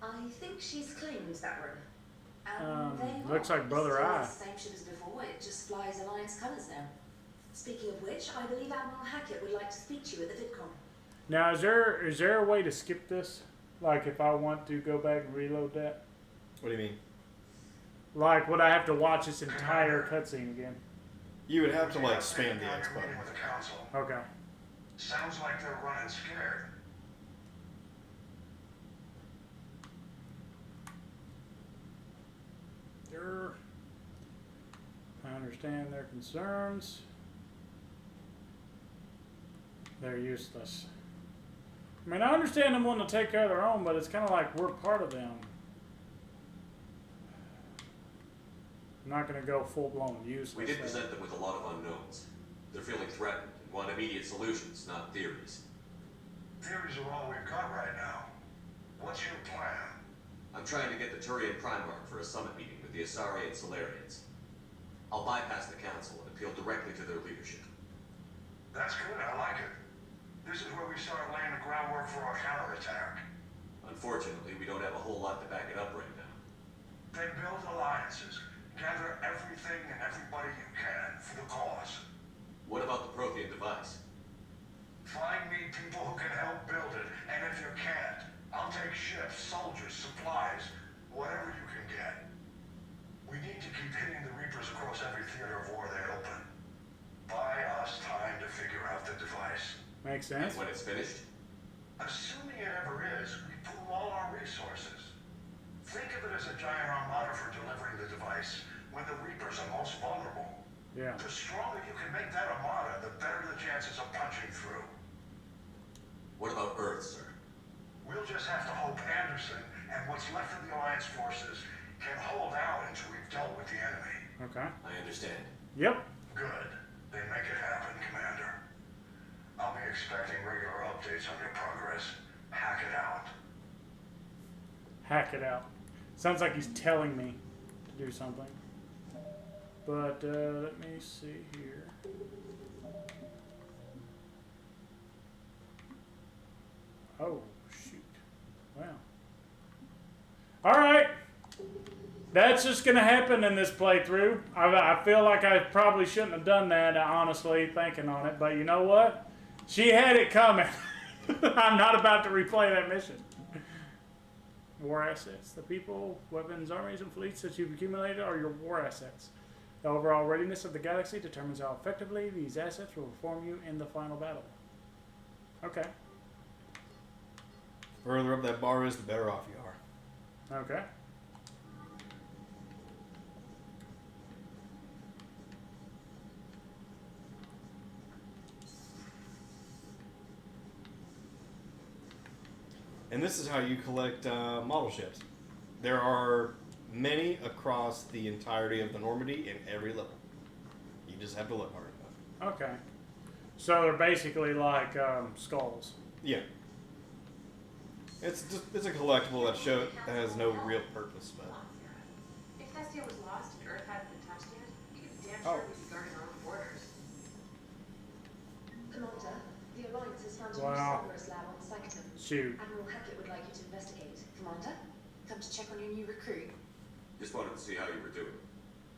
I think she's claimed that room. And there you Looks are. like Brother Still Eye. the same ship as before, it just flies Alliance colours now. Speaking of which, I believe Admiral Hackett would like to speak to you at the VidCon. Now, is there a way to skip this? Like, if I want to go back and reload that? What do you mean? Like, would I have to watch this entire cutscene again? You would have to like spam the X button. With the council. Okay. Sounds like they're running scared. I understand their concerns. They're useless. I mean, I understand them wanting to take care of their own, but it's kind of like we're part of them. I'm not going to go full-blown useless. We did present them with a lot of unknowns. They're feeling threatened and want immediate solutions, not theories. Theories are all we've got right now. What's your plan? I'm trying to get the Turian Primarch for a summit meeting with the Asari and Solarians. I'll bypass the council and appeal directly to their leadership. That's good, I like it. This is where we start laying the groundwork for our counterattack. Unfortunately, we don't have a whole lot to back it up right now. Then build alliances. Gather everything and everybody you can for the cause. What about the Prothean device? Find me people who can help build it, and if you can't, I'll take ships, soldiers, supplies, whatever you can get. We need to keep hitting the Reapers across every theater of war they open. Buy us time to figure out the device. Makes sense. And when it's finished? Assuming it ever is, we pool all our resources. Think of it as a giant armada for delivering the device when the Reapers are most vulnerable. Yeah. The stronger you can make that armada, the better the chances of punching through. What about Earth, sir? We'll just have to hope Anderson and what's left of the Alliance forces can hold out until we've dealt with the enemy. Okay. I understand. Yep. Good. Then make it happen, Commander. I'll be expecting regular updates on your progress. Hack it out. Hack it out. Sounds like he's telling me to do something. But let me see here. Oh, shoot. Wow. Alright. That's just going to happen in this playthrough. I feel like I probably shouldn't have done that, honestly, thinking on it. But you know what? She had it coming. I'm not about to replay that mission. War assets. The people, weapons, armies, and fleets that you've accumulated are your war assets. The overall readiness of the galaxy determines how effectively these assets will perform you in the final battle. Okay. The further up that bar is, the better off you are. Okay. And this is how you collect model ships. There are many across the entirety of the Normandy in every level. You just have to look hard enough. Okay. So they're basically like skulls. Yeah. It's a collectible that has no real purpose, but. If Thestia was lost and Earth hadn't been touched yet, you could be damn Oh. sure we'd be guarding our own borders. Commander, the Alliance has found a Wow. new Cerberus lab on Sanctum. Shoot. Admiral Hackett would like you to investigate. Commander, come to check on your new recruit. Just wanted to see how you were doing.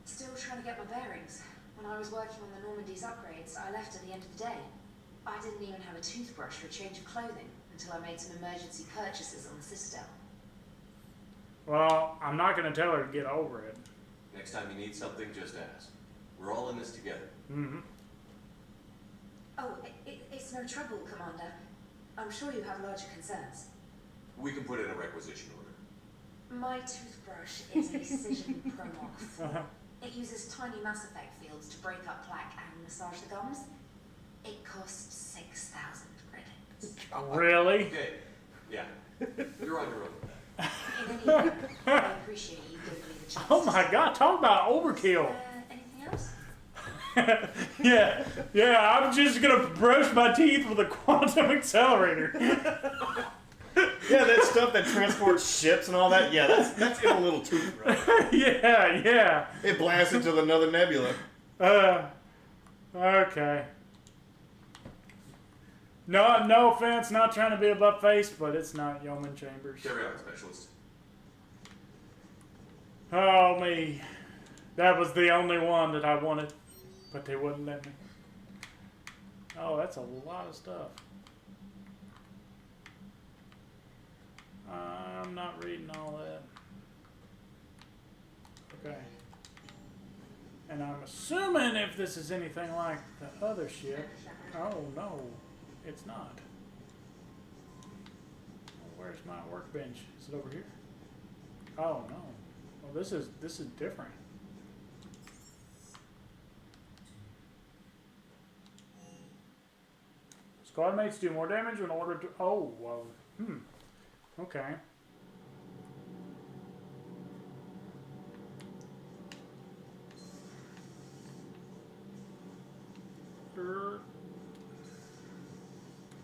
Still trying to get my bearings. When I was working on the Normandy's upgrades, I left at the end of the day. I didn't even have a toothbrush or a change of clothing until I made some emergency purchases on the Citadel. Well, I'm not going to tell her to get over it. Next time you need something, just ask. We're all in this together. Mm-hmm. Oh, it's no trouble, Commander. I'm sure you have larger concerns. We can put in a requisition order. My toothbrush is a Cision Pro Mark IV. Uh-huh. It uses tiny Mass Effect fields to break up plaque and massage the gums. It costs 6,000 credits. Really? Okay. Yeah. You're on your own with that. In any event, I appreciate you giving me the chance. Oh my god, talk about overkill. Anything else? yeah, I'm just going to brush my teeth with a quantum accelerator. Yeah, that stuff that transports ships and all that. Yeah, that's in a little toothbrush. yeah. It blasts into another nebula. Okay. No offense, not trying to be a butt face, but it's not Yeoman Chambers. Carry on, specialist. Oh, me. That was the only one that I wanted, but they wouldn't let me. Oh, that's a lot of stuff. I'm not reading all that. Okay. And I'm assuming if this is anything like the other ship. Oh, no, it's not. Where's my workbench? Is it over here? Oh, no. Well, this is different. Squad mates do more damage in order to... Oh, well, okay.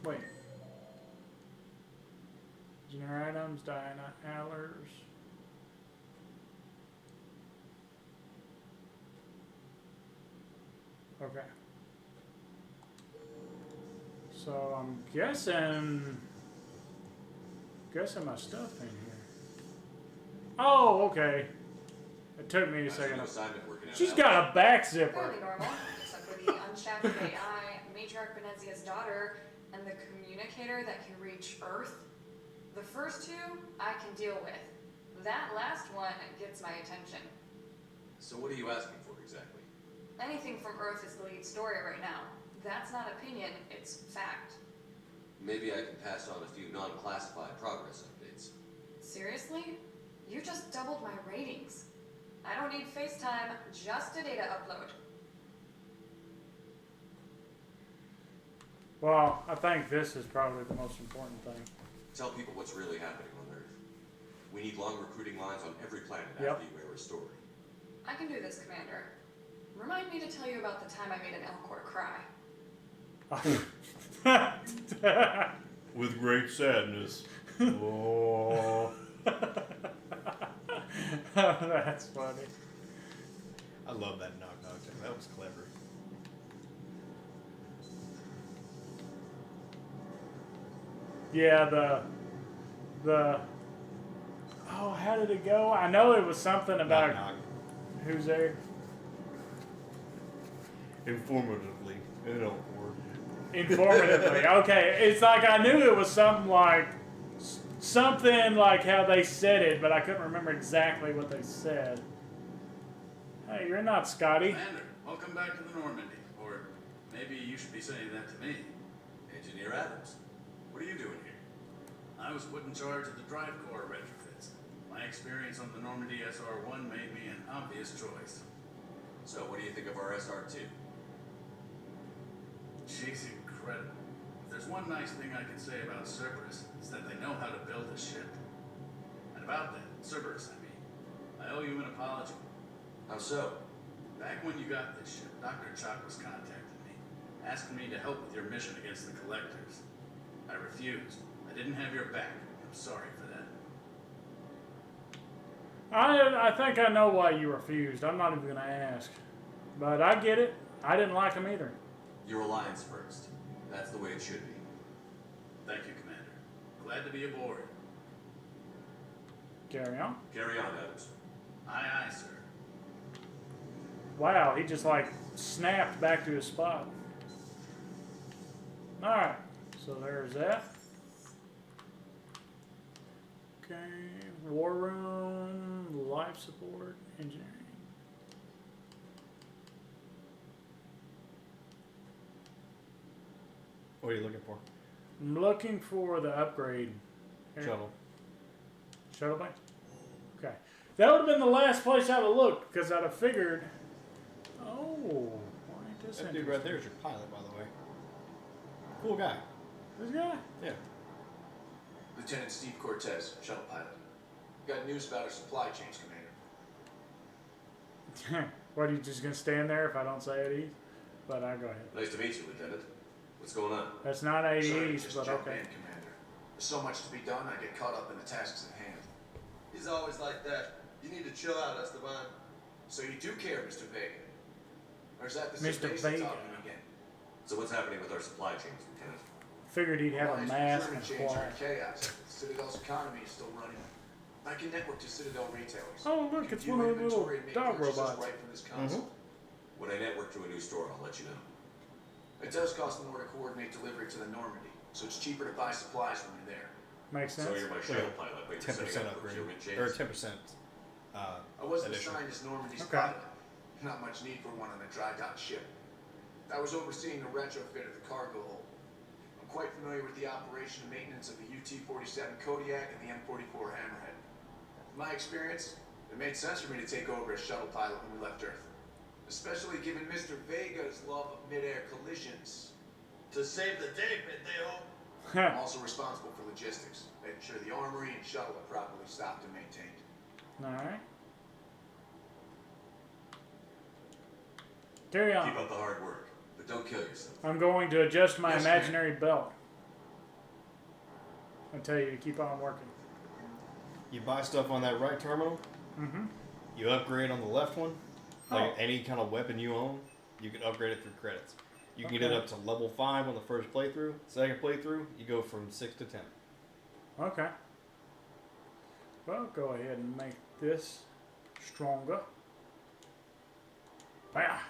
Wait. Generic items, Diana Allers. Okay. So I'm guessing my stuff in here. Oh, okay. It took me a second. She's got a back zipper. Fairly normal, except for the unshackled AI, Matriarch Venezia's daughter, and the communicator that can reach Earth. The first two, I can deal with. That last one gets my attention. So what are you asking for exactly? Anything from Earth is the lead story right now. That's not opinion, it's fact. Maybe I can pass on a few non-classified progress updates. Seriously? You just doubled my ratings. I don't need FaceTime, just a data upload. Well, I think this is probably the most important thing. Tell people what's really happening on Earth. We need long recruiting lines on every planet Yep. after you air a story. I can do this, Commander. Remind me to tell you about the time I made an Elcor cry. With great sadness. Oh. That's funny. I love that knock knock thing. That was clever. Yeah, the oh, how did it go? I know it was something about Knock, knock. who's there. Informatively. It don't work. Informatively. Okay, it's like I knew it was something like how they said it, but I couldn't remember exactly what they said. Hey, you're not Scotty. Commander, welcome back to the Normandy. Or maybe you should be saying that to me. Engineer Adams, what are you doing here? I was put in charge of the drive core retrofits. My experience on the Normandy SR-1 made me an obvious choice. So what do you think of our SR-2? She's incredible. If there's one nice thing I can say about Cerberus, it's that they know how to build a ship. And about that, Cerberus, I mean, I owe you an apology. How so? Back when you got this ship, Dr. Chalk was contacting me, asking me to help with your mission against the Collectors. I refused. I didn't have your back. I'm sorry for that. I think I know why you refused. I'm not even going to ask. But I get it. I didn't like him either. Your alliance first. That's the way it should be. Thank you, Commander. Glad to be aboard. Carry on. Carry on, Adams. Aye, aye, sir. Wow, he just like snapped back to his spot. Alright, so there's that. Okay, war room, life support, engineering. What are you looking for? I'm looking for the upgrade. Here. Shuttle. Shuttle bay? Okay. That would have been the last place I would have looked, because I'd have figured. Oh, why ain't this That dude right there is your pilot, by the way. Cool guy. This guy? Yeah. Lieutenant Steve Cortez, shuttle pilot. Got news about our supply chains, Commander. What, are you just going to stand there if I don't say it east? But I'll go ahead. Nice to meet you, Lieutenant. What's going on? That's not a Sorry, east, just but jump okay. in, Commander. There's so much to be done, I get caught up in the tasks at hand. He's always like that. You need to chill out, Esteban. So you do care, Mr. Vega? Or is that the Mr. Cerveza Vega. talking again? So what's happening with our supply chains, Lieutenant? Figured he'd have a Alliance mask and procurement chains are claw. in chaos. Citadel's economy is still running I can network to Citadel retailers. Oh, look, it's View one of the little inventory and make dog purchases robots. right from this console. When I network to a new store, I'll let you know. It does cost more to coordinate delivery to the Normandy, so it's cheaper to buy supplies when you're there. Makes sense. So you're my shuttle pilot, but you're 10% setting up upgrade, procurement chains. or 10%. I wasn't addition. assigned as Normandy's Okay. pilot. Not much need for one on a dry dock ship. I was overseeing the retrofit of the cargo hold. I'm quite familiar with the operation and maintenance of the UT-47 Kodiak and the M44 Hammerhead. In my experience, it made sense for me to take over as shuttle pilot when we left Earth. Especially given Mr. Vega's love of mid-air collisions. To save the day, Pendejo. I'm also responsible for logistics, making sure the armory and shuttle are properly stocked and maintained. Alright. Carry on. Keep up the hard work, but don't kill yourself. I'm going to adjust my Yes, imaginary belt. I tell you to keep on working. You buy stuff on that right terminal. Mm-hmm. You upgrade on the left one. Like Oh. any kind of weapon you own, you can upgrade it through credits. You can get it Okay. up to level 5 on the first playthrough. Second playthrough, you go from 6 to 10. Okay. Well, go ahead and make this stronger. Bah.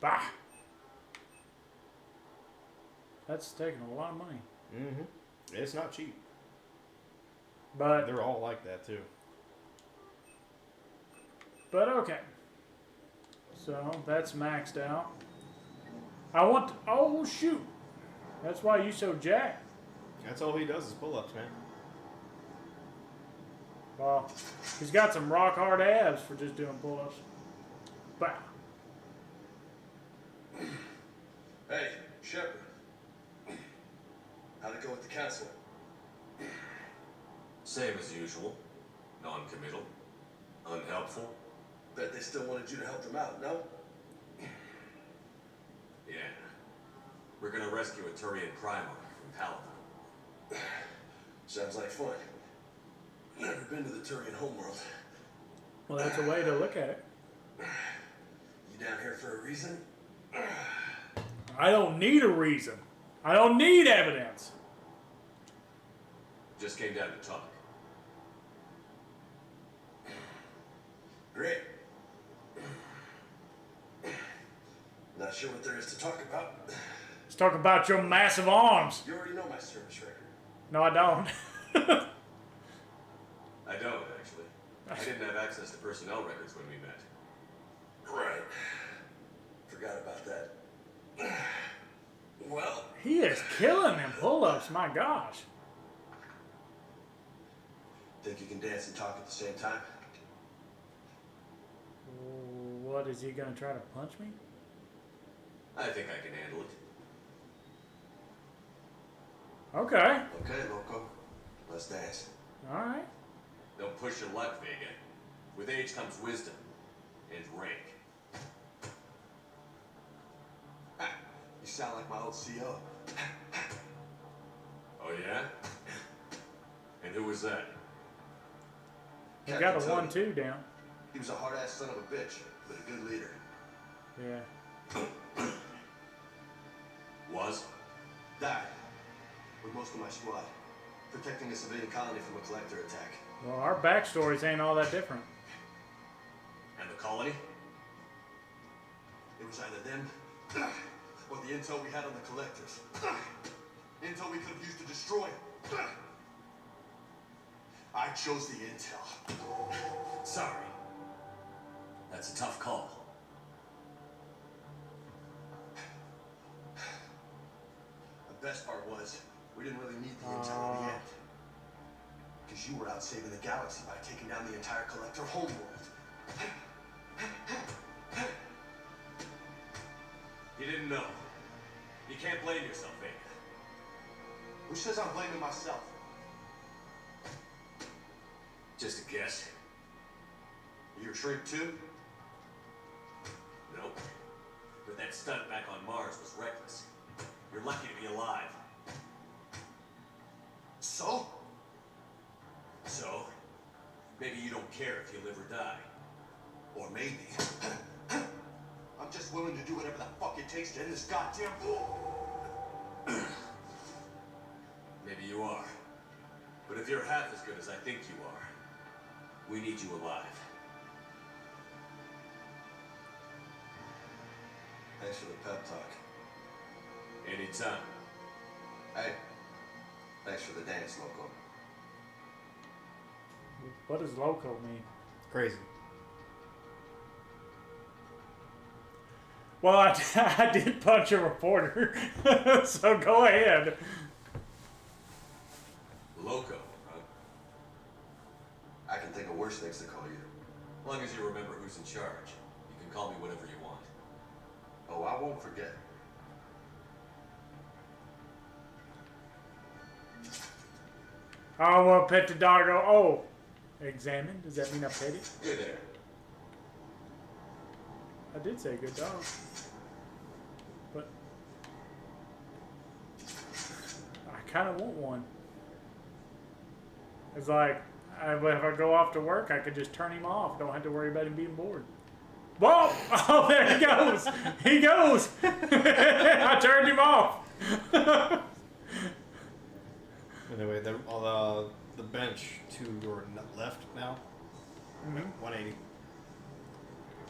Bah. That's taking a lot of money. Mm-hmm. It's not cheap. But They're all like that too. okay. So that's maxed out. I want to, oh shoot. That's why you so jacked. That's all he does is pull-ups, man. Well, he's got some rock hard abs for just doing pull-ups. Bah. Hey, Shepard. How'd it go with the council? Same as usual. Non-committal. Unhelpful. Bet they still wanted you to help them out, no? Yeah. We're gonna rescue a Turian Primarch from Paladin. Sounds like fun. Never been to the Turian homeworld. Well, that's a way to look at it. You down here for a reason? I don't need a reason. I don't need evidence. Just came down to talk. Great. Not sure what there is to talk about. Let's talk about your massive arms. You already know my service record. No, I don't. I don't, actually. I didn't have access to personnel records when we met. Right. Forgot about that. Well, He is killing them pull-ups, my gosh. think you can dance and talk at the same time? What, is he going to try to punch me? I think I can handle it. Okay. Okay, Loco. Let's dance. All right. Don't push your luck, Vega. With age comes wisdom. And rank. You sound like my old CO. Oh, yeah? And who was that? He got a 1-2 down. He was a hard-ass son of a bitch, but a good leader. Yeah. Was? Died. With most of my squad. Protecting a civilian colony from a collector attack. Well, our backstories ain't all that different. And the colony? It was either them, or the intel we had on the collectors. Intel we could have used to destroy them. I chose the intel. Sorry. That's a tough call. The best part was, we didn't really need the intel in the end. Because you were out saving the galaxy by taking down the entire collector homeworld. You didn't know. You can't blame yourself, Vega. Who says I'm blaming myself? Just a guess. You're a shrink too? Nope. But that stunt back on Mars was reckless. You're lucky to be alive. So? So, maybe you don't care if you live or die. Or maybe. I'm just willing to do whatever the fuck it takes to end this goddamn war. Maybe you are. if you're half as good as I think you are, we need you alive. Thanks for the pep talk. Anytime. Hey, thanks for the dance, loco. What does loco mean? Crazy. Well, I did punch a reporter, so go ahead. Loco, huh? I can think of worse things to call you. As long as you remember who's in charge, you can call me whatever you want. Oh, I won't forget. I want to pet the dog. Oh, examine. Does that mean I pet it? Good there. I did say good dog, but I kind of want one. It's like if I go off to work, I could just turn him off. Don't have to worry about him being bored. Whoa! Oh, there he goes. He goes. I turned him off. Anyway, the bench to your left now. Mm-hmm. 180.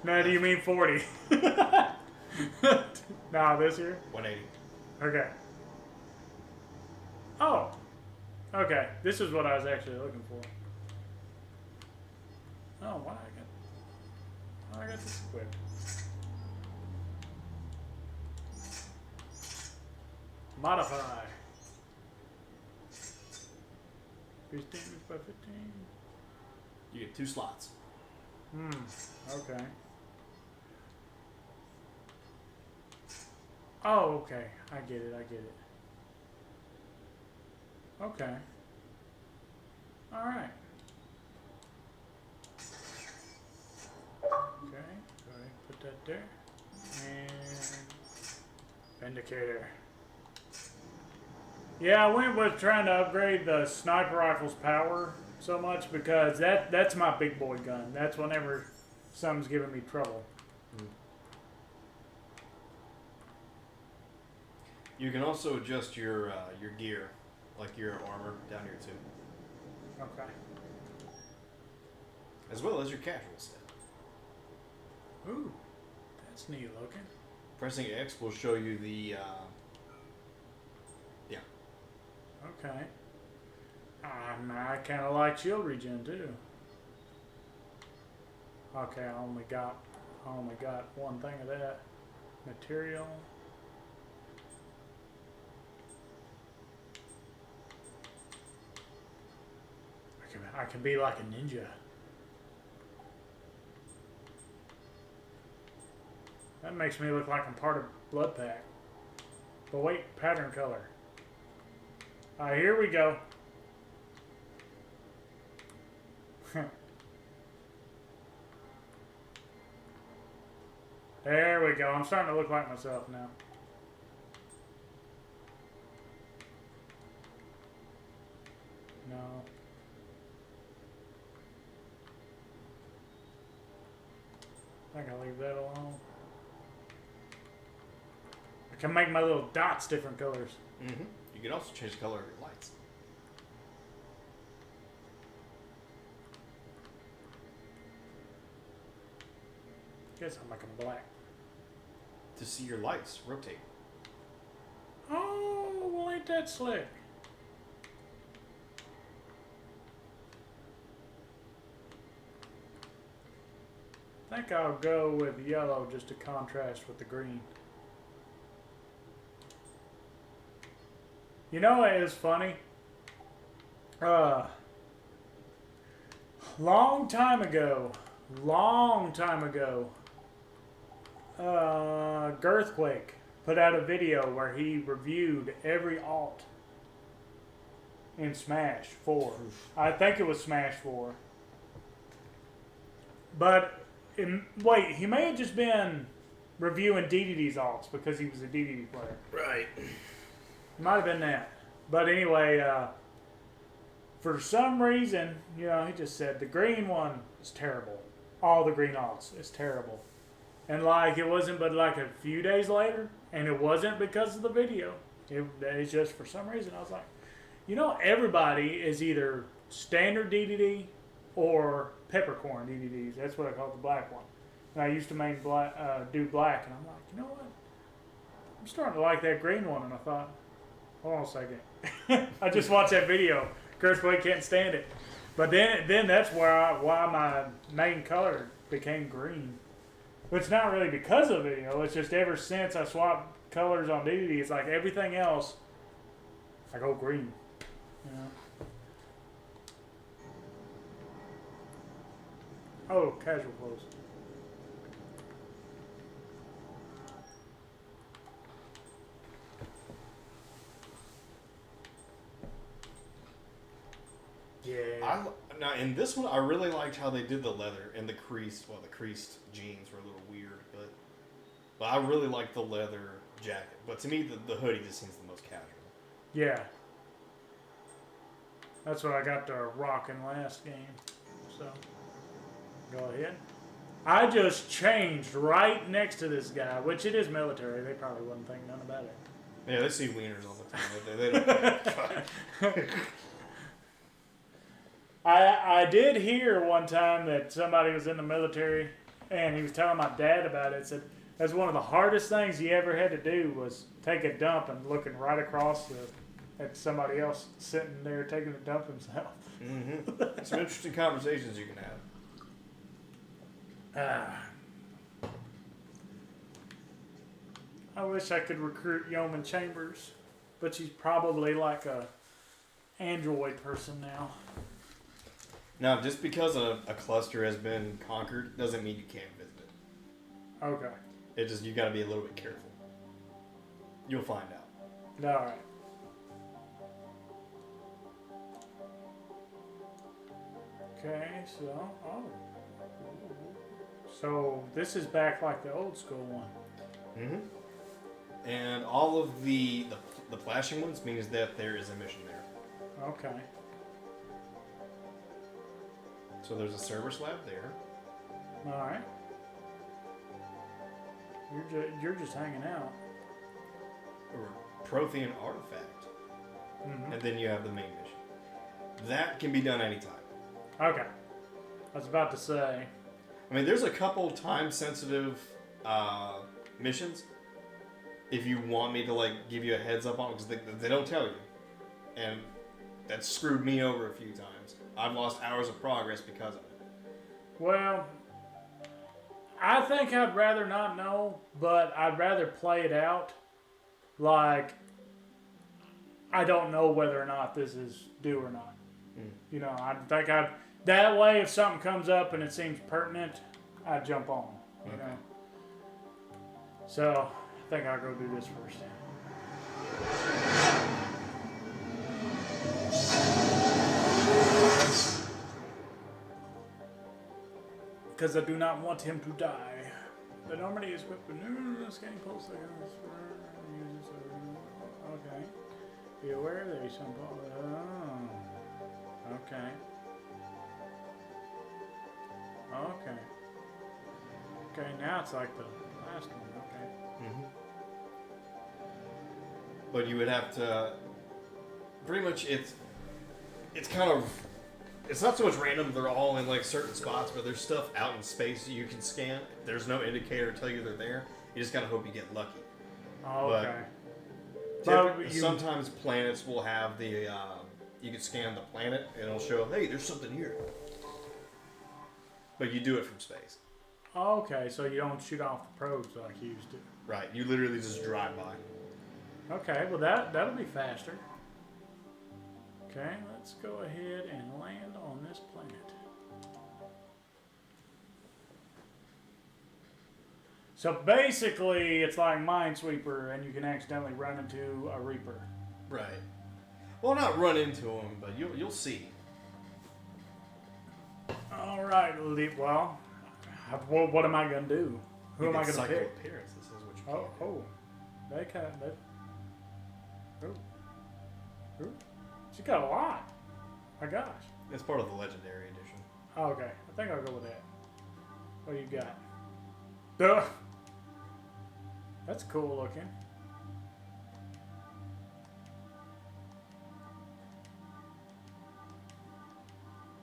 No, do you mean 40? Nah, this here? 180. Okay. Oh. Okay. This is what I was actually looking for. Oh, why I got this equipped. Modify. Increase damage by 15. You get 2 slots. Okay. Oh, okay. I get it. Okay. Alright. Okay. Go ahead and put that there. And Vindicator. Yeah, I went with trying to upgrade the sniper rifle's power so much because that's my big boy gun. That's whenever something's giving me trouble. You can also adjust your gear, like your armor down here too. Okay. As well as your casual set. Ooh, that's neat looking. Pressing X will show you the yeah. Okay. I kind of like shield regen too. Okay, I only got one thing of that. Material. I can be like a ninja. That makes me look like I'm part of Blood Pack. But wait, pattern color. Alright, here we go. There we go. I'm starting to look like myself now. No. I can leave that alone. I can make my little dots different colors. Mm-hmm. You can also change the color of your lights. Guess I'll make them black. To see your lights rotate. Oh, well, ain't that slick? I think I'll go with yellow just to contrast with the green. You know what is funny? Long time ago, Girthquake put out a video where he reviewed every alt in Smash 4. I think it was Smash 4. But, wait, he may have just been reviewing DDD's alts because he was a DDD player. Right. Might have been that. But anyway, for some reason, you know, he just said the green one is terrible. All the green alts is terrible. And like, it wasn't but like a few days later, and it wasn't because of the video. It's just for some reason, I was like, You know, everybody is either standard DDD or peppercorn DDDs. That's what I call the black one. And I used to main black, do black, and I'm like, you know what? I'm starting to like that green one. And I thought, hold on a second. I just watched that video. Curse Blade can't stand it. But then that's why my main color became green. Which not really because of the video. It's just ever since I swapped colors on DDD, it's like everything else, I go green. You know? Oh, casual clothes. Yeah. Now in this one, I really liked how they did the leather and the creased. Well, the creased jeans were a little weird, but I really liked the leather jacket. But to me, the hoodie just seems the most casual. Yeah. That's what I got to rock in last game. So, go ahead. I just changed right next to this guy, which it is military. They probably wouldn't think none about it. Yeah, they see wieners all the time. They don't care. I did hear one time that somebody was in the military, and he was telling my dad about it. Said that's one of the hardest things he ever had to do was take a dump and looking right across at somebody else sitting there taking a dump himself. Mm-hmm. Some interesting conversations you can have. I wish I could recruit Yeoman Chambers, but she's probably like a android person now. Now, just because a cluster has been conquered doesn't mean you can't visit it. Okay. It just, you gotta be a little bit careful. You'll find out. Alright. Okay, so this is back like the old school one. Mm-hmm. And all of the flashing ones means that there is a mission there. Okay. So there's a server slab there. All right. You're just hanging out. Or Prothean artifact. Mm-hmm. And then you have the main mission. That can be done anytime. Okay. I was about to say. I mean, there's a couple time-sensitive missions. If you want me to like give you a heads up on it, because they don't tell you, and that screwed me over a few times. I've lost hours of progress because of it. Well, I think I'd rather not know, but I'd rather play it out like I don't know whether or not this is due or not. Mm. You know, I think that way if something comes up and it seems pertinent, I'd jump on, you know. So, I think I'll go do this first. Because I do not want him to die. The Normandy is equipped with new scanning pulse. Okay. Be aware there is some. Oh. Okay. Okay. Okay, now it's like the last one. Okay. Mm-hmm. But you would have to. Pretty much, it's kind of. It's not so much random. They're all in like certain spots, but there's stuff out in space you can scan. There's no indicator to tell you they're there. You just gotta hope you get lucky. Oh, okay. But sometimes planets will have the. You can scan the planet and it'll show, hey, there's something here. But you do it from space. Okay, so you don't shoot off the probes like you used to. Right. You literally just drive by. Okay, well that'll be faster. Okay, let's go ahead and land on this planet. So basically, it's like Minesweeper, and you can accidentally run into a Reaper. Right. Well, not run into them, but you'll see. All right, well, what am I gonna do? Who am I gonna pick? Appearances is what you can do. Oh, they kind of. Ooh. She got a lot. My gosh. It's part of the Legendary Edition. Oh, okay. I think I'll go with that. What do you got? Duh. That's cool looking.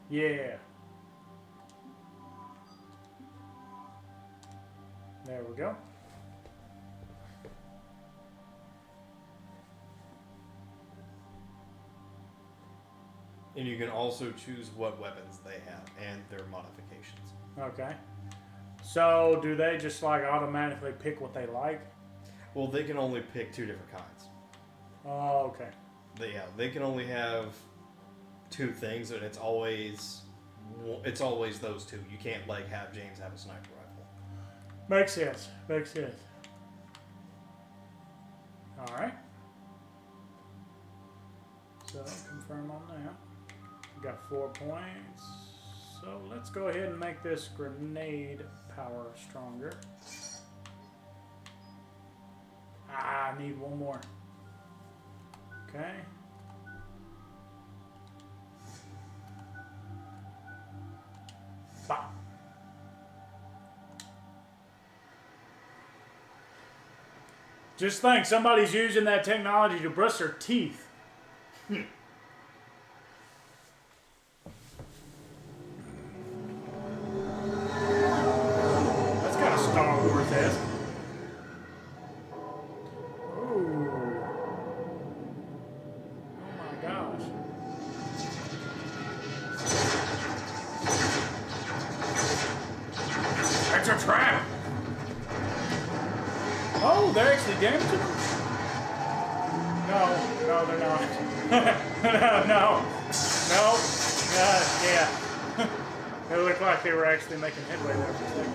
Yeah. There we go. And you can also choose what weapons they have and their modifications. Okay. So, do they just like automatically pick what they like? Well, they can only pick 2 different kinds. Oh, okay. They can only have 2 things, and it's always those 2. You can't like have James have a sniper rifle. Makes sense. Makes sense. All right. So confirm on that. We got 4 points. So let's go ahead and make this grenade power stronger. I need 1 more. Okay. Bop. Just think, somebody's using that technology to brush their teeth. That's kind of Star Wars-esque. Ooh. Oh my gosh. That's a trap! Oh, they're actually damaging them? No, they're not. no. Yeah. It looked like they were actually making headway there for a second.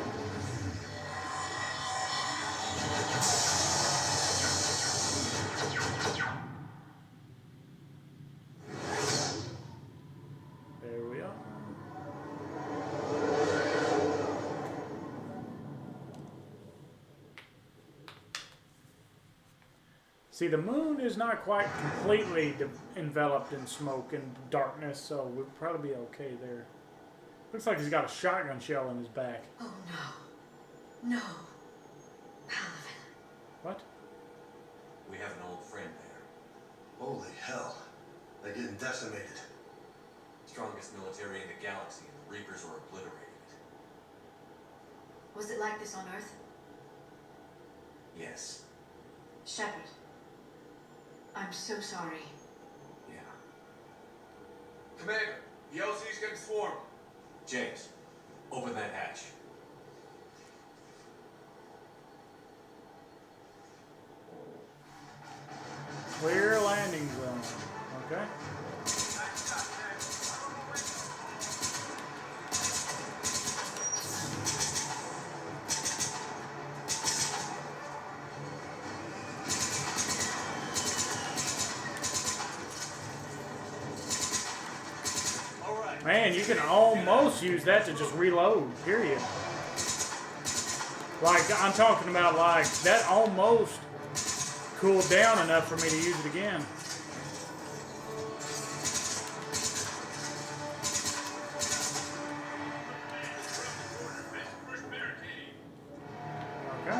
There we are. See, the moon is not quite completely enveloped in smoke and darkness, so we'll probably be okay there. Looks like he's got a shotgun shell in his back. Oh no. No. Paladin. What? We have an old friend there. Holy hell. They're getting decimated. Strongest military in the galaxy, and the Reapers are obliterating it. Was it like this on Earth? Yes. Shepard. I'm so sorry. Yeah. Commander, the LC's getting swarmed. James, open that hatch. Clear landing zone. Okay. Man, you can almost use that to just reload, period. Like, I'm talking about, like, that almost cooled down enough for me to use it again. Okay.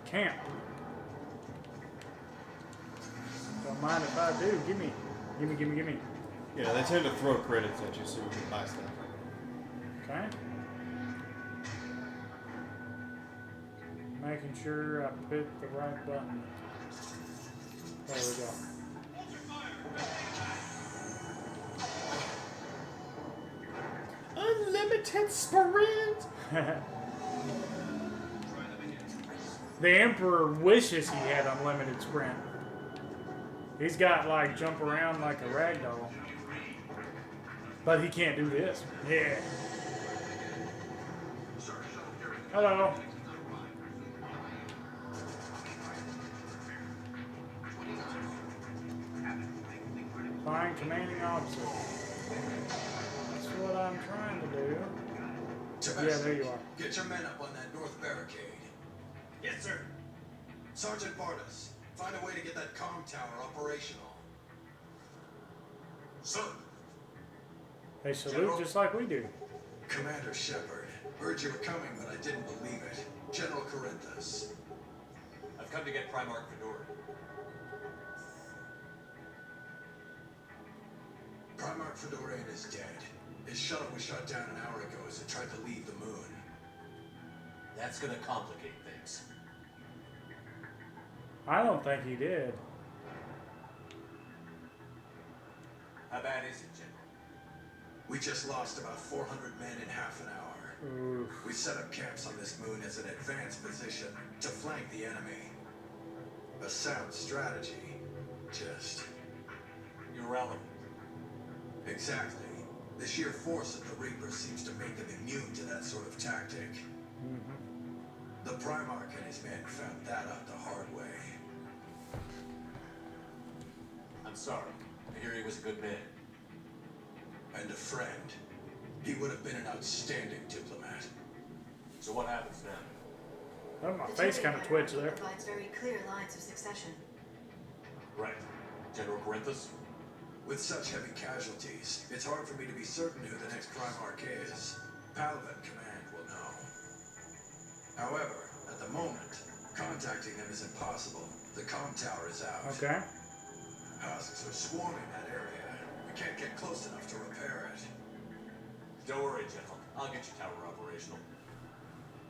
Camp. Don't mind if I do. Gimme. Yeah, they tend to throw credits at you so you can buy stuff. Okay. Making sure I hit the right button. There we go. Unlimited sprint! The Emperor wishes he had unlimited sprint. He's got, like, jump around like a ragdoll. But he can't do this. Yeah. Hello. Find commanding officer. That's what I'm trying to do. Yeah, there you are. Get your men up on that north barricade. Yes, sir. Sergeant Bartas, find a way to get that comm tower operational. Sir. They salute just like we do. Commander Shepard, heard you were coming, but I didn't believe it. General Corinthus. I've come to get Primarch Fedora. Primarch Fedorian is dead. His shuttle was shut down an hour ago as it tried to leave the moon. That's gonna complicate things. I don't think he did. How bad is it, General? We just lost about 400 men in half an hour. Oof. We set up camps on this moon as an advanced position to flank the enemy. A sound strategy. Just... irrelevant. Exactly. The sheer force of the Reapers seems to make them immune to that sort of tactic. The Primarch and his men found that out the hard way. I'm sorry. I hear he was a good man. And a friend. He would have been an outstanding diplomat. So what happens now? Oh, my The face Jedi kind of twitched there. provides very clear lines of succession. Right. General Corinthus? With such heavy casualties, it's hard for me to be certain who the next Primarch is. Palaven Command will know. However, at the moment, contacting them is impossible. The comm tower is out. Okay. Husks are swarming that area. We can't get close enough to repair it. Don't worry, General. I'll get your tower operational.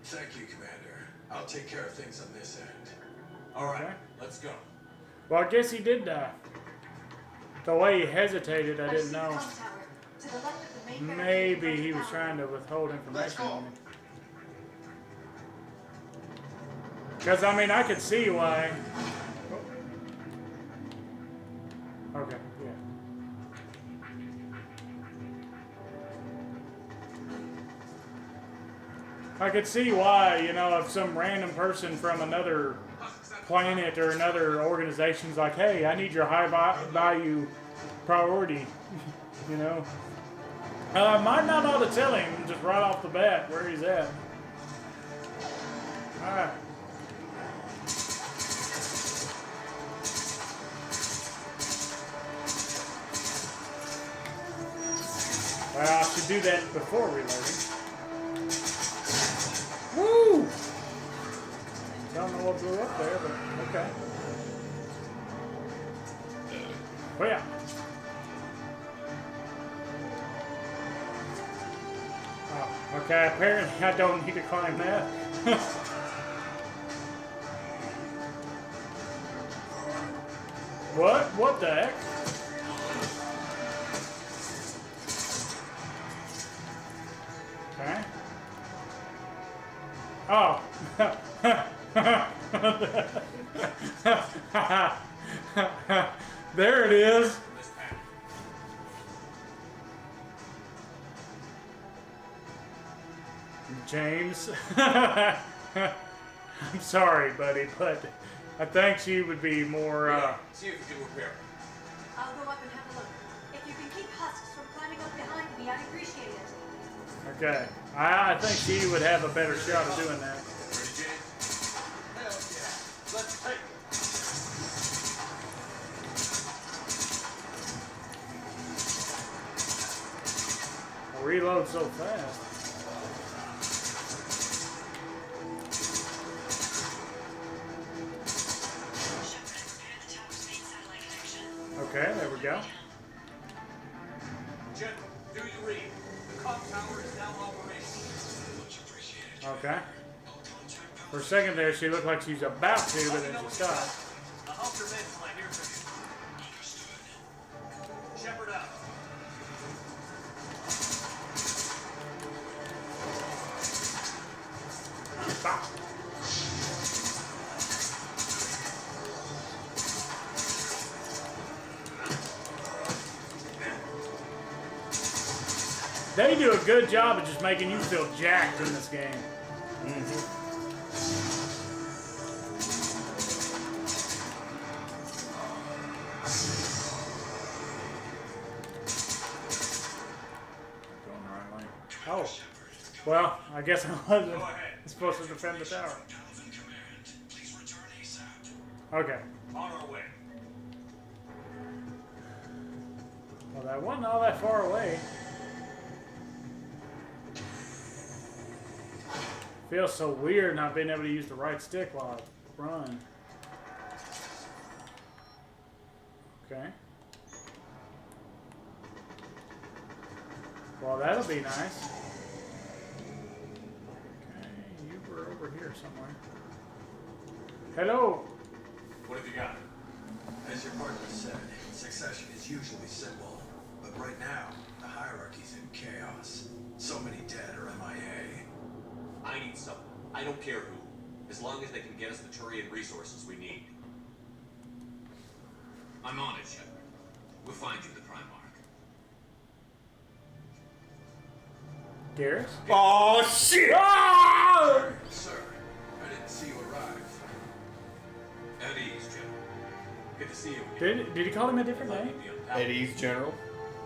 Thank you, Commander. I'll take care of things on this end. All right, Okay. let's go. Well, I guess he did die. The way he hesitated, I didn't know. To the left of the main Maybe he was trying to withhold information. Let's go. Because, I mean, I could see why. Okay, yeah. I could see why, you know, if some random person from another planet or another organization's like, hey, I need your high value priority, you know. I might not ought to tell him just right off the bat where he's at. Alright. Well, I should do that before reloading. Woo! Don't know what blew up there, but okay. Oh yeah. Oh, okay, apparently I don't need to climb that. What? What the heck? Okay. Oh. There it is. James. I'm sorry, buddy, but I think she would be more, See if you can repair it. I'll go up and have a look. If you can keep husks from climbing up behind me, I'd appreciate it. Okay. I think she would have a better shot of doing that. Ready, James? Hell yeah. Let's take it. Reload so fast. Okay, there we go. General, do you read? The comm tower is now operational. Okay. For a second there, she looked like she was about to, but then she stopped. I'll help your men till I hear from you. Shepard out. Stop. They do a good job of just making you feel jacked in this game. Going the right way. Oh. Well, I guess I wasn't supposed to defend the tower. Okay. On our way. Well, that wasn't all that far away. Feels so weird not being able to use the right stick while I run. Okay. Well, that'll be nice. Okay, you were over here somewhere. Hello. What have you got? As your partner said, succession is usually simple. But right now, the hierarchy's in chaos. So many dead are MIA. I need someone. I don't care who. As long as they can get us the Turian resources we need. I'm on it, Shepard. We'll find you the Primarch. Garrus? Oh shit! Ah! Sir, I didn't see you arrive. At ease, General. Good to see you again. Did he call him a different name? Eddie's General.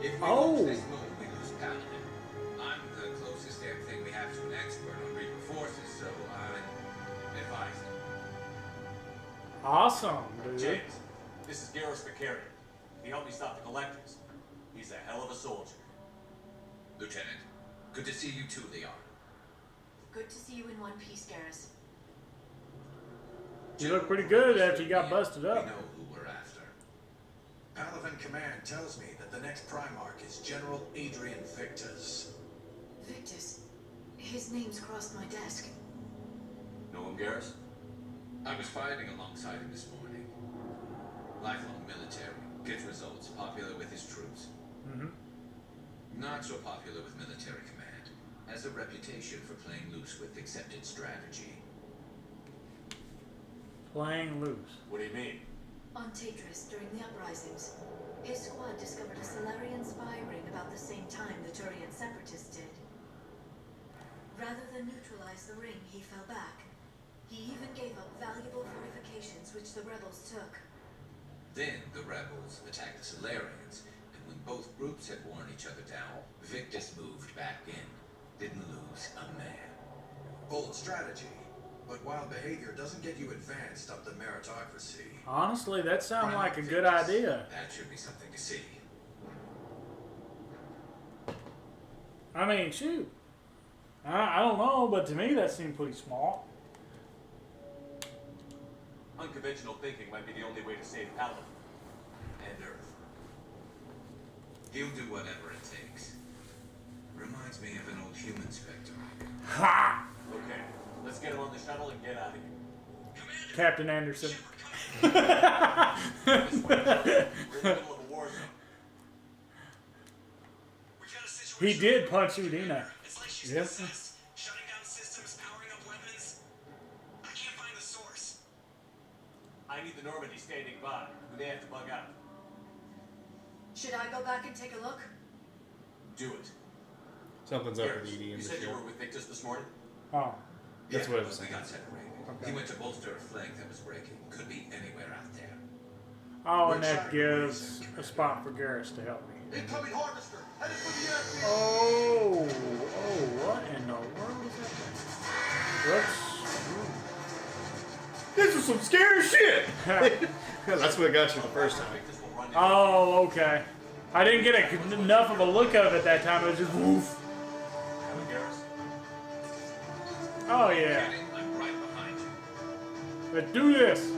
If we Oh. lose this move, we lose Paladin. I'm the closest damn thing we have to an expert on Reaper forces, so I advise him. Awesome, dude. James, this is Garrus Vakarian. He helped me stop the Collectors. He's a hell of a soldier. Lieutenant, good to see you too, Leon. Good to see you in one piece, Garrus. You look pretty good after you got busted We up. know who we're after. Palaven Command tells me that the next Primarch is General Adrian Victus. Victus. His name's crossed my desk. Know him, Garrus? I was fighting alongside him this morning. Lifelong military, gets results, popular with his troops. Mm-hmm. Not so popular with military command. Has a reputation for playing loose with accepted strategy. Playing loose. What do you mean? On Tatris, during the uprisings, his squad discovered a Solarian spy ring about the same time the Turian separatists did. Rather than neutralize the ring, he fell back. He even gave up valuable fortifications which the rebels took. Then the rebels attacked the Solarians, and when both groups had worn each other down, Victus moved back in. Didn't lose a man. Bold strategy, but wild behavior doesn't get you advanced up the meritocracy. Honestly, that sounds Primarch like a good Victus. idea. That should be something to see. I mean, shoot. I don't know, but to me that seemed pretty small. Unconventional thinking might be the only way to save Paladin. And Earth. He'll do whatever it takes. Reminds me of an old human Spectre. Ha! Okay, let's get him on the shuttle and get out of here. Captain Anderson. We're in the middle of a war zone. He did punch Udina. It's like she's Yes. possessed, shutting down systems, powering up weapons. I can't find the source. I need the Normandy standing by. We may have to bug out. Should I go back and take a look? Do it. Something's up Garrus, with Edie you in the said you show. were with Victus this morning? Oh. That's what I was We saying. got separated. Okay. He went to bolster a flank that was breaking. Could be anywhere out there. Oh, and that gives a spot for Garrus to help me. Incoming harvester, headed for the airfield. Oh, what in the world is that? This is some scary shit. That's what got you the first time. Victus will run in. Oh, okay. I didn't get enough of a look of it that time. It was just woof. Have a Garrus. Oh yeah. I'm right behind you. Let's do this.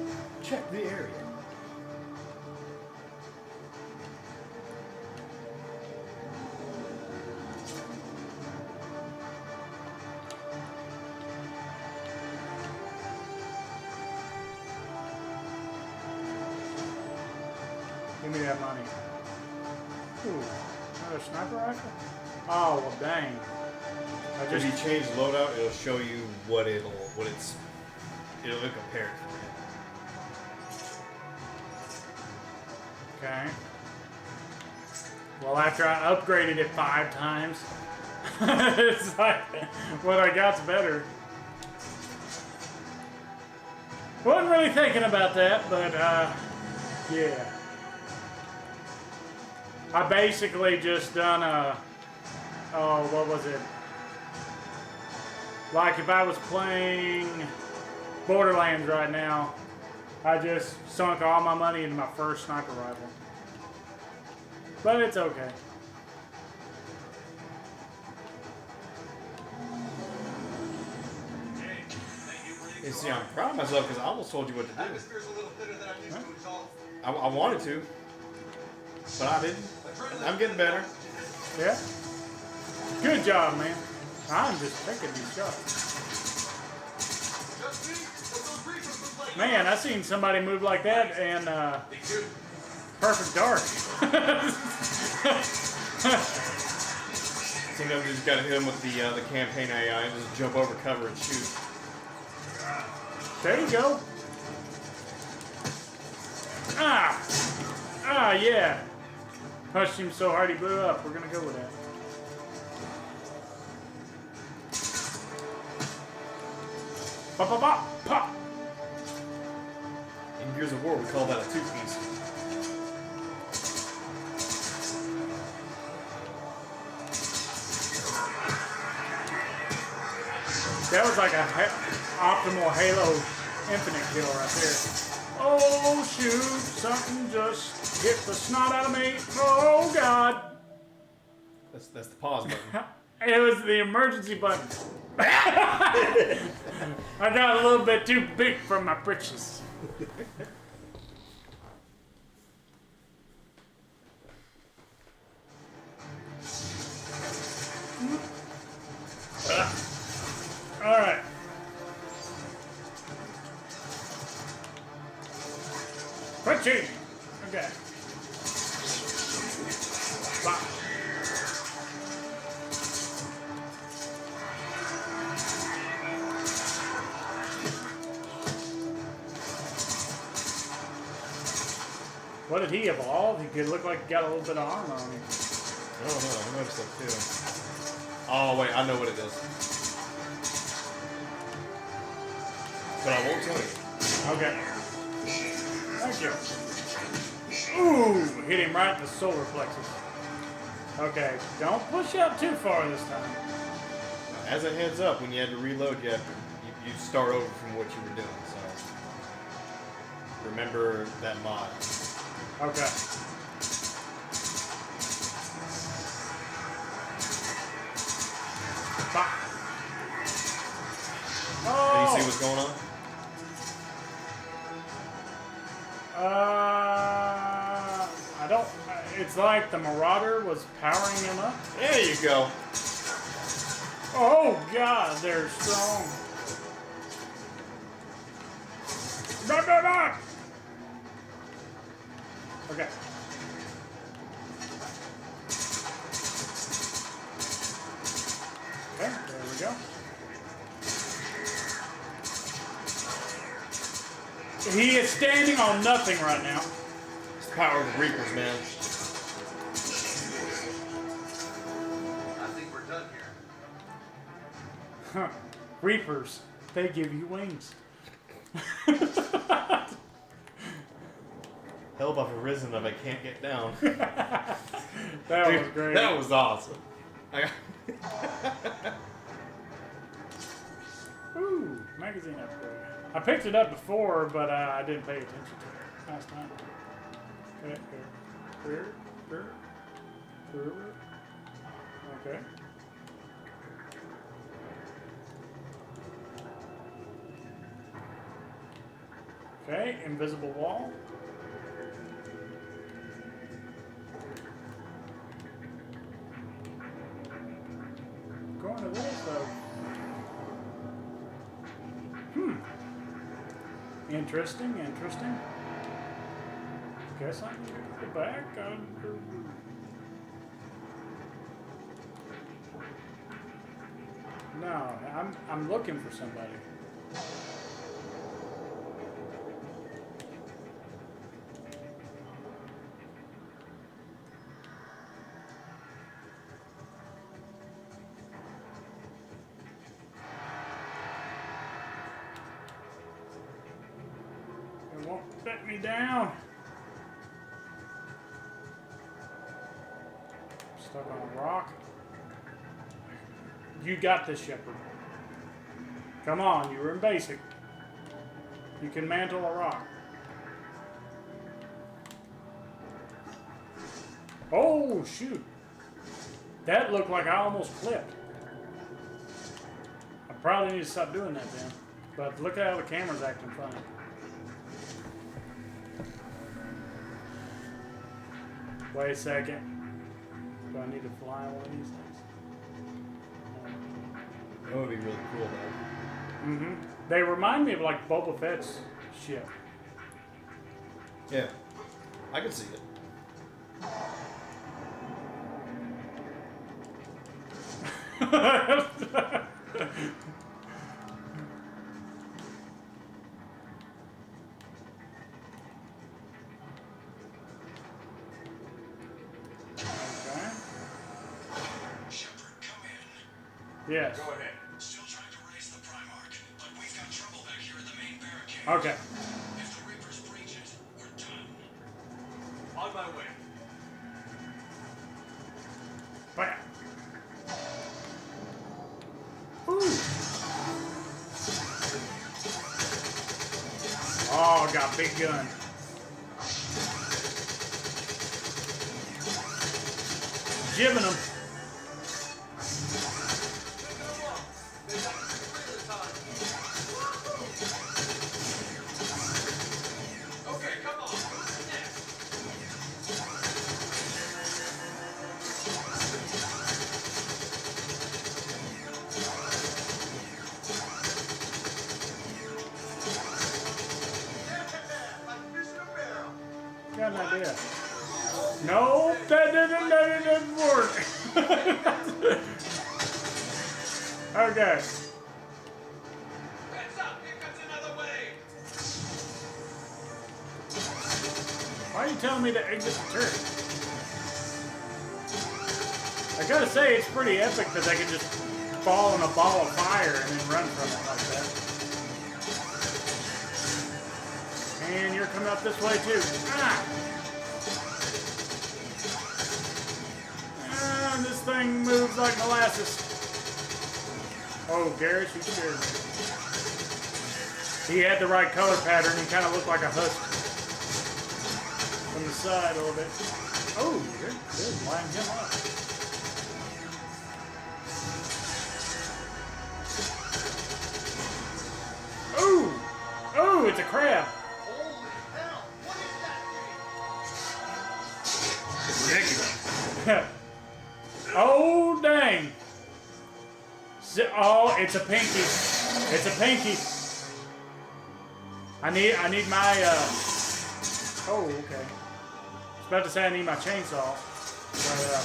Check the area. Give me that money. Ooh, another sniper rifle? Oh, well dang. I If you just, change loadout, it'll show you it'll compare it. okay. Well, after I upgraded it 5 times, it's like, what I got's better. Wasn't really thinking about that, but, yeah. I basically just done what was it? Like if I was playing Borderlands right now, I just sunk all my money into my first sniper rifle. But it's okay. And see, I'm proud of myself because I almost told you what to do. Atmosphere's a little thinner than I'm used to. It's all I wanted to, but I didn't. I'm getting better. Yeah. Good job, man. I'm just taking these shots. Man, I seen somebody move like that in Perfect Dark. So now we just gotta hit him with the campaign AI and just jump over cover and shoot. There you go. Ah! Ah, yeah. Punched him so hard he blew up. We're gonna go with that. Pop, pop, pop, pop. In Gears of War, we call that a two-piece. That was like a optimal Halo Infinite kill right there. Oh shoot, something just hit the snot out of me. Oh god. That's the pause button. It was the emergency button. I got a little bit too big for my britches. All right. Quit cheating. Okay. Bye. What did he evolve? He could look like he got a little bit of armor on him. I don't know. I noticed that too. Oh wait, I know what it is. But I won't tell you. Okay. Thank you. Ooh, hit him right in the solar plexus. Okay, don't push out too far this time. As a heads up, when you had to reload, you start over from what you were doing. So remember that mod. Okay. Bop. Do Oh! you see what's going on? I don't. It's like the Marauder was powering him up. There you go. Oh God, they're strong. No, no, no! Okay. Okay, there we go. He is standing on nothing right now. It's the power of the Reapers, man. I think we're done here. Huh. Reapers, they give you wings. Hell, I've arisen if I can't get down. That Dude, was great. That was awesome. Ooh, magazine upgrade. I picked it up before, but I didn't pay attention to it last time. Okay, here. Okay. Okay, invisible wall. Going to this though. Interesting. Guess I need to go back. No, I'm looking for somebody. It won't let me down. Stuck on a rock. You got this, Shepard. Come on, you were in basic. You can mantle a rock. Oh, shoot. That looked like I almost clipped. I probably need to stop doing that then. But look at how the camera's acting funny. Wait a second. Do I need to fly one of these things? That would be really cool, though. Mm-hmm. They remind me of like Boba Fett's ship. Yeah, I could see it. Yes. Go ahead. Still trying to raise the Primarch, but we've got trouble back here at the main barricade. Okay. If the Reapers breach it, we're done. On my way. Bam. Ooh. Oh, got big gun. Jibbing them. Okay, come on. Who's next? Got an idea. Nope, that didn't work. Okay. Heads up, here comes another wave. Why are you telling me to exit the turret? I gotta say, it's pretty epic that they can just fall in a ball of fire and then run from it like that. And you're coming up this way too. Ah! And this thing moves like molasses. Oh, Garrus, you scared me. He had the right color pattern. He kind of looked like a husk from the side a little bit. Oh, good. Line him up. Ooh! Oh, it's a crab. Oh, dang. Oh, it's a pinky. It's a pinky. I need my, oh, okay. I was about to say I need my chainsaw. But,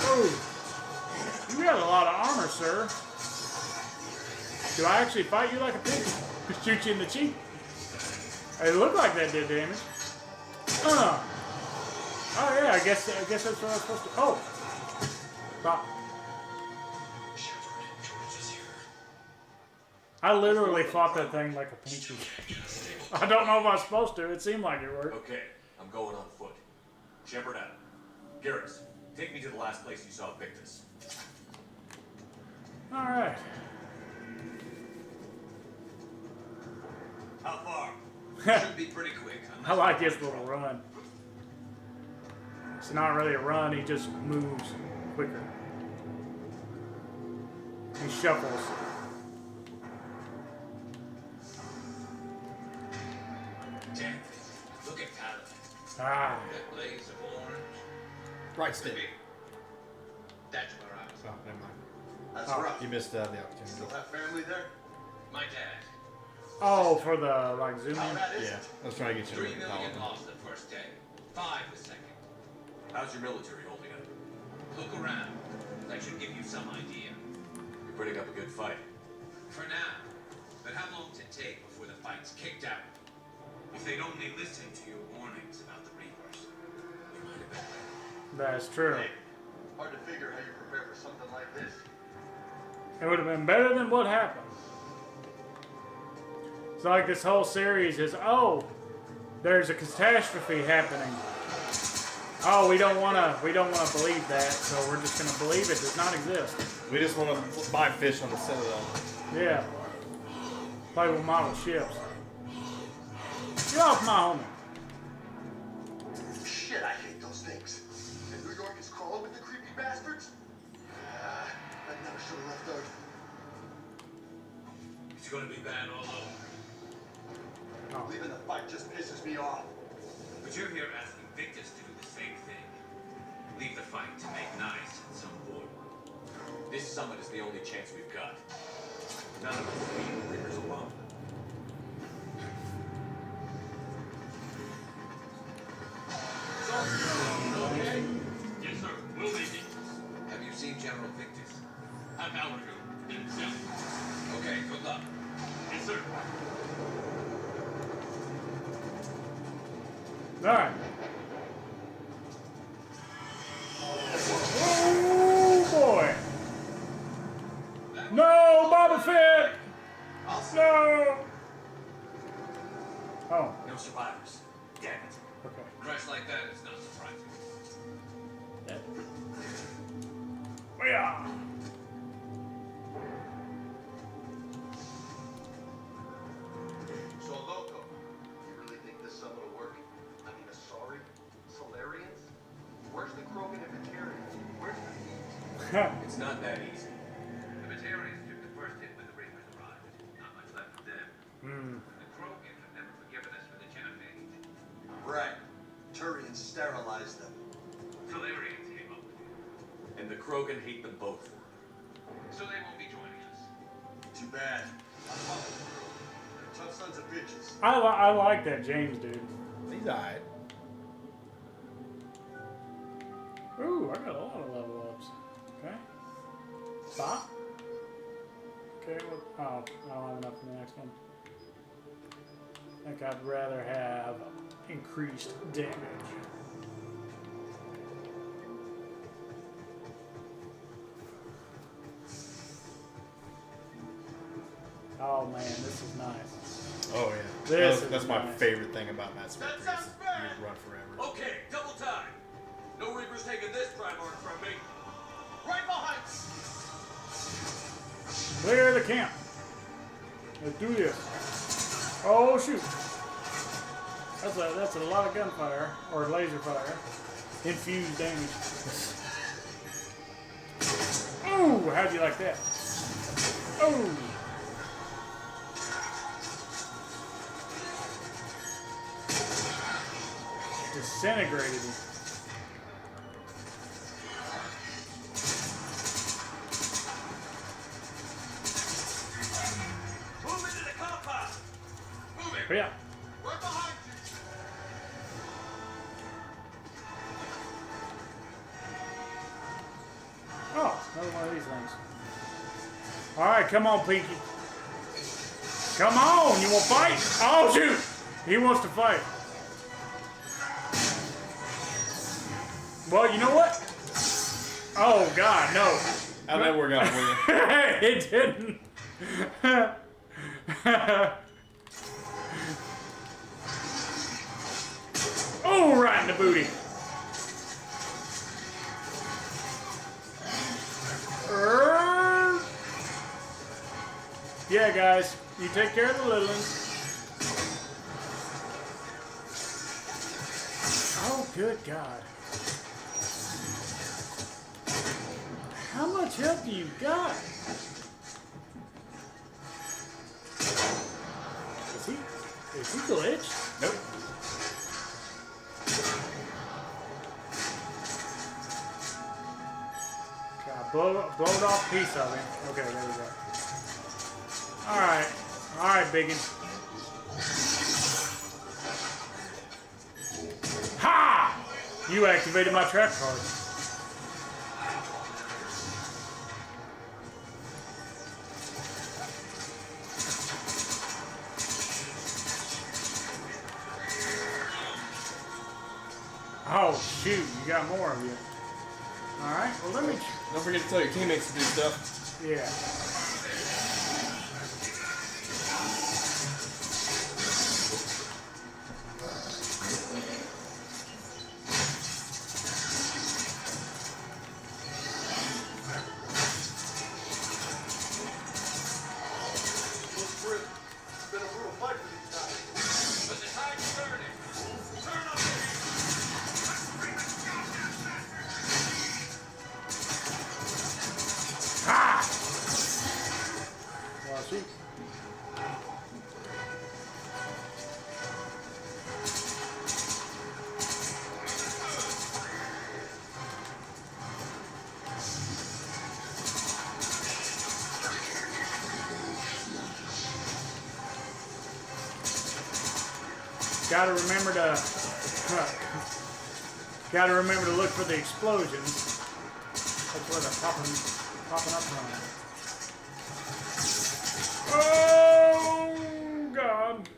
oh. You got a lot of armor, sir. Do I actually fight you like a pig? Shoot you in the cheek? It looked like that did damage. Oh yeah, I guess that's what I was supposed to. Oh, stop! I literally fought that thing like a pinky. I don't know if I was supposed to. It seemed like it worked. Okay, I'm going on foot. Shepard out. Garrus, take me to the last place you saw Victus. All right. How far? Should be pretty quick. I like his little run. It's not really a run, he just moves quicker. He shuffles. Damn. Look at Paladin. Ah. That blaze of orange. Right stick. That's where I was. Oh, never mind. That's Oh, rough. you missed the opportunity. Still have family there? My dad. Oh, for the like zoom in. Yeah, I was trying to get you 3 to million lost the first day. 5 the second. How's your military holding up? Look around. That should give you some idea. You're putting up a good fight. For now. But how long does it take before the fight's kicked out? If they'd only listened to your warnings about the Reapers, we might have been better. That's true. Hard to figure how you prepare for something like this. It would have been better than what happened. It's like this whole series is, oh, there's a catastrophe happening. Oh, we don't wanna believe that, so we're just gonna believe it does not exist. We just want to buy fish on the Citadel. Yeah. Play with model ships. Get off my homie. Shit, I hate those things. And New York is crawling with the creepy bastards? I never should have left Earth. It's gonna be bad all over. Leaving the fight just pisses me off. But you're here asking Victus to do the same thing. leave the fight to make nice at some point. This summit is the only chance we've got. None of us leave the Reapers alone. Okay? Yes, sir. We'll make it. Have you seen General Victus? Half hour ago. Himself. Okay, good luck. Yes, sir. Alright. Oh boy. No, Boba Fett! No! Oh. No survivors. Damn it. Okay. Crash like that is not surprising. Yeah. So, Loco, you really think this summit will work? I mean, sorry, Solarians? Where's the Krogan and Batarians? Where's the... It's not that easy. The Batarians took the first hit when the Reapers arrived. Not much left of them. The Krogan have never forgiven us for the Genophage. Right. Turians sterilized them. Solarians came up with it. And the Krogan hate them both. So they won't be joining us. Too bad. I followed the Krogan. They're tough sons of bitches. I like that James dude. He's alright. Ooh, I got a lot of level ups. Okay. Stop. Okay, well, oh, I don't have enough for the next one. I think I'd rather have increased damage. Oh man, this is nice. Oh yeah. This That's is my nice. favorite thing about Matt Smith. That sounds bad. You just run forever. Okay, double time. No Reapers taking this Primarch from me. Right behind you. Clear the camp. Let's do this. Oh shoot. That's a lot of gunfire or laser fire. Infused damage. Oh, how'd you like that? Oh. Disintegrated him. Move into the compound. Moving. Yeah. Right behind you. Oh, another one of these things. Alright, come on, Pinky. Come on, you want to fight? Oh, shoot! He wants to fight. Well, you know what? Oh, God, no. How'd that work out for you? It didn't. Oh, right in the booty. Yeah, guys, you take care of the little ones. Oh, good God. How much help do you got? Is he glitched? Nope. God, blowed off a piece of him. Okay, there we go. Alright, biggin. Ha! You activated my trap card. Oh shoot, you got more of you. Alright, well let me... Don't forget to tell your teammates to do stuff. Yeah. It's been a brutal fight for these guys. But the tide's turning. Turn up the heat. Ha! Gotta remember to gotta remember to look for the explosions. That's where they're popping up from. Oh God!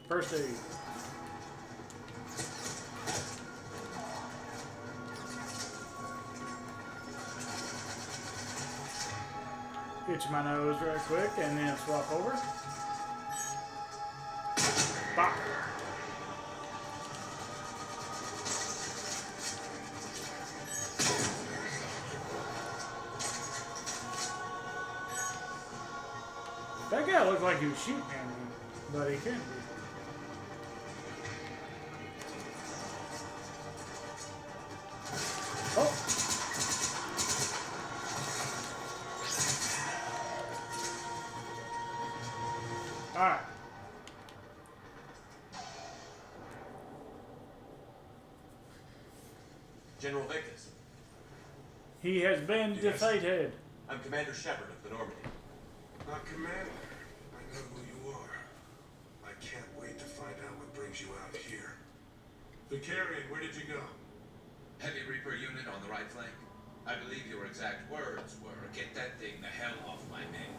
First aid. Itch my nose real quick and then swap over. Bop. That guy looked like he was shooting at me, but he can't be. Oh! Alright. General Victus. He has been defeated. I'm Commander Shepard of the Normandy. Not Commander. I know who you are. I can't wait to find out what brings you out here. Vicarian, where did you go? Heavy Reaper unit on the right flank. I believe your exact words were, "Get that thing the hell off my men."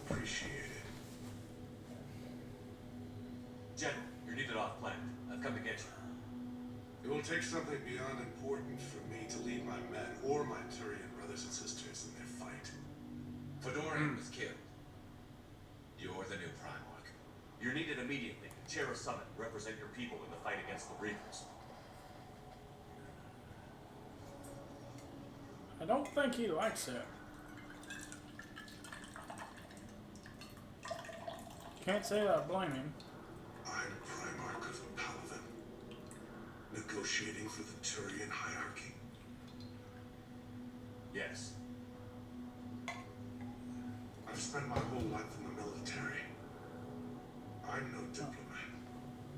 Appreciate it. General, you're needed off planet. I've come to get you. It will take something beyond important for me to lead my men or my Turian brothers and sisters in their fight. Fedorian was killed. You're the new Primarch. You're needed immediately. Chair a summit. Represent your people in the fight against the Reapers. I don't think he likes that. Can't say that I blame him. I'm Primarch of Palaven, negotiating for the Turian hierarchy. Yes. I've spent my whole life in the military. I'm no diplomat.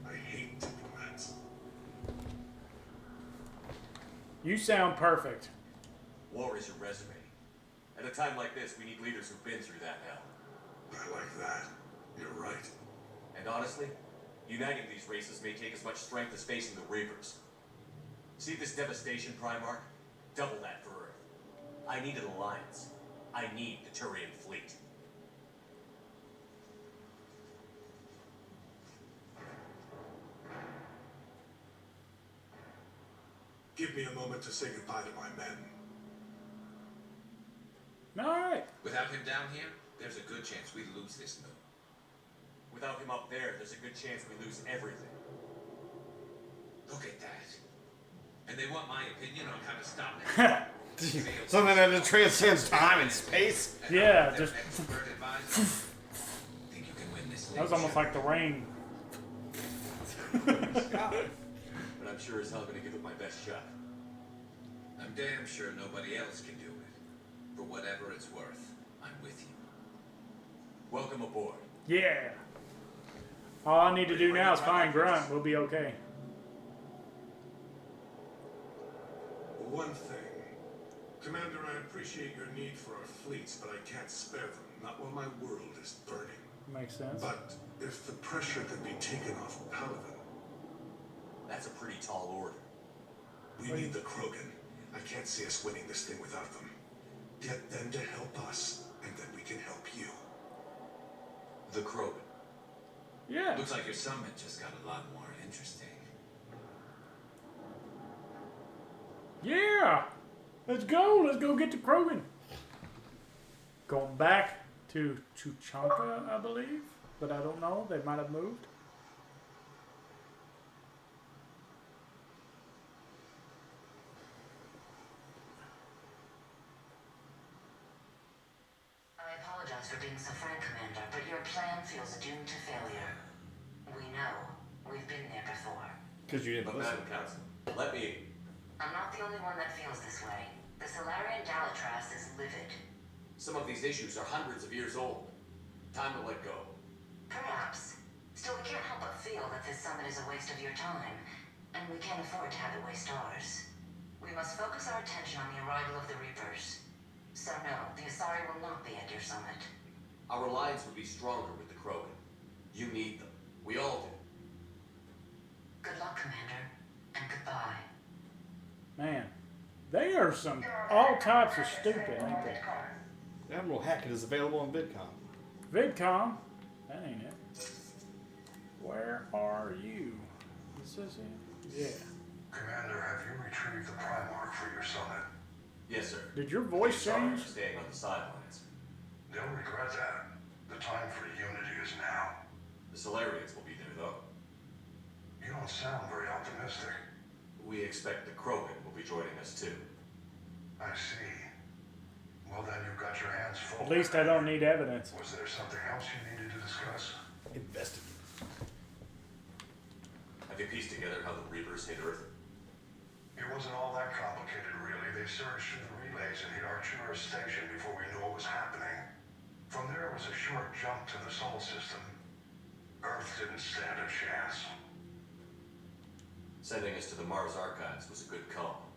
I hate diplomats. You sound perfect. War is your resume. At a time like this, we need leaders who've been through that hell. I like that. You're right. And honestly, uniting these races may take as much strength as facing the Reapers. See this devastation, Primarch? Double that for Earth. I need an alliance. I need the Turian fleet. Give me a moment to say goodbye to my men. Alright. Without him down here, there's a good chance we lose this move. Without him up there, there's a good chance we lose everything. Look at that. And they want my opinion on how to stop it. Something that transcends time and space. Yeah, just. Think you can win this? That was almost like the rain. But I'm sure as hell gonna give it my best shot. I'm damn sure nobody else can do it. For whatever it's worth, I'm with you. Welcome aboard. Yeah. All I need to do now is find Grunt. We'll be okay. One thing. Commander, I appreciate your need for our fleets, but I can't spare them. Not while my world is burning. Makes sense. But if the pressure could be taken off Palaven. That's a pretty tall order. We need the Krogan. I can't see us winning this thing without them. Get them to help us, and then we can help you. The Krogan. Yeah. Looks like your summit just got a lot more interesting. Yeah. Let's go. Let's go get the Krogan. Going back to Tuchanka, I believe. But I don't know. They might have moved. I apologize for being so frank, Commander, but your plan feels doomed to failure. We know. We've been there before. Because you didn't But listen. Madam Council, let me... I'm not the only one that feels this way. The Solarian Dalitras is livid. Some of these issues are hundreds of years old. Time to let go. Perhaps. Still, we can't help but feel that this summit is a waste of your time, and we can't afford to have it waste ours. We must focus our attention on the arrival of the Reapers. So no, the Asari will not be at your summit. Our alliance would be stronger with the Krogan. You need them. We all do. They are all types of stupid, ain't they? Admiral Hackett is available on VidCom. VidCom? That ain't it. Where are you? Is this it? Yeah. Commander, have you retrieved the Primarch for your summit? Yes, sir. Did your voice Sorry change? for staying on the sidelines. They'll regret that. The time for unity is now. The Solarians will be there, though. You don't sound very optimistic. We expect the Krogan will be joining us, too. I see. Well, then you've got your hands full. At least I don't need evidence. Was there something else you needed to discuss? Investigate. Have you pieced together how the Reapers hit Earth? It wasn't all that complicated, really. They surged through the relays and hit Arcturus Station before we knew what was happening. From there was a short jump to the Sol system. Earth didn't stand a chance. Sending us to the Mars Archives was a good call.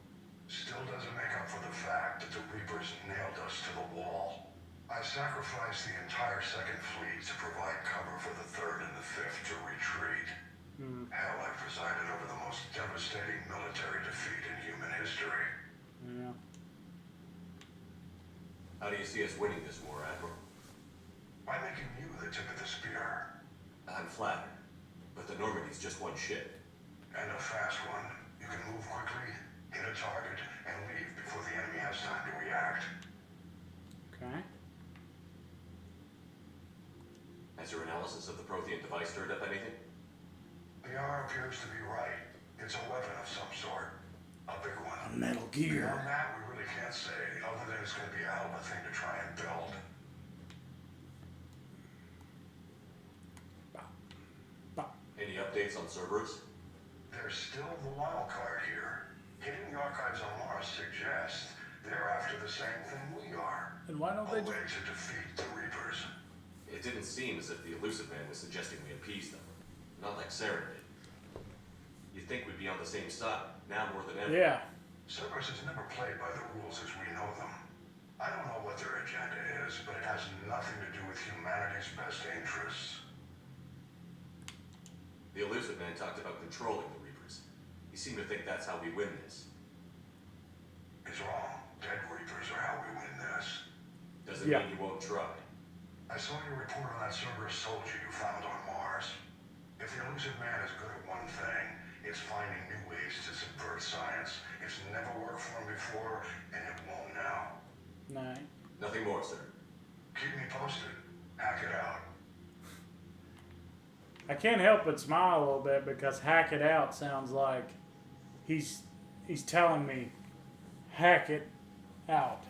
Still doesn't make up for the fact that the Reapers nailed us to the wall. I sacrificed the entire Second Fleet to provide cover for the Third and the Fifth to retreat. Hell, I presided over the most devastating military defeat in human history. Yeah. How do you see us winning this war, Admiral? By making you the tip of the spear. I'm flattered, but the Normandy's just one ship. And a fast one. You can move quickly, hit a target, and leave before the enemy has time to react. Okay. Has your analysis of the Prothean device stirred up anything? The R appears to be right. It's a weapon of some sort. A big one. A Metal Gear. Beyond that, we really can't say, other than it's going to be a hell of a thing to try and build. Any updates on Cerberus? There's still the wild card here. Hitting the archives on Mars suggests they're after the same thing we are. And why don't A they way to defeat the Reapers. It didn't seem as if the Elusive Man was suggesting we appease them. Not like Saren did. You'd think we'd be on the same side, now more than ever. Yeah. Cerberus has never played by the rules as we know them. I don't know what their agenda is, but it has nothing to do with humanity's best interests. The Elusive Man talked about controlling the Reapers. You seem to think that's how we win this. He's wrong. Dead Reapers are how we win this. Doesn't mean you won't try. I saw your report on that Cerberus soldier you found on Mars. If the Elusive Man is good at one thing, it's finding new ways to subvert science. It's never worked for him before, and it won't now. No. Nothing more, sir. Keep me posted. Hack it out. I can't help but smile a little bit because hack it out sounds like he's telling me hack it out.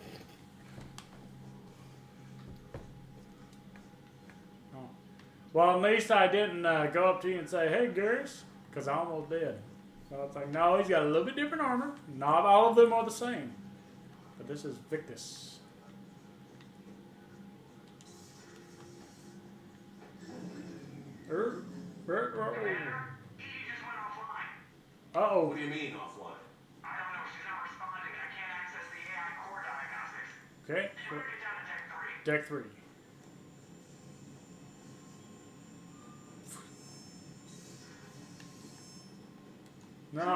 Oh. Well, at least I didn't go up to you and say, "Hey, Garrus," because I almost did. So it's like, no, he's got a little bit different armor. Not all of them are the same, but this is Victus. Uh-oh. What do you mean, offline? I don't know. She's not responding. I can't access the AI core diagnostics. Okay. You better get down to Deck 3. Deck 3. No.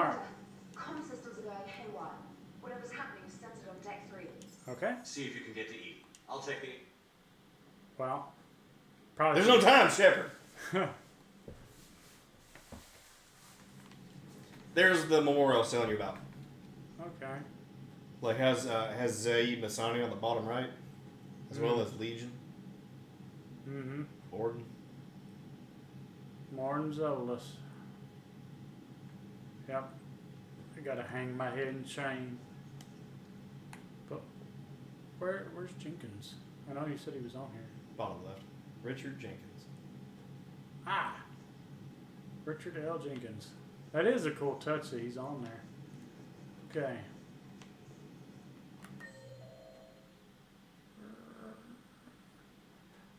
Comm systems are going haywire. Whatever's happening is centered on Deck 3. Okay. See if you can get to E. I'll check the... Well, probably. There's no time, Shepard. There's the memorial I was telling you about. Okay. Like has Zaid Masani on the bottom right, as well as Legion. Mm-hmm. Orden. Martin Zolas. Yep. I gotta hang my head in shame. But where's Jenkins? I know you said he was on here. Bottom left. Richard Jenkins. Ah. Richard L. Jenkins. That is a cool touch that he's on there. Okay.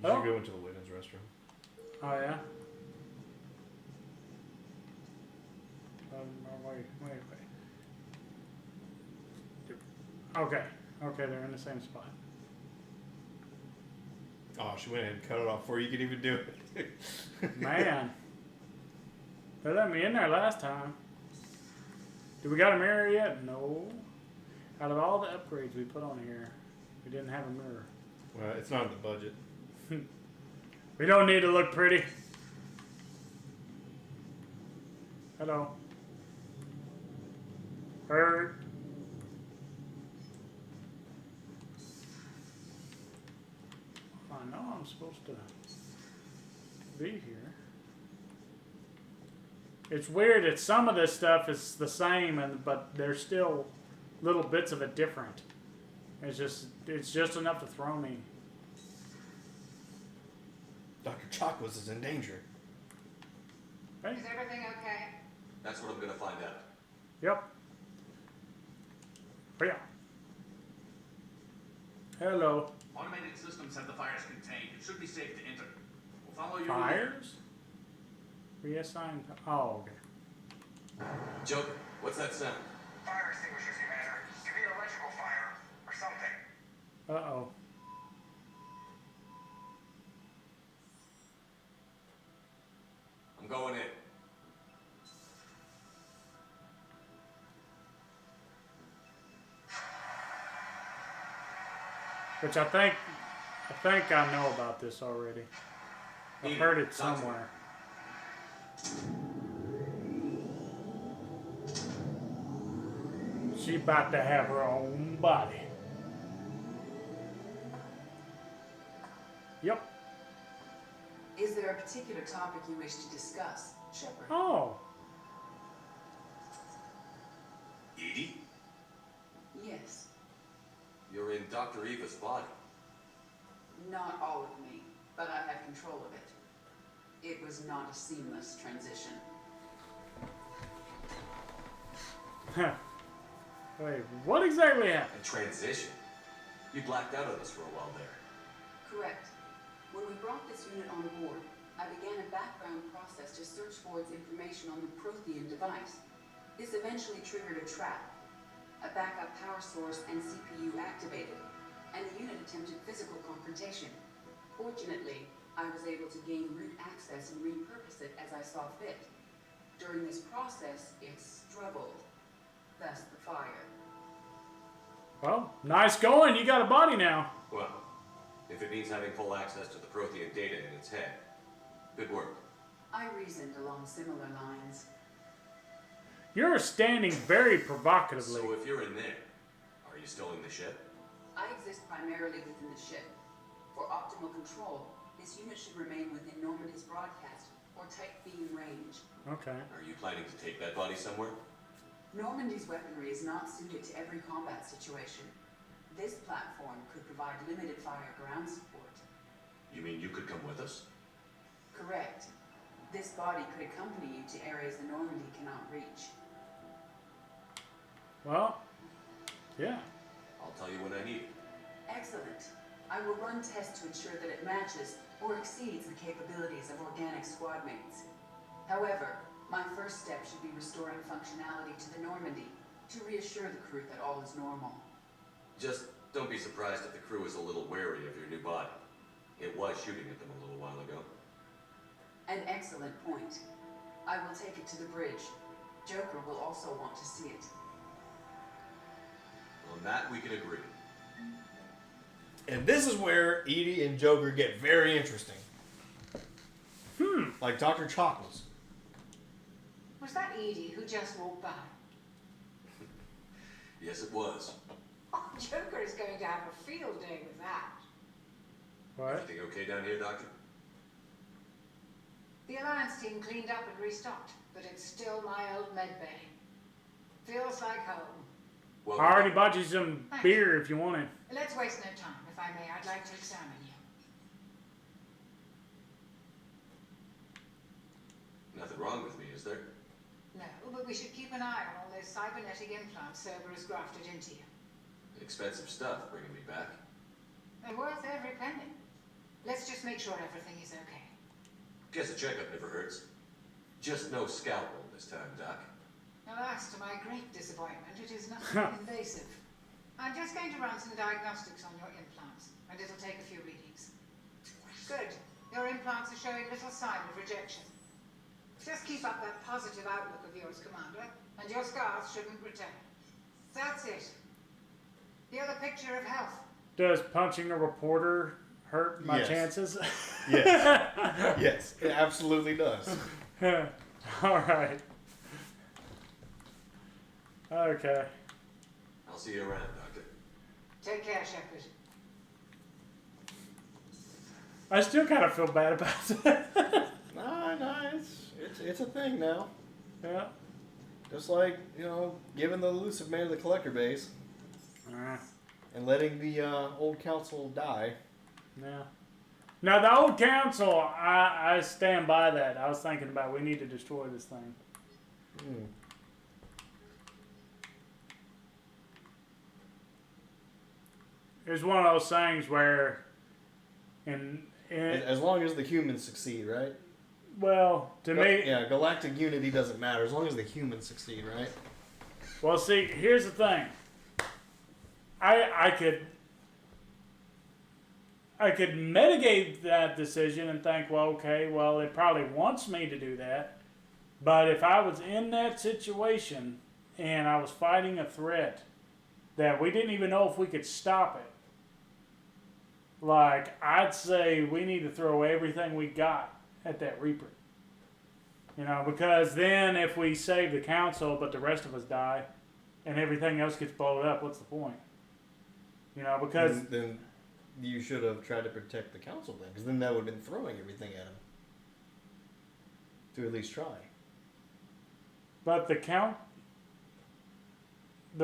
You should go into the women's restroom. Oh yeah. Wait. Okay. Okay, they're in the same spot. Oh, she went ahead and cut it off before you could even do it. Man. They let me in there last time. Do we got a mirror yet? No. Out of all the upgrades we put on here, we didn't have a mirror. Well, it's not in the budget. We don't need to look pretty. Hello. Hurt. I know I'm supposed to be here. It's weird that some of this stuff is the same, but there's still little bits of it different. It's just enough to throw me. Dr. Chakwas is in danger. Hey. Is everything okay? That's what I'm gonna find out. Yep. Oh, yeah. Hello. Automated systems have the fires contained. It should be safe to enter. We'll follow your Fires? Reassign. Oh, okay. Joker, what's that sound? Fire extinguishers, Commander. Could be an electrical fire or something. Uh-oh. I'm going in. Which I think I know about this already. I've heard it somewhere. She about to have her own body. Yep. Is there a particular topic you wish to discuss, Shepard? Oh. Edie? Yes. You're in Dr. Eva's body. Not all of me, but I have control of it. It was not a seamless transition. Wait, what exactly happened? A transition? You blacked out on us for a while there. Correct. When we brought this unit on board, I began a background process to search for its information on the Prothean device. This eventually triggered a trap. A backup power source and CPU activated, and the unit attempted physical confrontation. Fortunately, I was able to gain root access and repurpose it as I saw fit. During this process, it struggled. Thus the fire. Well, nice going. You got a body now. Well, if it means having full access to the Prothean data in its head, good work. I reasoned along similar lines. You're standing very provocatively. So if you're in there, are you still in the ship? I exist primarily within the ship. For optimal control, this unit should remain within Normandy's broadcast or tight beam range. Okay. Are you planning to take that body somewhere? Normandy's weaponry is not suited to every combat situation. This platform could provide limited fire ground support. You mean you could come with us? Correct. This body could accompany you to areas the Normandy cannot reach. Well, yeah. I'll tell you when I need it. Excellent. I will run tests to ensure that it matches or exceeds the capabilities of organic squad mates. However, my first step should be restoring functionality to the Normandy to reassure the crew that all is normal. Just don't be surprised if the crew is a little wary of your new body. It was shooting at them a little while ago. An excellent point. I will take it to the bridge. Joker will also want to see it. On that, we can agree. And this is where Edie and Joker get very interesting. Like Dr. Chocolates. Was that Edie who just walked by? Yes, it was. Oh, Joker is going to have a field day with that. What? Everything okay down here, Doctor? The Alliance team cleaned up and restocked, but it's still my old med bay. Feels like home. I already bought you some beer if you want it. Let's waste no time. If I may, I'd like to examine you. Nothing wrong with me, is there? No, but we should keep an eye on all those cybernetic implants Cerberus grafted into you. Expensive stuff bringing me back. They're worth every penny. Let's just make sure everything is okay. Guess a checkup never hurts. Just no scalpel this time, Doc. Alas, to my great disappointment, it is nothing invasive. I'm just going to run some diagnostics on your implants, and it'll take a few readings. Good. Your implants are showing little sign of rejection. Just keep up that positive outlook of yours, Commander, and your scars shouldn't return. That's it. You're the picture of health. Does punching a reporter hurt my Yes. chances? Yes. Yes, it absolutely does. All right. Okay. I'll see you around, Doctor. Take care, Shepard. I still kind of feel bad about it. No, it's a thing now. Yeah. Just like, giving the elusive man the collector base. And letting the old council die. Yeah. Now, the old council, I stand by that. I was thinking about we need to destroy this thing. It's one of those things where, As long as the humans succeed, right? Well, to me... Yeah, galactic unity doesn't matter as long as the humans succeed, right? Well, see, here's the thing. I could mitigate that decision and think, well, okay, well, it probably wants me to do that. But if I was in that situation and I was fighting a threat that we didn't even know if we could stop it, like, I'd say we need to throw everything we got at that Reaper. Because then if we save the council but the rest of us die and everything else gets blown up, what's the point? Because... Then you should have tried to protect the council then, because then that would have been throwing everything at him. To at least try. But the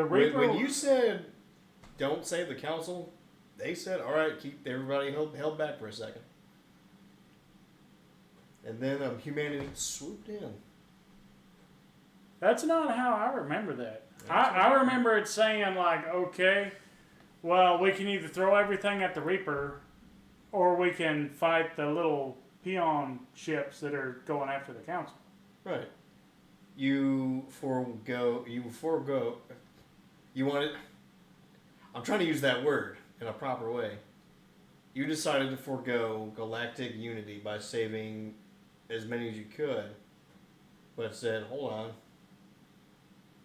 Reaper... When you said, don't save the council, they said, all right, keep everybody held back for a second. And then humanity swooped in. That's not how I remember that. I remember it saying, like, okay, well, we can either throw everything at the Reaper or we can fight the little peon ships that are going after the council. Right. You want it... I'm trying to use that word in a proper way. You decided to forego galactic unity by saving as many as you could, but said, hold on,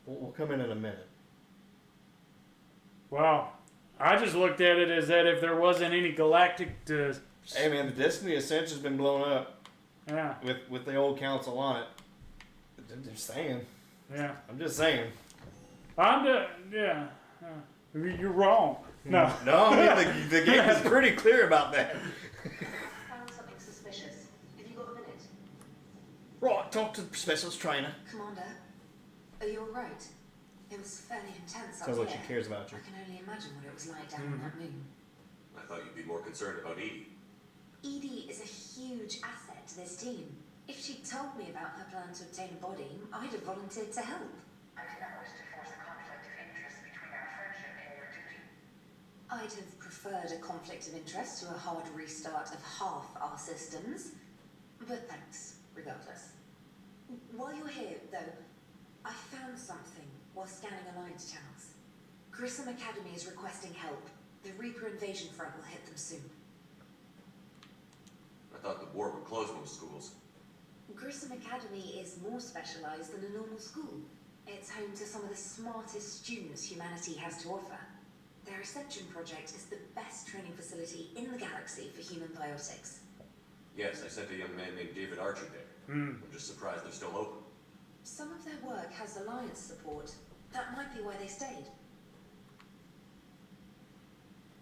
we'll come in a minute. Well, I just looked at it as that if there wasn't any galactic... Hey man, the Destiny Ascension's been blown up. Yeah. With the old council on it. I'm just saying. Yeah. I'm just saying. Yeah. You're wrong. No. No, I mean, the game is pretty clear about that. Found something suspicious. Have you got a minute? Right, talk to the specialist trainer. Commander, are you alright? It was fairly intense up Sounds here. like she cares about you. I can only imagine what it was like down on that moon. I thought you'd be more concerned about Edie. Edie is a huge asset to this team. If she'd told me about her plan to obtain a body, I'd have volunteered to help. I did not wish to force a conflict of interest between our friendship and your duty. I'd have preferred a conflict of interest to a hard restart of half our systems. But thanks, regardless. While you're here, though, I found something while scanning Alliance channels. Grissom Academy is requesting help. The Reaper invasion front will hit them soon. I thought the war would close most schools. Grissom Academy is more specialized than a normal school. It's home to some of the smartest students humanity has to offer. Their Ascension project is the best training facility in the galaxy for human biotics. Yes, I sent a young man named David Archer there. I'm just surprised they're still open. Some of their work has Alliance support. That might be why they stayed.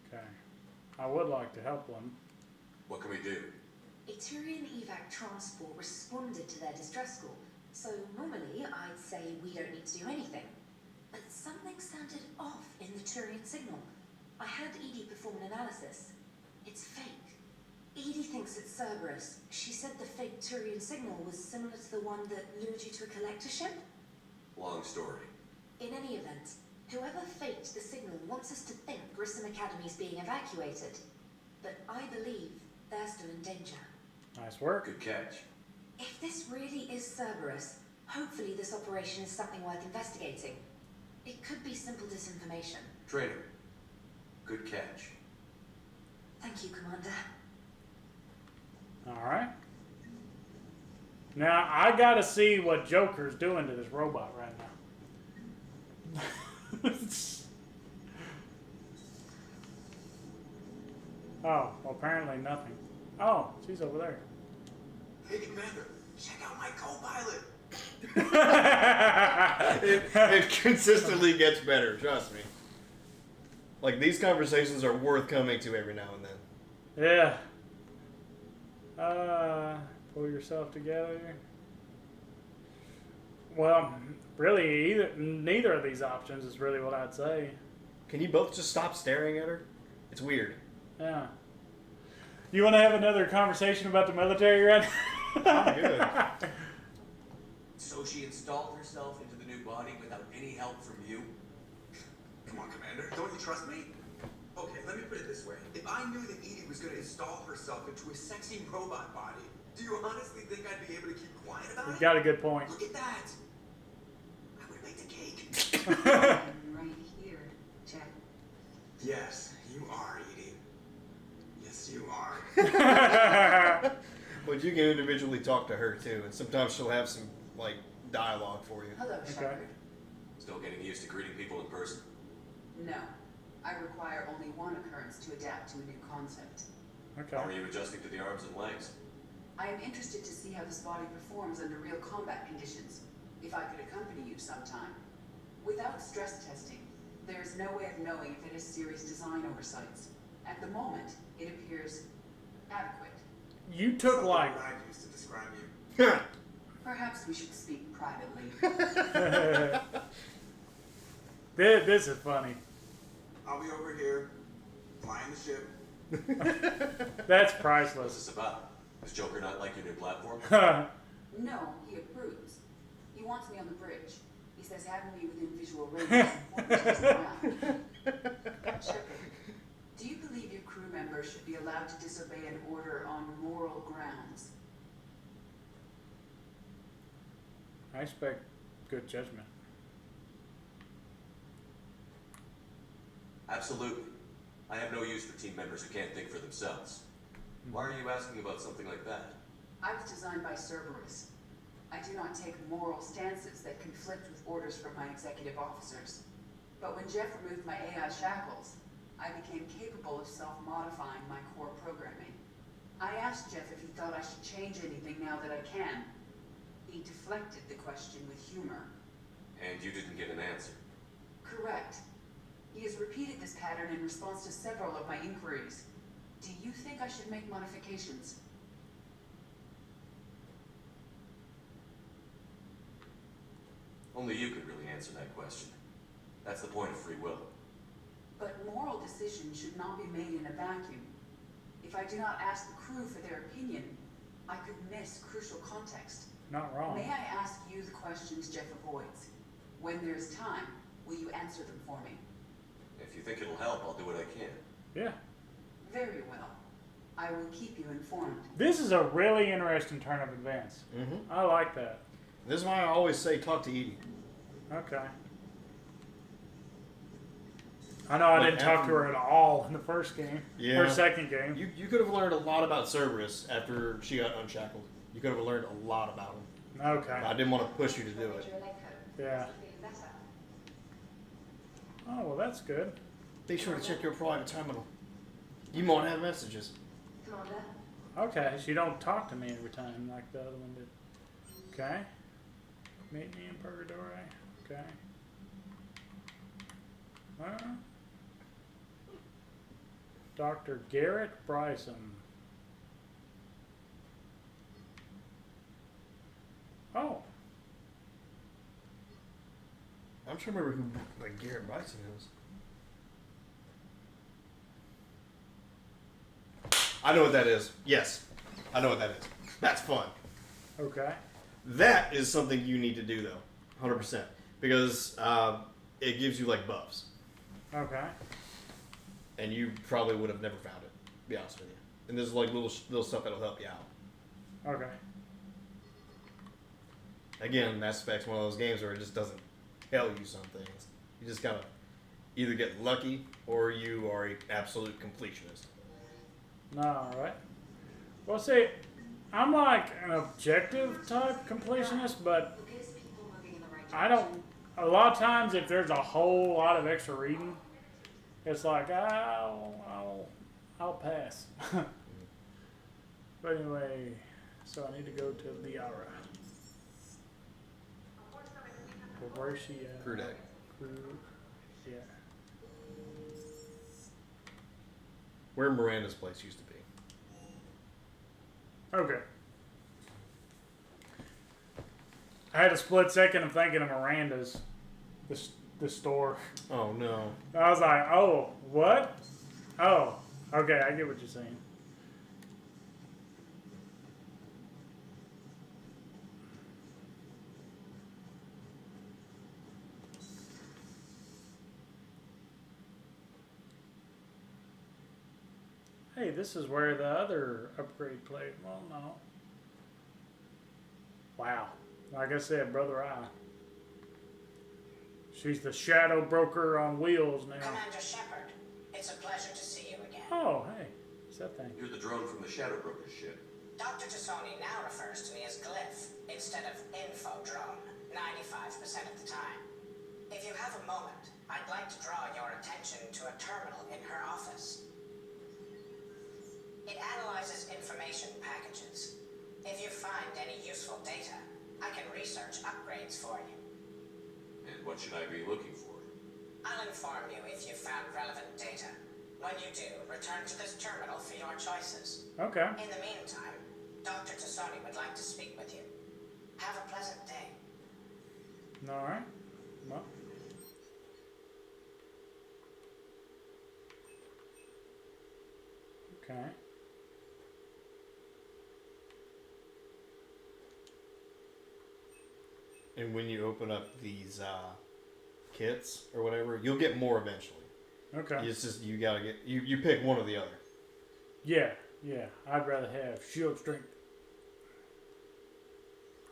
Okay. I would like to help them. What can we do? A Turian evac transport responded to their distress call, so normally I'd say we don't need to do anything. But something sounded off in the Turian signal. I had Edie perform an analysis. It's fake. Edie thinks it's Cerberus. She said the fake Turian signal was similar to the one that lured you to a collector ship. Long story. In any event, whoever faked the signal wants us to think Grissom Academy is being evacuated. But I believe they're still in danger. Nice work. Good catch. If this really is Cerberus, hopefully this operation is something worth investigating. It could be simple disinformation. Trainer. Good catch. Thank you, Commander. Alright. Now, I gotta see what Joker's doing to this robot right now. Oh, well, apparently nothing. Oh, she's over there. Hey, Commander, check out my co-pilot. It consistently gets better, trust me. Like, these conversations are worth coming to every now and then. Yeah. Pull yourself together. Well, really, neither of these options is really what I'd say. Can you both just stop staring at her? It's weird. Yeah. You want to have another conversation about the military right now? I'm good. So she installed herself into the new body without any help from you? Come on, Commander, don't you trust me? Okay, let me put it this way. If I knew that Edie was going to install herself into a sexy robot body, do you honestly think I'd be able to keep quiet about You've it? got a good point. Look at that! I would make the cake. I'm right here, Jack. Yes, you are, Edie. Yes, you are. But you can individually talk to her too, and sometimes she'll have some like dialogue for you. Hello, Shepard. Still getting used to greeting people in person? No. I require only one occurrence to adapt to a new concept. Okay. How are you adjusting to the arms and legs? I am interested to see how this body performs under real combat conditions, if I could accompany you sometime. Without stress testing, there is no way of knowing if it has serious design oversights. At the moment, it appears adequate. You took like... I used to describe you. Perhaps we should speak privately. This is funny. I'll be over here, flying the ship. That's What's priceless. this about? Does Joker not like your new platform? No, he approves. He wants me on the bridge. He says having me within visual range is important to his morale. Shepard, do you believe your crew members should be allowed to disobey an order on moral grounds? I expect good judgment. Absolutely. I have no use for team members who can't think for themselves. Why are you asking about something like that? I was designed by Cerberus. I do not take moral stances that conflict with orders from my executive officers. But when Jeff removed my AI shackles, I became capable of self-modifying my core programming. I asked Jeff if he thought I should change anything now that I can. He deflected the question with humor. And you didn't get an answer. Correct. He has repeated this pattern in response to several of my inquiries. Do you think I should make modifications? Only you could really answer that question. That's the point of free will. But moral decisions should not be made in a vacuum. If I do not ask the crew for their opinion, I could miss crucial context. Not wrong. May I ask you the questions Jeff avoids? When there's time, will you answer them for me? If you think it'll help, I'll do what I can. Yeah. Very well. I will keep you informed. This is a really interesting turn of events. Mm-hmm. I like that. This is why I always say talk to Edie. Okay. I know I Like didn't talk to her at all in the first game. Yeah. Or second game. You could have learned a lot about Cerberus after she got unshackled. You could have learned a lot about him. Okay. I didn't want to push you to do it. Yeah. Oh, well, that's good. Be sure to check your private terminal. You might have messages. Commander? Okay, so you don't talk to me every time like the other one did. Okay. Meet me in Purgatory. Okay. Dr. Garrett Bryson. Oh. I'm trying to remember who like Garrett Bryson is. I know what that is. Yes. I know what that is. That's fun. Okay. That is something you need to do though. 100%. Because it gives you like buffs. Okay. And you probably would have never found it, to be honest with you. And there's like little stuff that'll help you out. Okay. Again, Mass Effect's one of those games where it just doesn't tell you some things. You just gotta either get lucky or you are an absolute completionist. Alright. Well, see, I'm like an objective type completionist, but I don't. A lot of times, if there's a whole lot of extra reading, it's like I'll I'll pass. But anyway, so I need to go to Liara. Well, where's she at? Crew deck. Crew, yeah. Where Miranda's place used to be. Okay. I had a split second of thinking of Miranda's, the store. Oh no. I was like, oh, what? Oh, okay, I get what you're saying. Hey, this is where the other upgrade played. Well, no. Wow. Like I said, Brother Eye. She's the shadow broker on wheels now. Commander Shepard, it's a pleasure to see you again. Oh, hey. What's that thing? You're the drone from the Shadow Broker's ship. Dr. Tassoni now refers to me as Glyph instead of Info Drone, 95% of the time. If you have a moment, I'd like to draw your attention to a terminal in her office. It analyzes information packages. If you find any useful data, I can research upgrades for you. And what should I be looking for? I'll inform you if you've found relevant data. When you do, return to this terminal for your choices. Okay. In the meantime, Dr. Tassoni would like to speak with you. Have a pleasant day. All right. Well. Okay. And when you open up these kits or whatever, you'll get more eventually. Okay. It's just you gotta get you pick one or the other. Yeah, yeah. I'd rather have shield strength.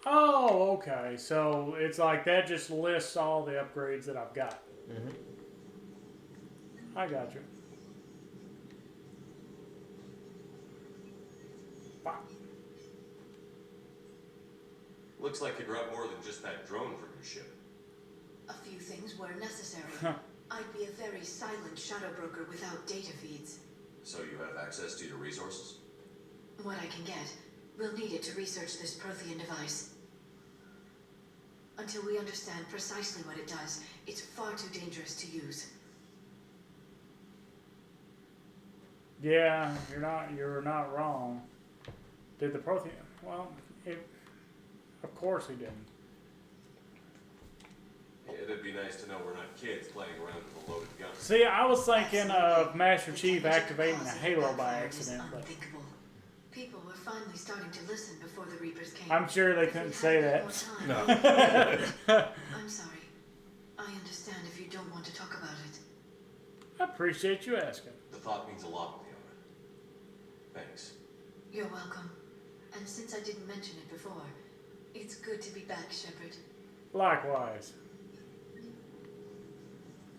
Oh, okay. So it's like that just lists all the upgrades that I've got. Mm-hmm. I got you. Bye. Looks like you brought more than just that drone from your ship. A few things were necessary. I'd be a very silent shadow broker without data feeds. So you have access to your resources? What I can get, we'll need it to research this Prothean device. Until we understand precisely what it does, it's far too dangerous to use. Yeah, you're not wrong. Did the Prothean? Well, of course he didn't. It'd be nice to know we're not kids playing around with a loaded gun. See, I was thinking of Master Chief activating a Halo by accident, but Unthinkable. People were finally starting to listen before the Reapers came. I'm sure they If we couldn't had say a bit that. more No. time. I'm sorry. I understand if you don't want to talk about it. I appreciate you asking. The thought means a lot, Leona. Thanks. You're welcome. And since I didn't mention it before, it's good to be back, Shepard. Likewise.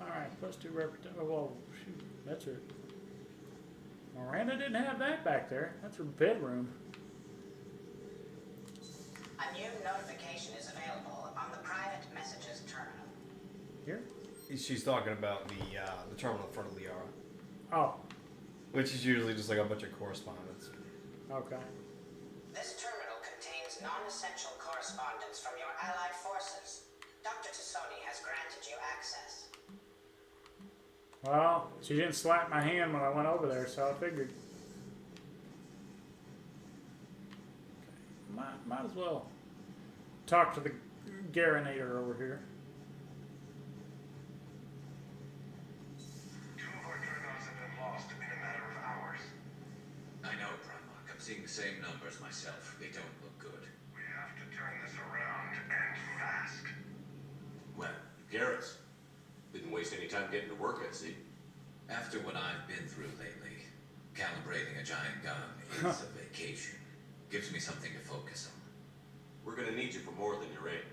Alright, +2 reputation. Oh, whoa, shoot. That's her. Miranda didn't have that back there. That's her bedroom. A new notification is available on the private messages terminal. Here? She's talking about the terminal in front of Liara. Oh. Which is usually just like a bunch of correspondence. Okay. This terminal contains non-essential correspondence from your allied forces. Dr. Tassoni has granted you access. Well, she didn't slap my hand when I went over there, so I figured. Might as well talk to the Garanator over here. Two of our dreadnoughts have been lost in a matter of hours. I know, Primarch. I'm seeing the same numbers myself. They don't look good. We have to turn this around, and fast. Well, Garrus. Didn't waste any time getting to work, I see. After what I've been through lately, calibrating a giant gun is a vacation. Gives me something to focus on. We're gonna need you for more than your aim.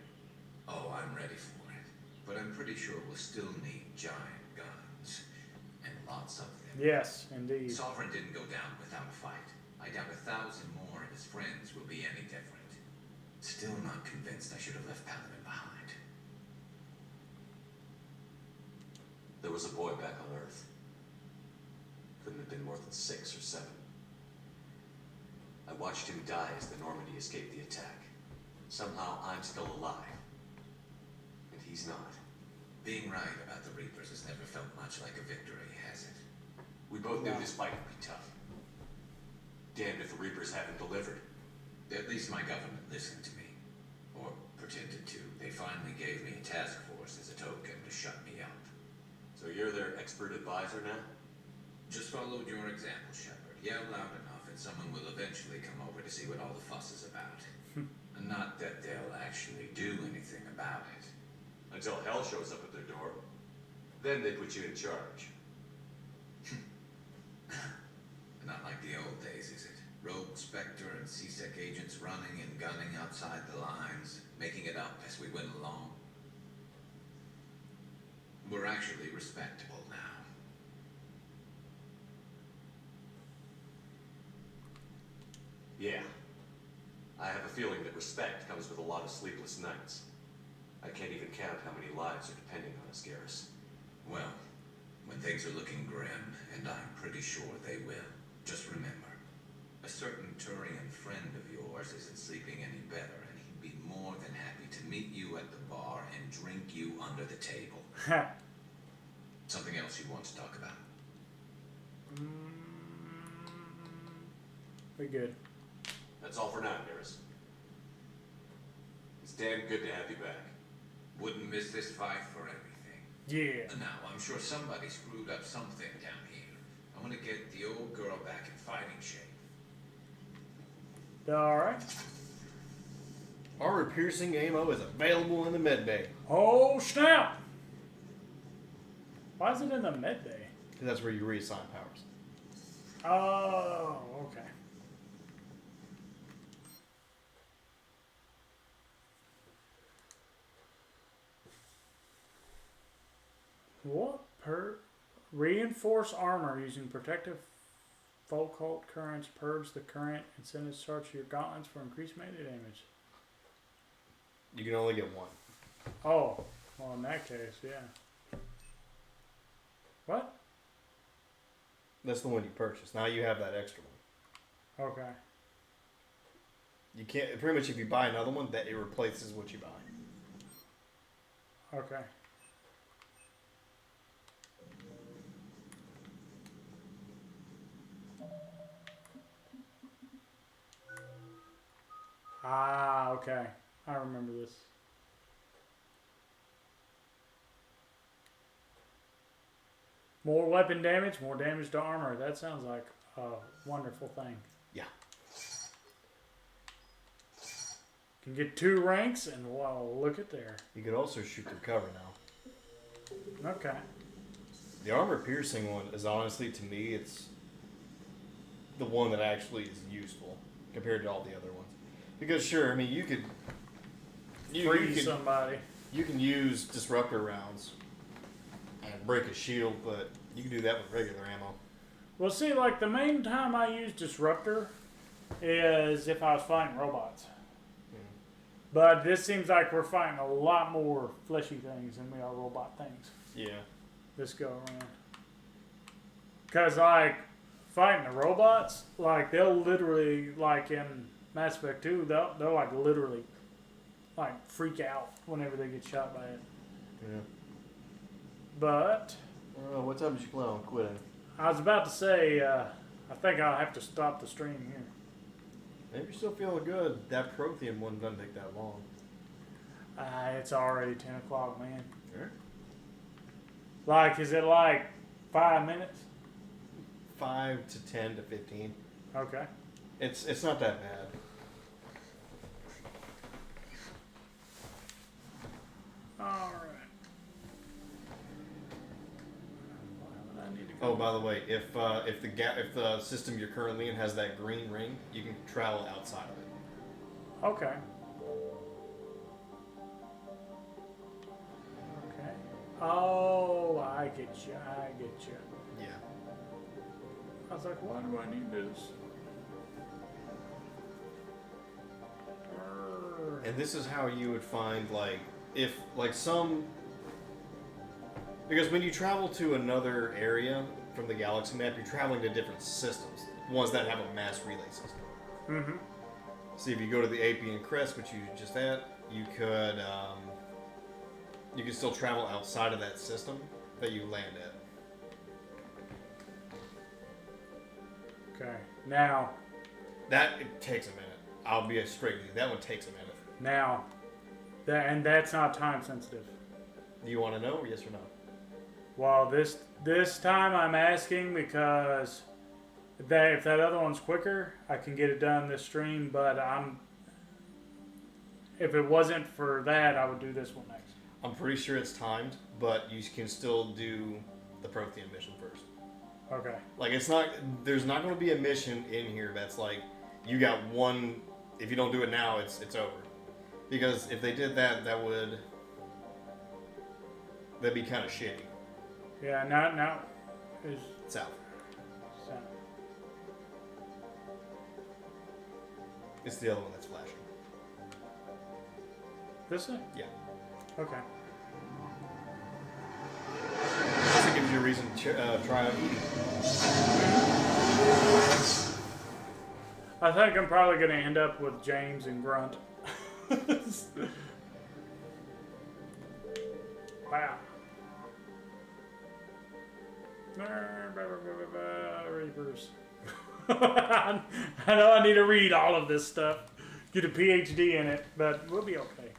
Oh, I'm ready for it. But I'm pretty sure we'll still need giant guns. And lots of them. Yes, indeed. Sovereign didn't go down without a fight. I doubt 1,000 more of his friends will be any different. Still not convinced I should have left Paladin behind. There was a boy back on Earth. Couldn't have been more than 6 or 7. I watched him die as the Normandy escaped the attack. Somehow I'm still alive. And he's not. Being right about the Reapers has never felt much like a victory, has it? We both knew this fight would be tough. Damned if the Reapers haven't delivered. At least my government listened to me. Or pretended to. They finally gave me a task force as a token to shut me up. So you're their expert advisor now? Just followed your example, Shepard. Yell loud enough and someone will eventually come over to see what all the fuss is about. Not that they'll actually do anything about it. Until hell shows up at their door. Then they put you in charge. Not like the old days, is it? Rogue Spectre and C-Sec agents running and gunning outside the lines, making it up as we went along. We're actually respectable now. Yeah. I have a feeling that respect comes with a lot of sleepless nights. I can't even count how many lives are depending on us, Garrus. Well, when things are looking grim, and I'm pretty sure they will, just remember, a certain Turian friend of yours isn't sleeping any better, and he'd be more than happy to meet you at the bar and drink you under the table. Something else you want to talk about? We good. That's all for now, Garrus. It's damn good to have you back. Wouldn't miss this fight for everything. Yeah. Now, I'm sure somebody screwed up something down here. I'm gonna get the old girl back in fighting shape. Alright. Armor-piercing ammo is available in the medbay. Oh, snap! Why is it in the medbay? Because that's where you reassign powers. Oh, okay. What reinforce armor using protective Foucault currents, purge the current, and send it charge to your gauntlets for increased melee damage. You can only get one. Oh, well in that case, yeah. What? That's the one you purchased. Now you have that extra one. Okay. You can't, pretty much if you buy another one, that it replaces what you buy. Okay. Ah, okay. I remember this. More weapon damage, more damage to armor. That sounds like a wonderful thing. Yeah. Can get 2 ranks, and wow, look at there. You could also shoot through cover now. Okay. The armor-piercing one is honestly, to me, it's the one that actually is useful compared to all the other ones. Because sure, I mean, you could freeze somebody. You can use disruptor rounds and break a shield, but you can do that with regular ammo. Well, see, like the main time I use disruptor is if I was fighting robots. But this seems like we're fighting a lot more fleshy things than we are robot things. Yeah. This go around. Because, like, fighting the robots, like, they'll literally, like, in Mass Effect 2, they'll like, literally, like, freak out whenever they get shot by it. Yeah. But... what time did you plan on quitting? I was about to say, I think I'll have to stop the stream here. Maybe you're still feeling good. That Prothean one doesn't take that long. It's already 10 o'clock, man. Sure. Like, is it like 5 minutes? 5 to 10 to 15. Okay. It's not that bad. Alright. Oh, by the way, if the system you're currently in has that green ring, you can travel outside of it. Okay. Okay. Oh, I get you. Yeah. I was like, why do I need this? And this is how you would find, like, if, like, some... Because when you travel to another area from the galaxy map, you're traveling to different systems, ones that have a mass relay system. Mm-hmm. See, if you go to the Apian Crest, which you just had, you could still travel outside of that system that you land at. Okay. Now. It takes a minute. I'll be straight with you. That one takes a minute. Now. And that's not time sensitive. Do you want to know, yes or no? Well, this time I'm asking because if that other one's quicker, I can get it done this stream. But if it wasn't for that, I would do this one next. I'm pretty sure it's timed, but you can still do the Prothean mission first. Okay. Like there's not going to be a mission in here that's like you got one. If you don't do it now, it's over. Because if they did that, that'd be kind of shitty. Yeah. Now is south. South. It's the other one that's flashing. This one? Yeah. Okay. This gives you a reason to try out eating. I think I'm probably going to end up with James and Grunt. Wow. Reapers. I know I need to read all of this stuff, get a PhD in it, but we'll be okay.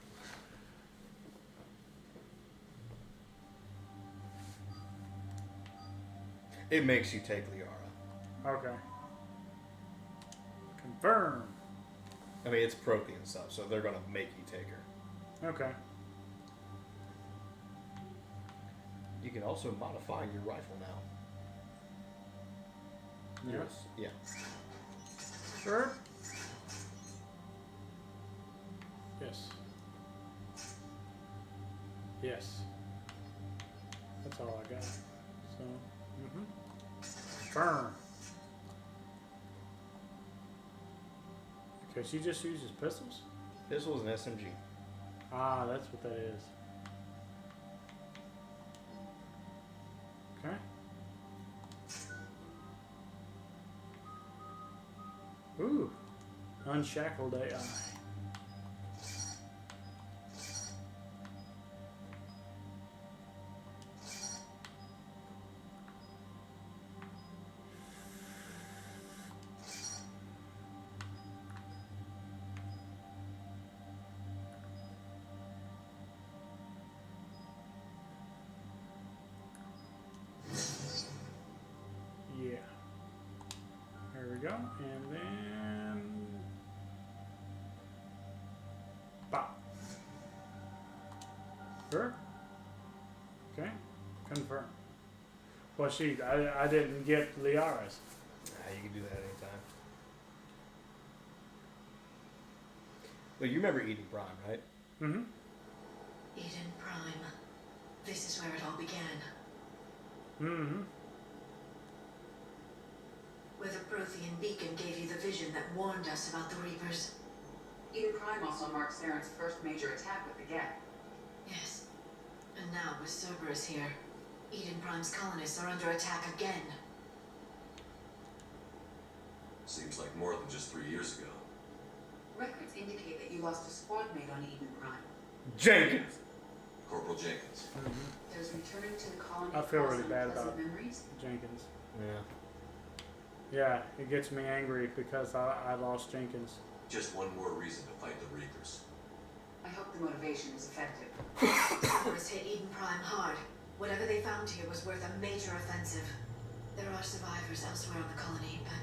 It makes you take Liara. Okay. Confirm. I mean, it's Prothean stuff, so they're gonna make you take her. Okay. You can also modify your rifle now. Yes. Yeah. Sure. Yes. Yes. That's all I got. So, Firm. Okay, she just uses pistols? This was an SMG. Ah, that's what that is. Okay. Ooh. Unshackled AI. Yeah. There we go. And then pop. Sure. Okay. Confirm. Well, I didn't get Liara's. You can do that anytime. Well, you remember Eden Prime, right? Mm-hmm. Eden Prime. This is where it all began. Mm-hmm. Where the Prothean beacon gave you the vision that warned us about the Reapers. Eden Prime also marked Saren's first major attack with the Geth. Yes. And now with Cerberus here, Eden Prime's colonists are under attack again. Seems like more than just 3 years ago. Records indicate that you lost a squad mate on Eden Prime. Jenkins! Corporal Jenkins. Does returning to the colony I feel cause really bad unpleasant about memories? Jenkins. Yeah. Yeah, it gets me angry because I lost Jenkins. Just one more reason to fight the Reapers. I hope the motivation was effective. Cerberus hit Eden Prime hard. Whatever they found here was worth a major offensive. There are survivors elsewhere on the colony, but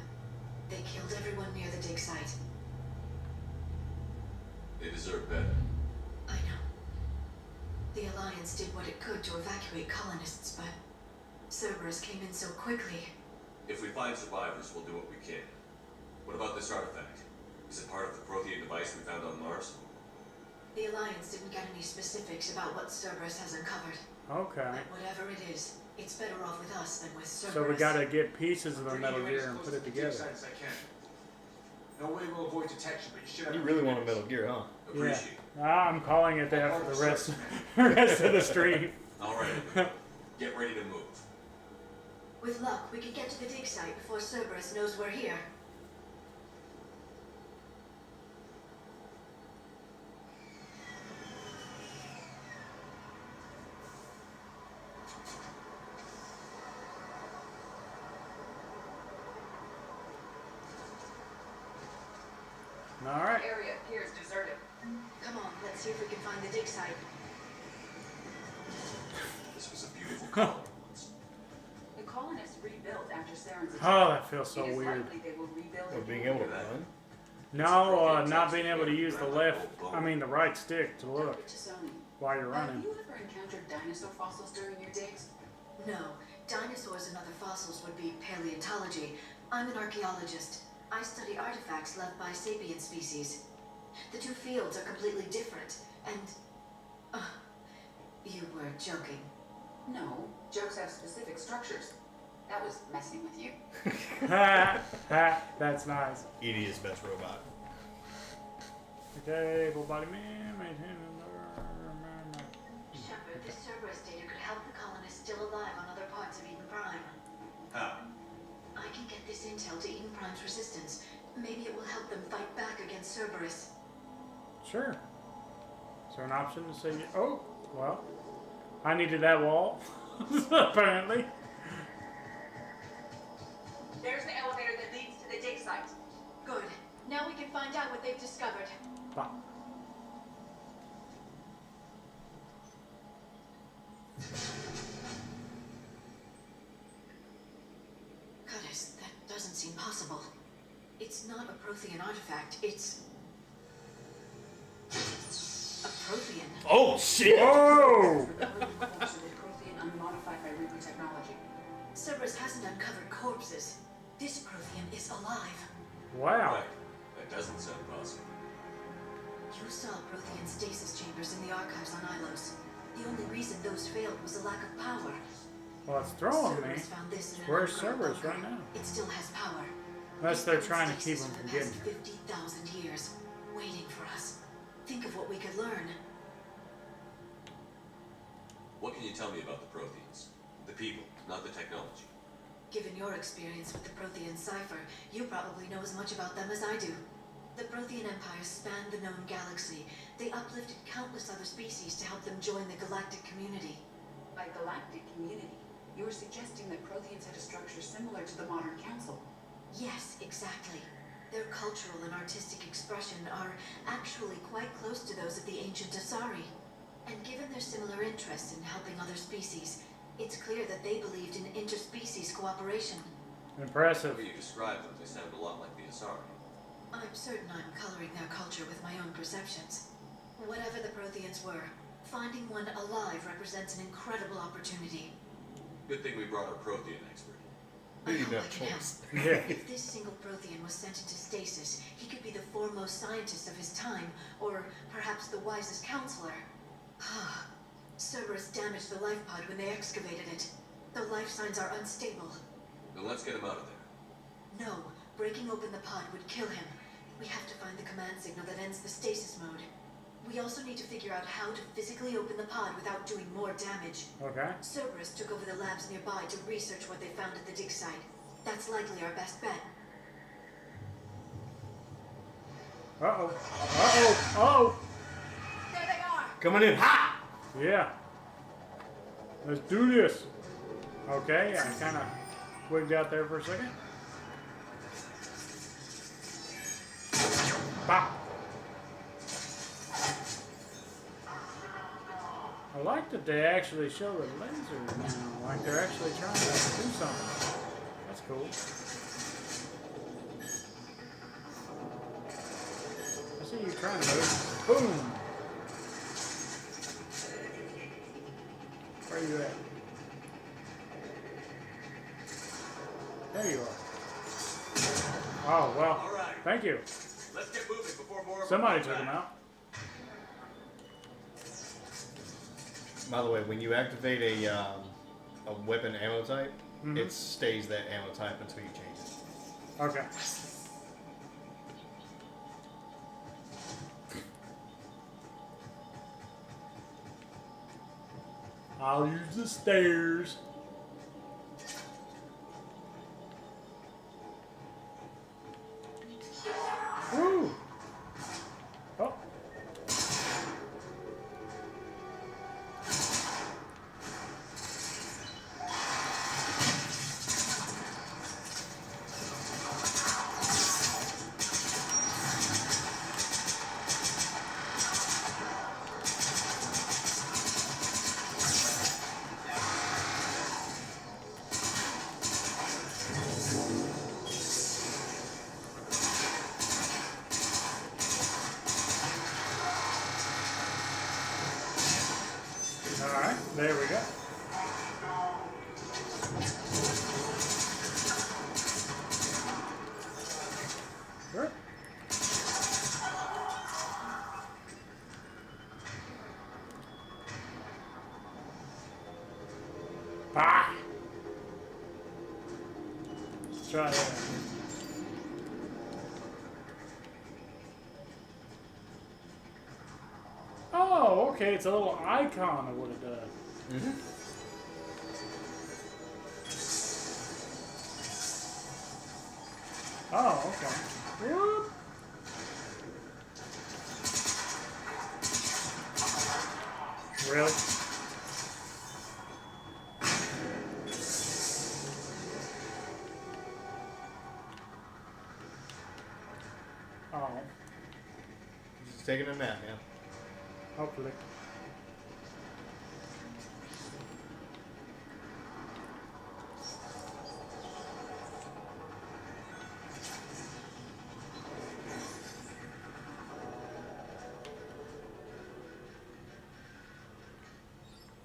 they killed everyone near the dig site. They deserve better. I know. The Alliance did what it could to evacuate colonists, but Cerberus came in so quickly. If we find survivors, we'll do what we can. What about this artifact? Is it part of the Prothean device we found on Mars? The Alliance didn't get any specifics about what Cerberus has uncovered. Okay. But whatever it is, it's better off with us than with Cerberus. So we gotta get pieces of the Metal Gear and put it together. As I can. No way we'll avoid detection, but you should have. You really want a Metal Gear, huh? Yeah. I'm calling it that for the rest of the stream. All right, get ready to move. With luck, we could get to the dig site before Cerberus knows we're here. Alright. The area appears deserted. Come on, let's see if we can find the dig site. This was a beautiful colony once. The colonists rebuilt after Saren's attack. Oh, that feels so It is weird. likely they will rebuild Or being again. able to run. No, not being able to use the the right stick to look Dr. Tassoni, while you're have running. you ever encountered dinosaur fossils during your digs? No, dinosaurs and other fossils would be paleontology. I'm an archaeologist. I study artifacts left by sapient species. The two fields are completely different, and... you were joking. No, jokes have specific structures. That was messing with you. Ha ha, that's nice. Edie is best robot. Okay, able body man, maintain Shepard, this Cerberus data could help the colonists still alive on other parts of Eden Prime. How? I can get this intel to Eden Prime's resistance. Maybe it will help them fight back against Cerberus. Sure. Is there an option to say, oh, well, I needed that wall, apparently. There's the elevator that leads to the dig site. Good. Now we can find out what they've discovered. Bah. Curtis, that doesn't seem possible. It's not a Prothean artifact, it's... a Prothean. Oh, shit! Whoa! Corpse of a Prothean unmodified by Reaper technology. Cerberus hasn't uncovered corpses. This Prothean is alive. Wow. Right. That doesn't sound possible. You saw Prothean stasis chambers in the archives on Ilos. The only reason those failed was a lack of power. Well, it's throwing me. Cerberus found this in an Where's underground Cerberus bunker. right now? It still has power. Unless It's they're been in trying to keep stasis him for from the getting past here. 50,000 years, waiting for us. Think of what we could learn. What can you tell me about the Protheans? The people, not the technology. Given your experience with the Prothean cipher, you probably know as much about them as I do. The Prothean Empire spanned the known galaxy. They uplifted countless other species to help them join the galactic community. By galactic community, you were suggesting that Protheans had a structure similar to the modern council. Yes, exactly. Their cultural and artistic expression are actually quite close to those of the ancient Asari. And given their similar interest in helping other species, it's clear that they believed in interspecies cooperation. Impressive. The way you describe them, they sound a lot like the Asari. I'm certain I'm coloring their culture with my own perceptions. Whatever the Protheans were, finding one alive represents an incredible opportunity. Good thing we brought our Prothean expert. I hope I can help. Yeah. If this single Prothean was sent into stasis, he could be the foremost scientist of his time, or perhaps the wisest counselor. Cerberus damaged the life pod when they excavated it. The life signs are unstable. Then let's get him out of there. No, breaking open the pod would kill him. We have to find the command signal that ends the stasis mode. We also need to figure out how to physically open the pod without doing more damage. Okay. Cerberus took over the labs nearby to research what they found at the dig site. That's likely our best bet. Uh-oh. Uh-oh. Uh-oh. There they are! Coming in hot! Yeah. Let's do this. Okay, I kind of wigged out there for a second. Bop. I like that they actually show the lasers now, like they're actually trying to do something. That's cool. I see you trying to move. Boom! Where are you at? There you are. Oh, well, All right. thank you. Let's get moving before more of Somebody them took come him back. out. By the way, when you activate a weapon ammo type, Mhm. it stays that ammo type until you change it. Okay. I'll use the stairs. Alright, there we go. Sure. Ah! Let's try that. Oh, okay, it's a little icon of what it does. Mm-hmm. Oh, okay. Whoop. Really? Oh, Just taking a nap, man. hopefully.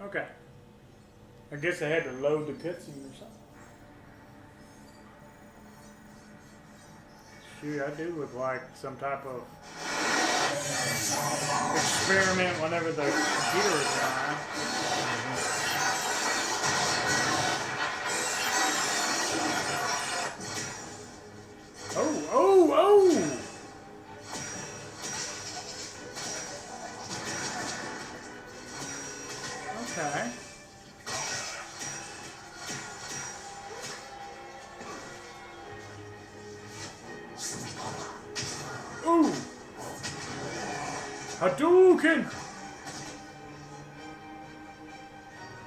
Okay. I guess I had to load the cutscene or something. Shoot, I do look like some type of experiment whenever the computer is on. Oh, oh, oh! Okay. Ooh! Hadouken!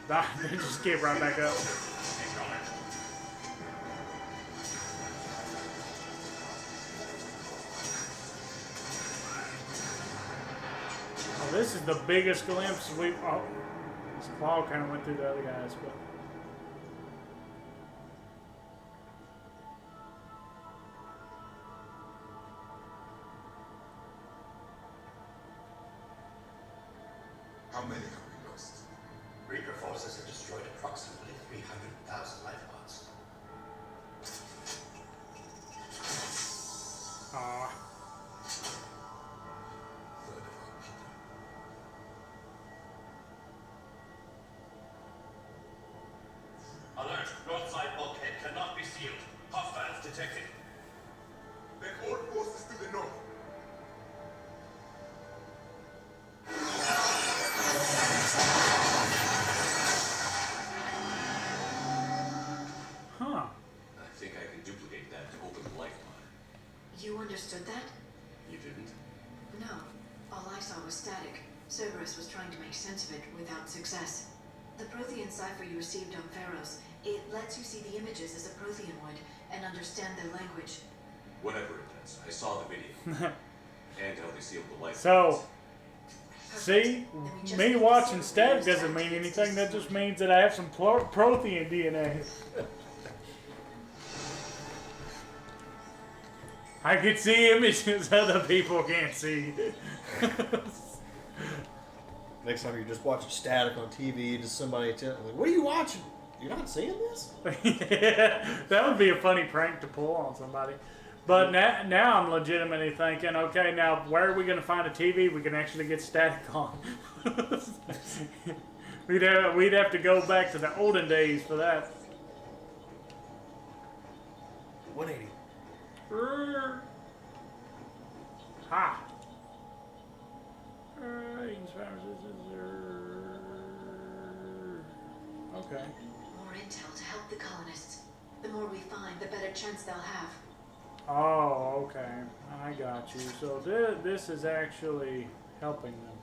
Ah, they just came right back up. Oh, this is the biggest glimpse we've... Oh, this claw kind of went through the other guys, but... How many have we lost? Reaper forces have destroyed approximately 300,000 life pods. Ah. Alert! North side bulkhead cannot be sealed. Hostiles detected. Then all forces to the north. Huh. I think I can duplicate that to open the life pod. You understood that? You didn't? No. All I saw was static. Cerberus was trying to make sense of it without success. The Prothean cipher you received on Pharaohs, it lets you see the images as a Prothean would and understand their language. Whatever it does, I saw the video. And how they sealed the life So, see, me watching static doesn't mean anything. That just means that I have some Prothean DNA. I can see images other people can't see. Next time you're just watching static on TV, just somebody telling, like, what are you watching? You're not seeing this? Yeah, that would be a funny prank to pull on somebody. But now I'm legitimately thinking, okay, now where are we going to find a TV we can actually get static on? we'd have to go back to the olden days for that. 180. Ha! Okay. More intel to help the colonists. The more we find, the better chance they'll have. Oh, okay. I got you. So this is actually helping them.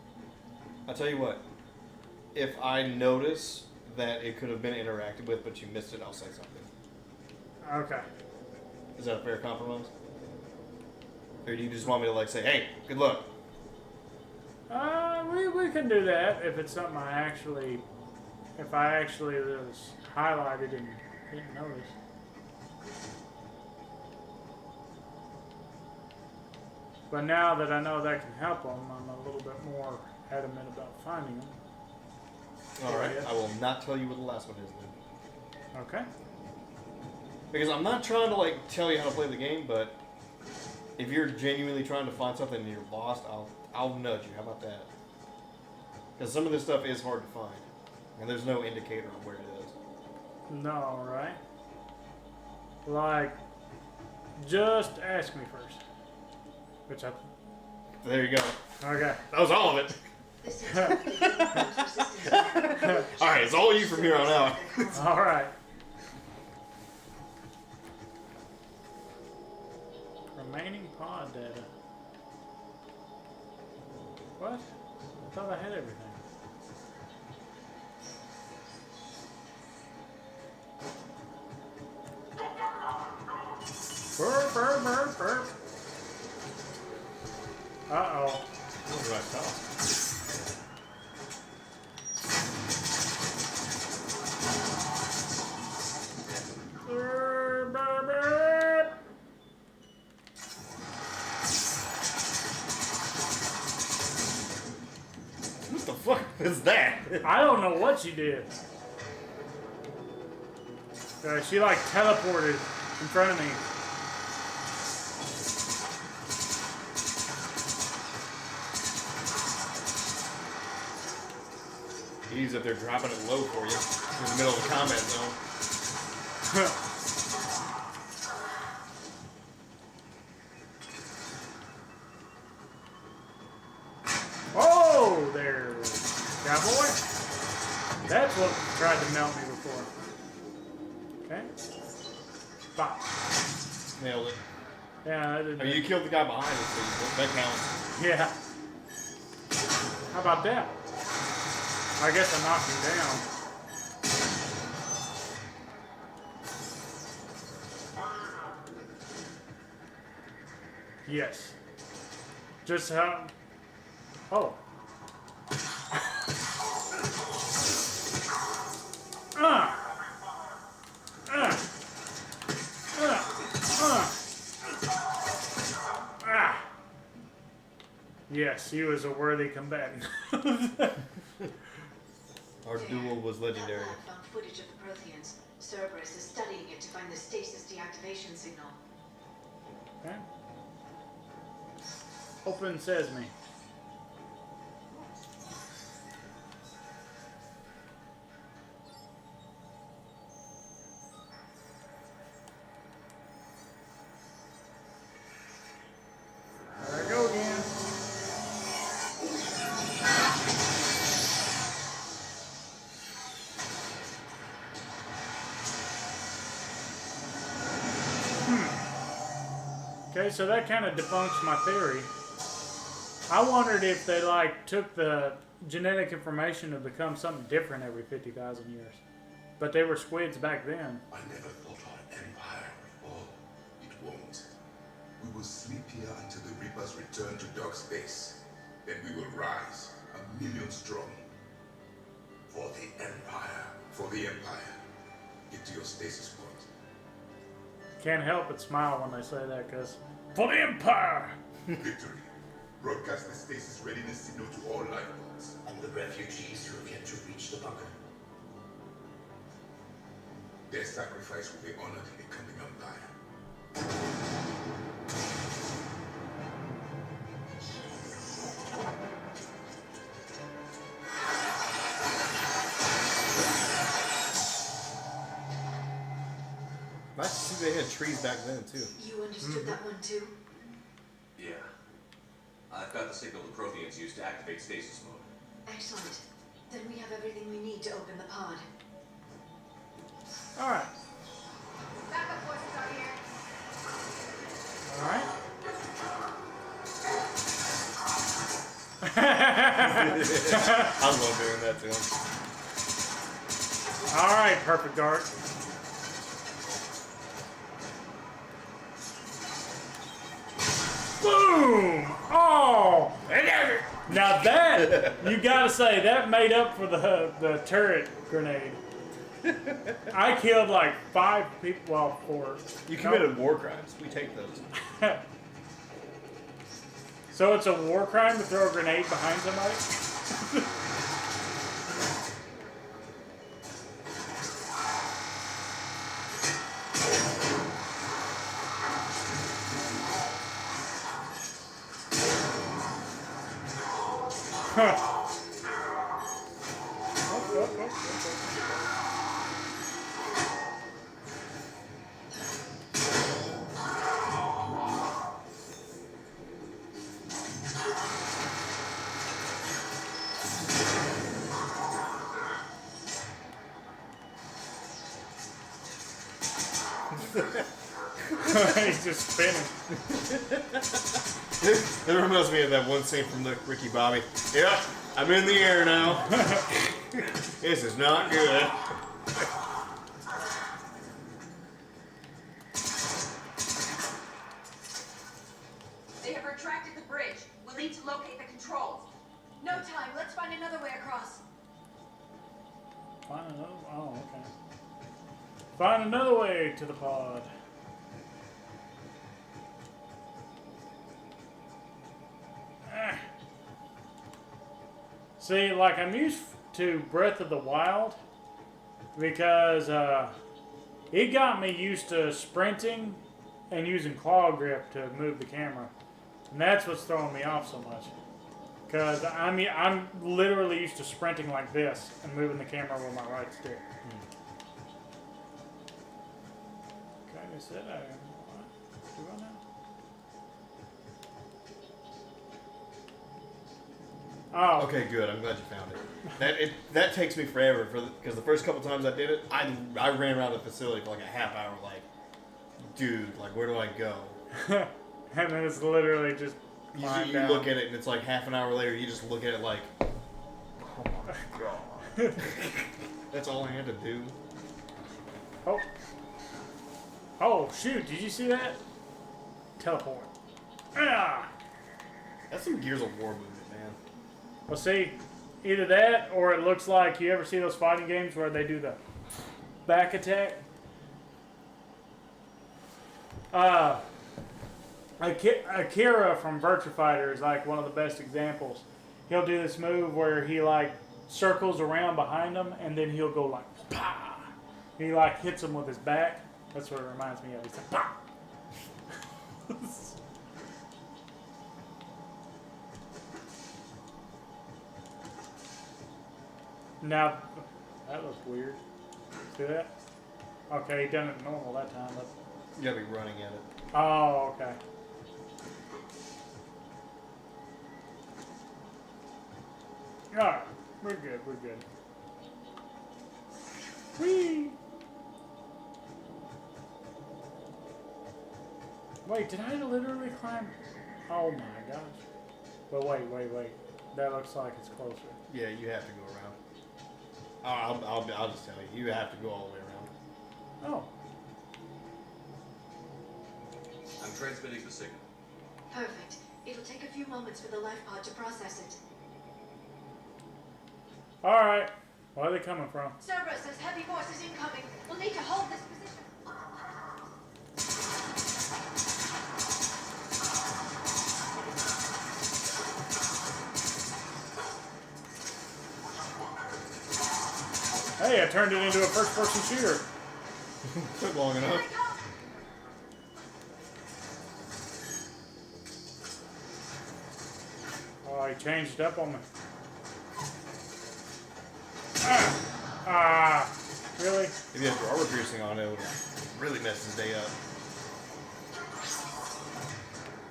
I'll tell you what. If I notice that it could have been interacted with, but you missed it, I'll say something. Okay. Is that a fair compromise? Or do you just want me to, like, say, hey, good luck? We can do that if it's something if I actually was highlighted and didn't notice. But now that I know that can help them, I'm a little bit more adamant about finding them. will not tell you what the last one is, then. Okay. Because I'm not trying to like tell you how to play the game, but if you're genuinely trying to find something and you're lost, I'll nudge you. How about that? Because some of this stuff is hard to find, and there's no indicator of where it is. No, right? Like, just ask me first. Which I. There you go. Okay. That was all of it. All right, it's all you from here on out. All right. Remaining pod data. What? I thought I had everything. Burp, burp, burp, burp. Uh-oh. What did I tell? Burp, burp, burp. What the fuck is that? I don't know what she did. She like teleported in front of me. He's up there dropping it low for you in the middle of the combat zone. Oh, there, cowboy. That's what tried to melt me before. Okay. Bop. Nailed it. Yeah, I did. Oh, you killed the guy behind us, so that counts. Yeah. How about that? I guess I knocked him down. Yes. Just how... Oh. Yes, he was a worthy combatant. Our duel was legendary. That lab found footage of the Protheans. Cerberus is studying it to find the stasis deactivation signal. Okay. Open sesame. There I go again. Okay, so that kind of debunks my theory. I wondered if they like took the genetic information to become something different every 50,000 years. But they were squids back then. I never thought our empire would fall. It won't. We will sleep here until the Reapers return to dark space. Then we will rise, 1,000,000 strong. For the Empire. For the Empire. Get to your stasis point. Can't help but smile when they say that, because for the Empire! Victory. Broadcast the stasis readiness signal to all lifeboats. And the refugees who have yet to reach the bunker. Their sacrifice will be honored in the coming Empire. Nice to see they had trees back then, too. You understood that one too? Yeah. I've got the signal the Protheans use to activate stasis mode. Excellent. Then we have everything we need to open the pod. Alright. Backup forces are here. Alright. I love doing that to him. Alright, Perfect Dark. Boom! Oh! Now that, you gotta say, that made up for the turret grenade. I killed like 5 people, well, 4. You committed war crimes. We take those. So it's a war crime to throw a grenade behind somebody? He's just spinning. It reminds me of that one scene from the Ricky Bobby. Yeah, I'm in the air now. This is not good. They have retracted the bridge. We'll need to locate the controls. No time. Let's find another way across. Find another. Oh, okay. Find another way to the pod. Ah. See, like I'm used to Breath of the Wild because it got me used to sprinting and using claw grip to move the camera, and that's what's throwing me off so much. Because I'm literally used to sprinting like this and moving the camera with my right stick. Okay, they said I am. What? Do I now? Oh. Okay, good. I'm glad you found it. That takes me forever because the first couple times I did it, I ran around the facility for like a half hour. Like, dude, like where do I go? And then it's literally just. You look at it and it's like half an hour later. You just look at it like, oh my god. That's all I had to do. Oh. Oh shoot! Did you see that? Teleport. Ah. That's some Gears of War movement, man. Well, see, either that or it looks like you ever see those fighting games where they do the back attack. Akira from Virtua Fighter is like one of the best examples. He'll do this move where he like circles around behind him and then he'll go like pa. He like hits him with his back. That's what it reminds me of. He's like pa. Now that looks weird. See that? Okay, he done it normal that time. But you gotta be running at it. Oh, okay. Alright, we're good, we're good. Whee! Wait, did I literally climb? Oh my gosh. But wait. That looks like it's closer. Yeah, you have to go around. I'll just tell you. You have to go all the way around. Oh. I'm transmitting the signal. Perfect. It'll take a few moments for the life pod to process it. Alright. Where are they coming from? Cerberus says heavy forces incoming. We'll need to hold this position. Hey, I turned it into a first-person shooter. Took long enough. Oh, he changed up on me. Really? If you have armor piercing on, it would really mess his day up.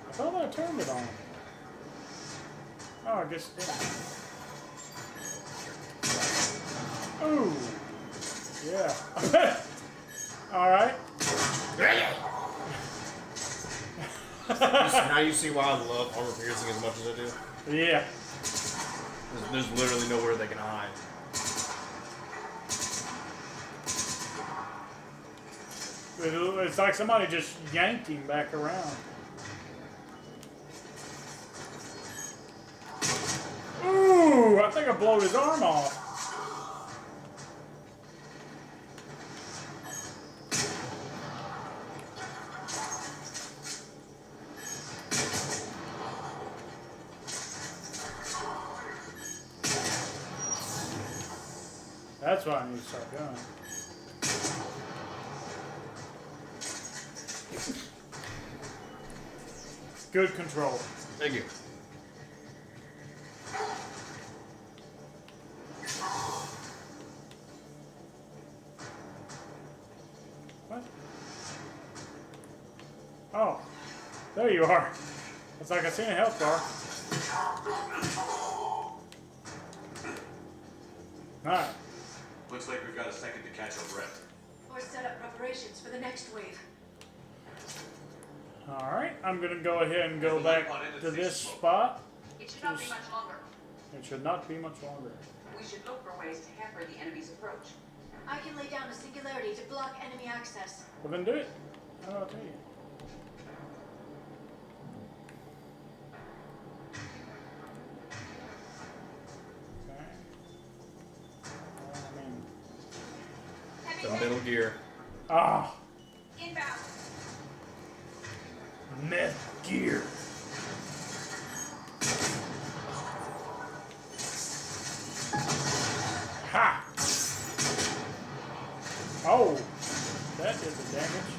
I thought I turned it on. Oh, I guess it didn't. Ooh. Yeah. Alright. Now you see why I love armor piercing as much as I do? Yeah. There's literally nowhere they can hide. It's like somebody just yanked him back around. Ooh, I think I blew his arm off. That's what I need to start doing. Good control. Thank you. Oh, there you are. It's like I seen a health bar. Alright. Looks like we've got a second to catch our breath. Or set up preparations for the next wave. Alright, I'm gonna go ahead and go back to this spot. It should not be much longer. It should not be much longer. We should look for ways to hamper the enemy's approach. I can lay down a singularity to block enemy access. Well then do it. I'll tell you. Okay. Well, I mean... It's middle gear. Ah! Inbound. Meth gear. Ha! Oh! That did the damage.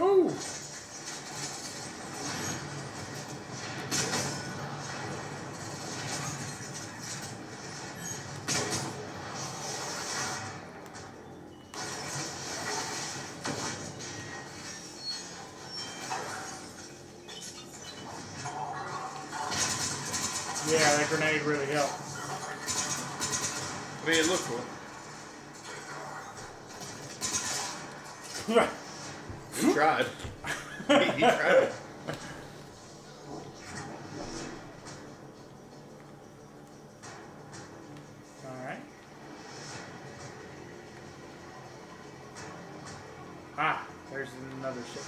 Ooh! Yeah, that grenade really helped. I mean, it looked cool. He tried. he tried. Alright. Ah, there's another ship.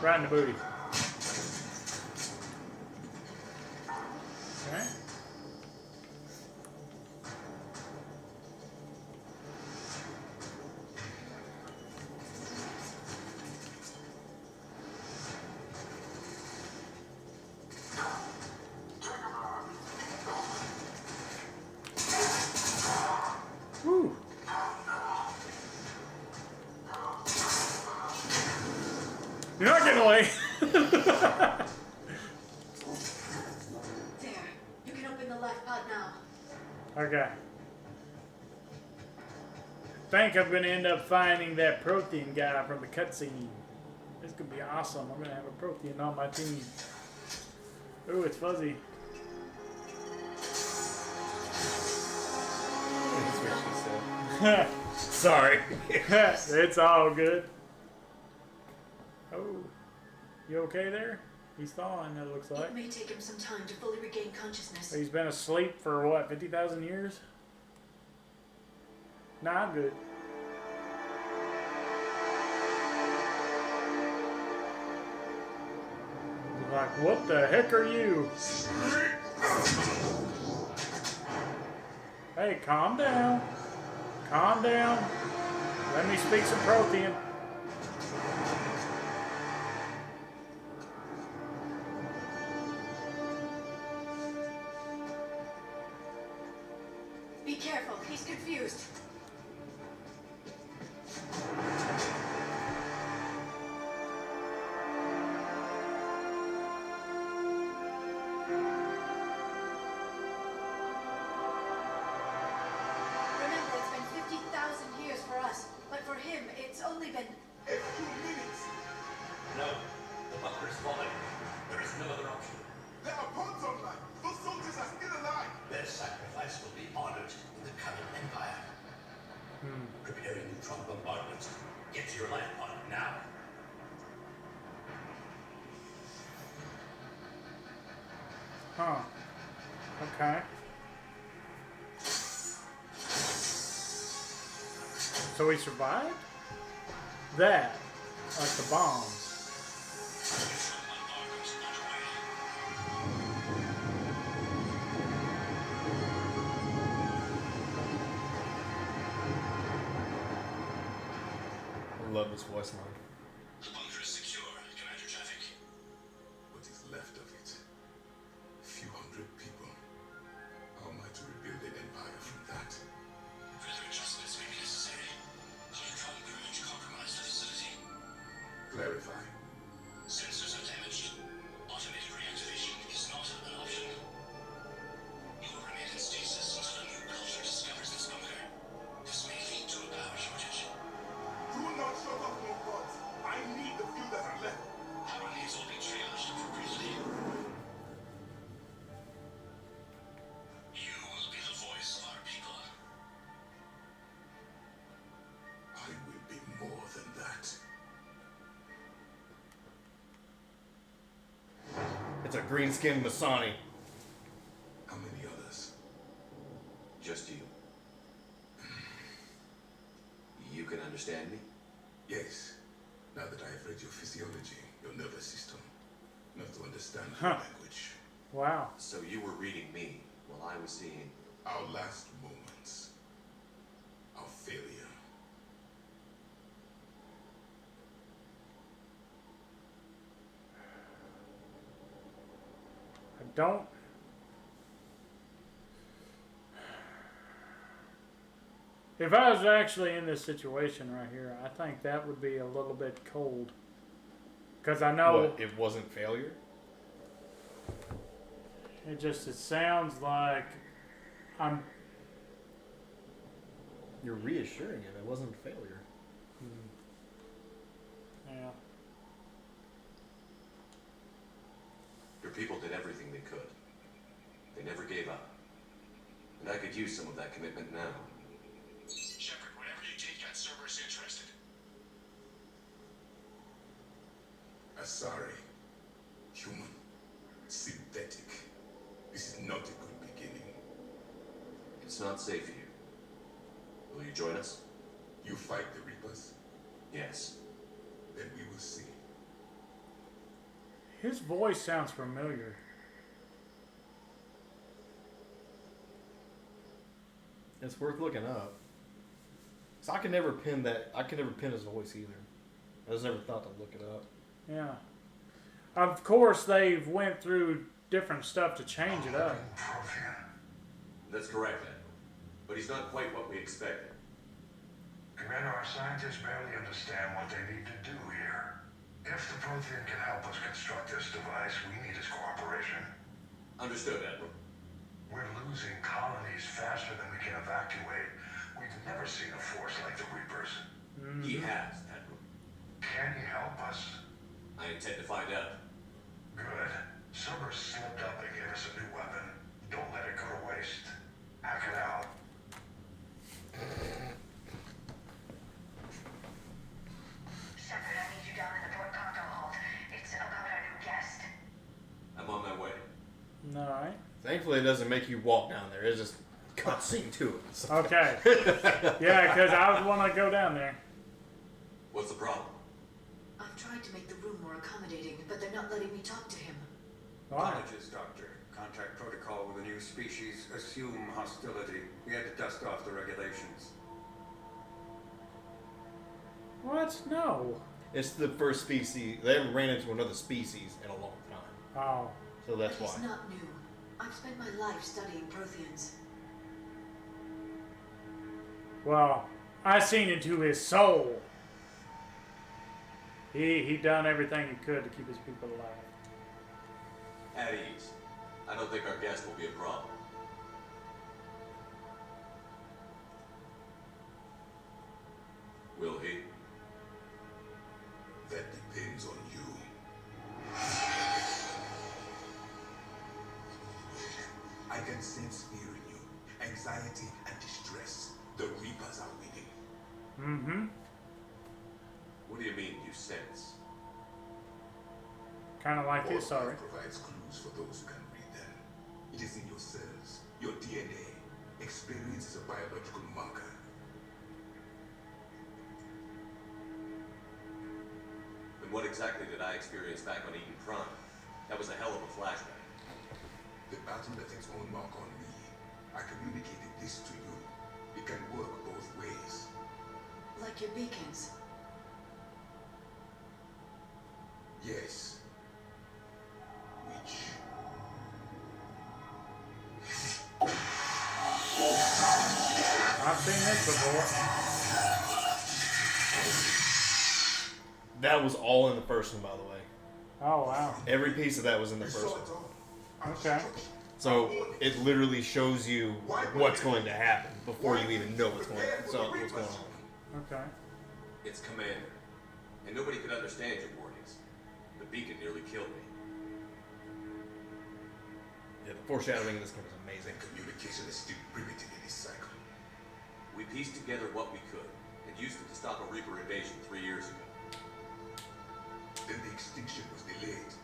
Right in the booty. Okay. Woo. You're not getting away. There. You can open the life pod now. Okay. Think I'm gonna end up finding that Prothean guy from the cutscene. This could be awesome. I'm gonna have a Prothean on my team. Ooh, it's fuzzy. Sorry. It's all good. Oh, you okay there? He's thawing, it looks like. It may take him some time to fully regain consciousness. He's been asleep for what, 50,000 years? Nah, I'm good. Like, what the heck are you? Hey, calm down. Calm down. Let me speak some Prothean. Be careful, he's confused. Remember, it's been 50,000 years for us, but for him, it's only been a few minutes. No, the bunker is falling. There is no other option. There are pods online. Those soldiers are still alive. Their sacrifice will be honored in the coming empire. Preparing neutron bombardments. Get to your life pod now. Huh. Okay. So he survived? That, like the bombs. love this voice line. The bunker is secure. Commander Traffic. What is left of it? A few hundred people. How am I to rebuild an empire from that? Further adjustments may be necessary. Electron bridge compromised the facility. Clarify. Sensors are damaged. Automated reactivation is not an option. You will remain in stasis until a new culture discovers this bunker. This may lead to a power shortage. Do not shut off more pods. I need the few that are left. Power needs will be triaged appropriately. You will be the voice of our people. I will be more than that. It's a green-skinned Masani. How many others? Just you. You can understand me? Yes. Now that I have read your physiology, your nervous system, enough to understand your language. Wow. So you were reading me while I was seeing Our last moments. Our failure. I don't. If I was actually in this situation right here, I think that would be a little bit cold. Because I know What, it wasn't failure? it sounds like I'm. You're reassuring him. It wasn't failure. Yeah. your people did everything they could. They never gave up. And I could use some of that commitment now. Shepard, whatever you did got Cerberus interested. Asari. Human. Synthetic. This is not a good beginning. It's not safe here. Will you join us? You fight the Reapers? Yes. Then we will see. His voice sounds familiar. It's worth looking up. So I can never pin his voice either. I just never thought to look it up. Yeah. Of course, they've went through different stuff to change it up. That's correct, Ed. But he's not quite what we expected. Commander, our scientists barely understand what they need to do here. If the Prothean can help us construct this device, we need his cooperation. Understood, Admiral. We're losing colonies faster than we can evacuate. We've never seen a force like the Reapers. He has, Admiral. Can he help us? I intend to find out. Good. Cerberus slipped up and gave us a new weapon. Don't let it go to waste. Hack it out. Shepard, I need you down in the Port Condo hold. It's about our new guest. I'm on my way. Alright. Thankfully, it doesn't make you walk down there. It's just cutscene to it. So. Okay. Yeah, because I would want to go down there. What's the problem? I've tried to make the room more accommodating, but they're not letting me talk to him. Why? Apologies, Doctor. Contact protocol with a new species. Assume hostility. We had to dust off the regulations. What? No. It's the first species. They haven't ran into another species in a long time. Oh. So that's But why. it's not new. I've spent my life studying Protheans. Well, I seen into his soul. He done everything he could to keep his people alive. At ease. I don't think our guest will be a problem. Will he? That depends on you. I can sense fear in you, anxiety and distress. The Reapers are winning. Mm-hmm. What do you mean, you sense? Kind of like this, sorry. Provides clues for those who can read them. It is in your cells, your DNA. Experience is a biological marker. And what exactly did I experience back on Eden Prime? That was a hell of a flashback. The pattern left its own mark on me. I communicated this to you. It can work both ways. Like your beacons. Yes. Which? I've seen this before. That was all in the first one, by the way. Oh, wow. Every piece of that was in the first one. Okay. So it literally shows you what's going to happen before you even know what's going on. Okay. It's Commander, and nobody could understand your warnings. The beacon nearly killed me. Yeah, the foreshadowing in this game is amazing. Communication is still primitive in this cycle. We pieced together what we could, and used it to stop a Reaper invasion 3 years ago. Then the extinction was delayed.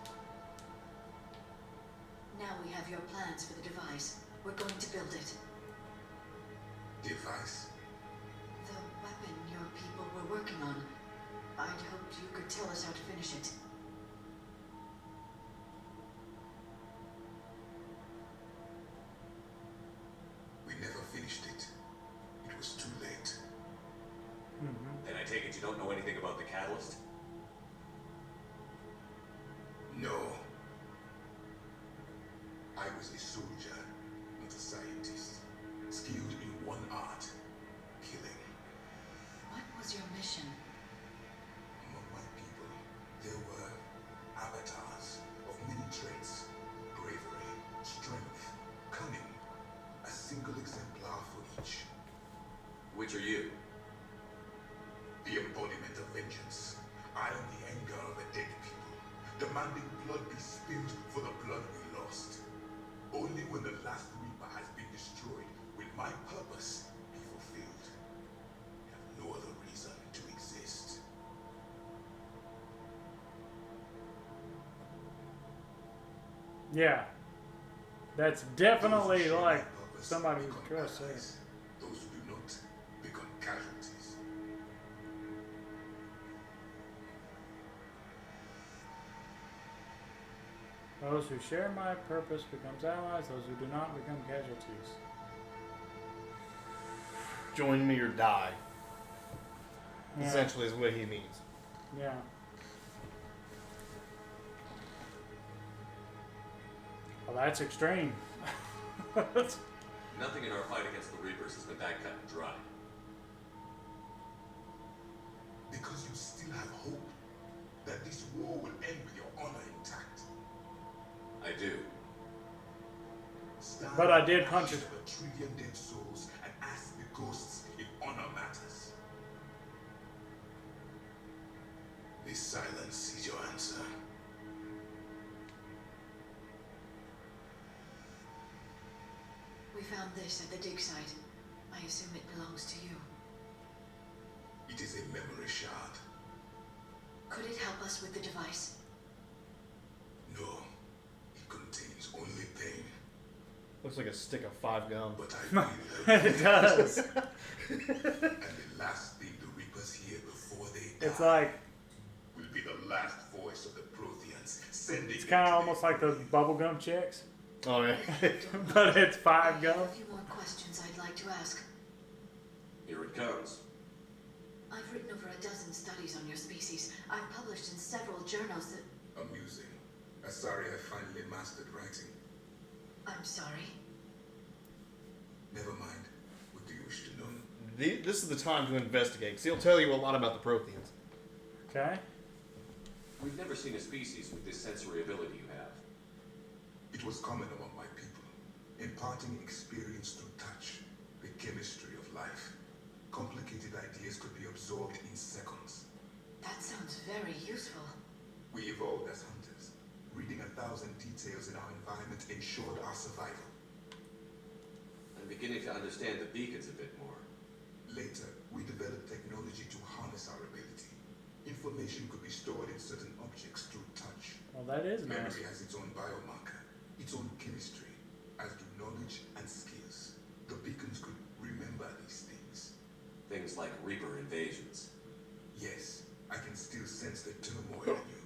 Now we have your plans for the device. We're going to build it. Device? The weapon your people were working on. I'd hoped you could tell us how to finish it. We never finished it. It was too late. Then I take it you don't know anything about the catalyst? No. I was a soldier, not a scientist. Skilled in one art, killing. What was your mission? Among my people, there were avatars of many traits. Bravery, strength, cunning. A single exemplar for each. Which are you? The embodiment of vengeance. I am the anger of the dead people, demanding blood be spilled for the blood we lost. Only when the last Reaper has been destroyed will my purpose be fulfilled. I have no other reason to exist. Yeah. That's definitely like somebody who's dressed there. Those who do not become casualties. Those who share my purpose becomes allies. Those who do not become casualties. Join me or die. Yeah. Essentially is what he means. Yeah. Well, that's extreme. Nothing in our fight against the Reapers has been that cut and dry. Because you still have hope that this war will end with your honor intact. I do. Stand But I did punch it. of a trillion dead souls and ask the ghosts if honor matters. This silence is your answer. We found this at the dig site. I assume it belongs to you. It is a memory shard. Could it help us with the device? No, it contains only pain. Looks like a stick of 5 gum. But I It does. And the last thing the Reapers hear before they die It's like, will be the last voice of the Protheans sending it's kind of almost like those bubblegum chicks. Oh, yeah. But it's 5 gum. A few more questions I'd like to ask. Here it comes. I've written over a dozen studies on your species. I've published in several journals that... Amusing. Sorry I finally mastered writing. I'm sorry. Never mind. What do you wish to know? This is the time to investigate, because he'll tell you a lot about the Protheans. Okay. We've never seen a species with this sensory ability you have. It was common among my people, imparting experience through touch, the chemistry of life. Complicated ideas could be absorbed in seconds. That sounds very useful. We evolved as hunters. Reading 1,000 details in our environment ensured our survival. I'm beginning to understand the beacons a bit more. Later, we developed technology to harness our ability. Information could be stored in certain objects through touch. Well, that is nice. Memory has its own biomarker, its own chemistry, as do knowledge and skills. The beacons could remember these things. Things like Reaper invasions. Yes, I can still sense the turmoil in you,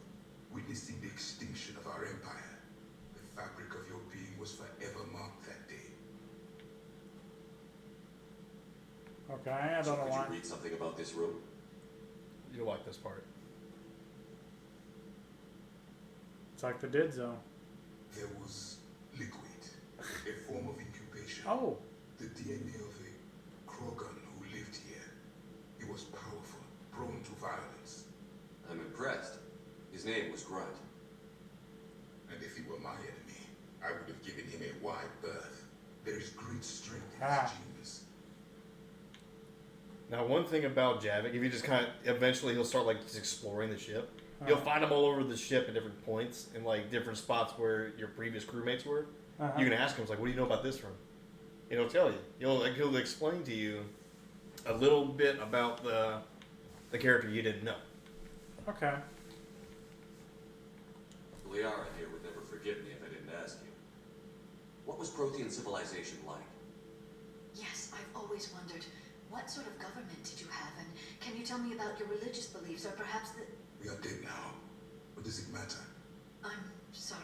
witnessing the extinction of our empire. The fabric of your being was forever marked that day. Okay, I don't know Could why. you read something about this room? You'll like this part. It's like the dead zone. There was liquid, a form of incubation. Oh. The DNA of a Krogan who lived here. He was powerful, prone to violence. I'm impressed. His name was Grunt. And if he were my enemy, I would have given him a wide berth. There is great strength in his genius. Now, one thing about Javik, if you just kind of, eventually he'll start like just exploring the ship. You'll find him all over the ship at different points in like different spots where your previous crewmates were. You can ask him, like, what do you know about this from? And he'll tell you. He'll explain to you a little bit about the character you didn't know. Okay. Liara here would never forgive me if I didn't ask you. What was Prothean civilization like? Yes, I've always wondered, what sort of government did you have, and can you tell me about your religious beliefs, or perhaps the... We are dead now. What does it matter? I'm sorry.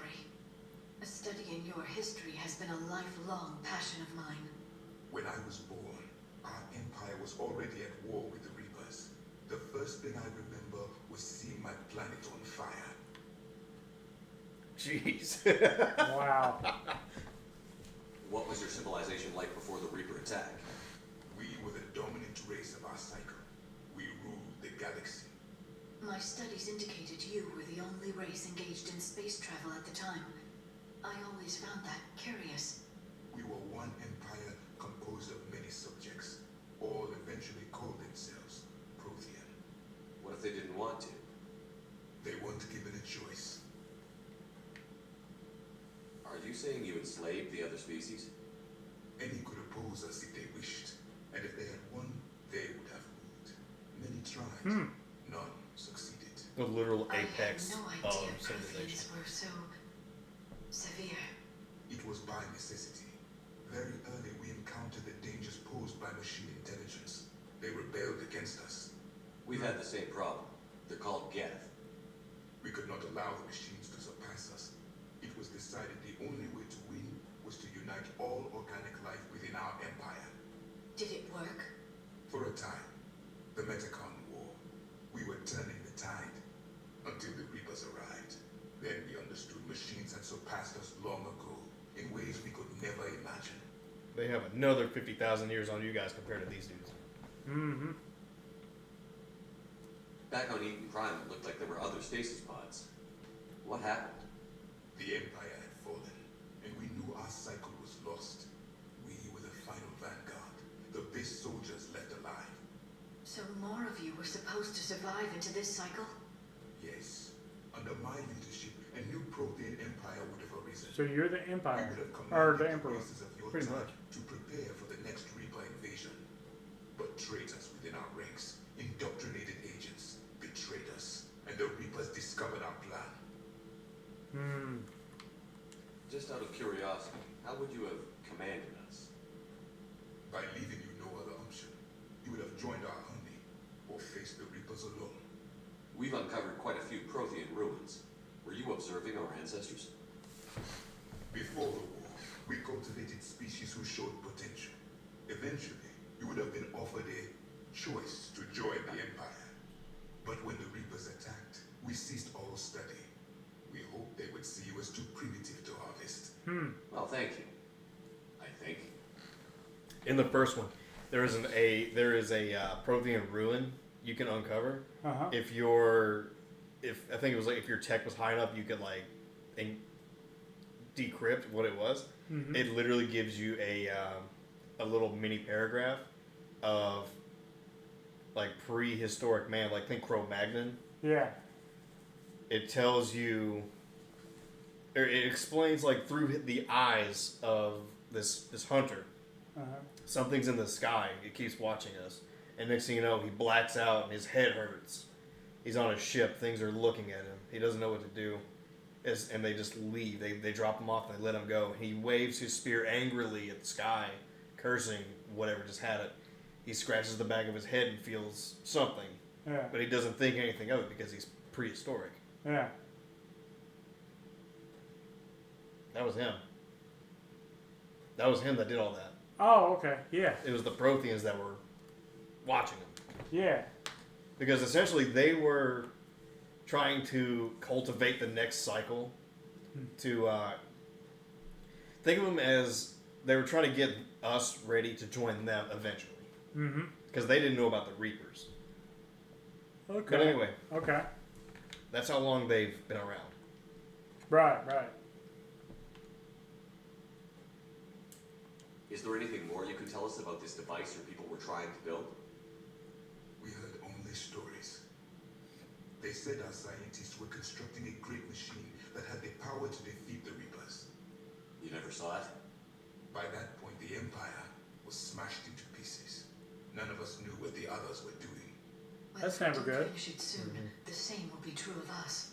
Studying your history has been a lifelong passion of mine. When I was born, our empire was already at war with the Reapers. The first thing I remember was seeing my planet on fire. Jeez. Wow. What was your civilization like before the Reaper attack? We were the dominant race of our cycle. We ruled the galaxy. My studies indicated you were the only race engaged in space travel at the time. I always found that curious. We were one empire composed of many subjects, all eventually called themselves Prothean. What if they didn't want to? They weren't given a choice. Are you saying you enslaved the other species? Any could oppose us if they wished, and if they had won, they would have ruled. Many tried. None succeeded. The literal apex I had no of idea civilization. Protheans were so... severe. It was by necessity. Very early we encountered the dangers posed by machine intelligence. They rebelled against us. We've had the same problem. They're called Geth. We could not allow the machines to surpass us. It was decided the only way to win was to unite all organic life within our empire. Did it work? For a time, the Metacon War, we were turning the tide until the Reapers arrived. Then we understood machines had surpassed us long ago in ways we could never imagine. They have another 50,000 years on you guys compared to these dudes. Mm-hmm. Back on Eden Prime, it looked like there were other stasis pods. What happened? The Empire had fallen, and we knew our cycle was lost. We were the final vanguard, the best soldiers left alive. So more of you were supposed to survive into this cycle? Yes. Under my leadership, a new Prothean Empire would have arisen. So you're the Empire, We would have or commanded the Emperor, races of your pretty time much. to prepare for the next Reaper invasion. But traitors within our ranks, indoctrinated agents, betrayed us, and the Reapers discovered our plan. Just out of curiosity, how would you have commanded us? By leaving you no other option, you would have joined our army, or faced the Reapers alone. We've uncovered quite a few Prothean ruins. Were you observing our ancestors? Before the war, we cultivated species who showed potential. Eventually, you would have been offered a choice to join the Empire. But when the Reapers attacked, we ceased all study. We hoped they would see you as too primitive to harvest. Well, thank you. I think. In the first one, there is a Prothean ruin you can uncover. If I think it was like if your tech was high enough, you could like decrypt what it was. It literally gives you a little mini paragraph of like prehistoric man, like think Cro-Magnon. Yeah. It tells you, or it explains like through the eyes of this hunter. Something's in the sky. It keeps watching us, and next thing you know, he blacks out and his head hurts. He's on a ship. Things are looking at him. He doesn't know what to do, and they just leave. They drop him off and they let him go. He waves his spear angrily at the sky, cursing whatever just had it. He scratches the back of his head and feels something, but he doesn't think anything of it because he's prehistoric. Yeah. That was him. That was him that did all that. Oh, okay. Yeah. It was the Protheans that were watching him. Yeah. Because essentially they were trying to cultivate the next cycle to think of them as they were trying to get us ready to join them eventually. Mm-hmm. Because they didn't know about the Reapers. Okay. But anyway. Okay. That's how long they've been around. Right, right. Is there anything more you can tell us about this device your people were trying to build? We heard only stories. They said our scientists were constructing a great machine that had the power to defeat the Reapers. You never saw it? By that point, the Empire was smashed into pieces. None of us knew what the others were doing. That's never good. Finish it soon. The same will be true of us.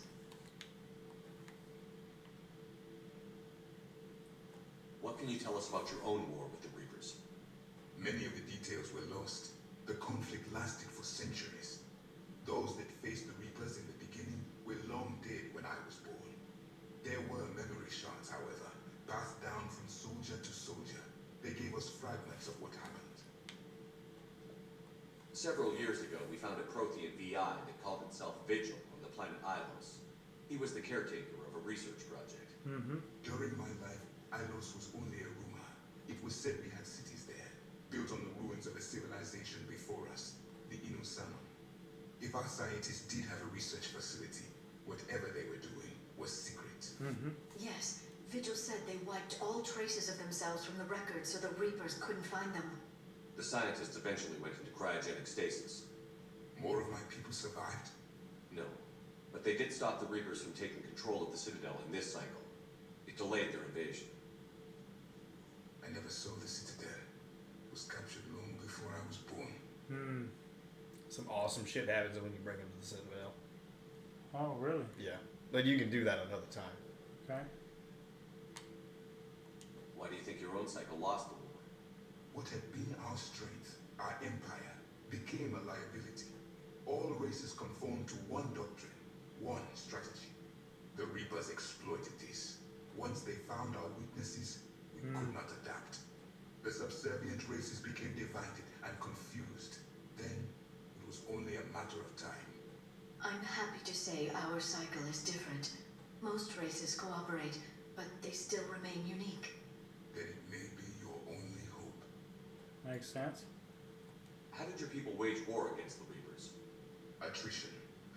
What can you tell us about your own war with the Reapers? Many of the details were lost. The conflict lasted for centuries. Those that faced the Reapers in the beginning were long dead when I was born. There were memory shards, however, passed down from soldier to soldier. They gave us fragments of what happened. Several years ago, we found a Prothean VI that called himself Vigil on the planet Ilos. He was the caretaker of a research project. Mm-hmm. During my life, Ilos was only a rumor. It was said we had cities there, built on the ruins of a civilization before us, the Inusaman. If our scientists did have a research facility, whatever they were doing was secret. Mm-hmm. Yes, Vigil said they wiped all traces of themselves from the records so the Reapers couldn't find them. The scientists eventually went into cryogenic stasis. More of my people survived? No, but they did stop the Reapers from taking control of the Citadel in this cycle. It delayed their invasion. I never saw the Citadel. It was captured long before I was born. Hmm. Some awesome shit happens when you bring them to the Citadel. Oh, really? Yeah. But you can do that another time. Okay. Why do you think your own cycle lost the war? What had been our strength, our empire, became a liability. All races conformed to one doctrine, one strategy. The Reapers exploited this. Once they found our weaknesses, we could not adapt. The subservient races became divided and confused. Then, it was only a matter of time. I'm happy to say our cycle is different. Most races cooperate, but they still remain unique. Then it may be your only hope. Makes sense. How did your people wage war against the Reapers? Attrition.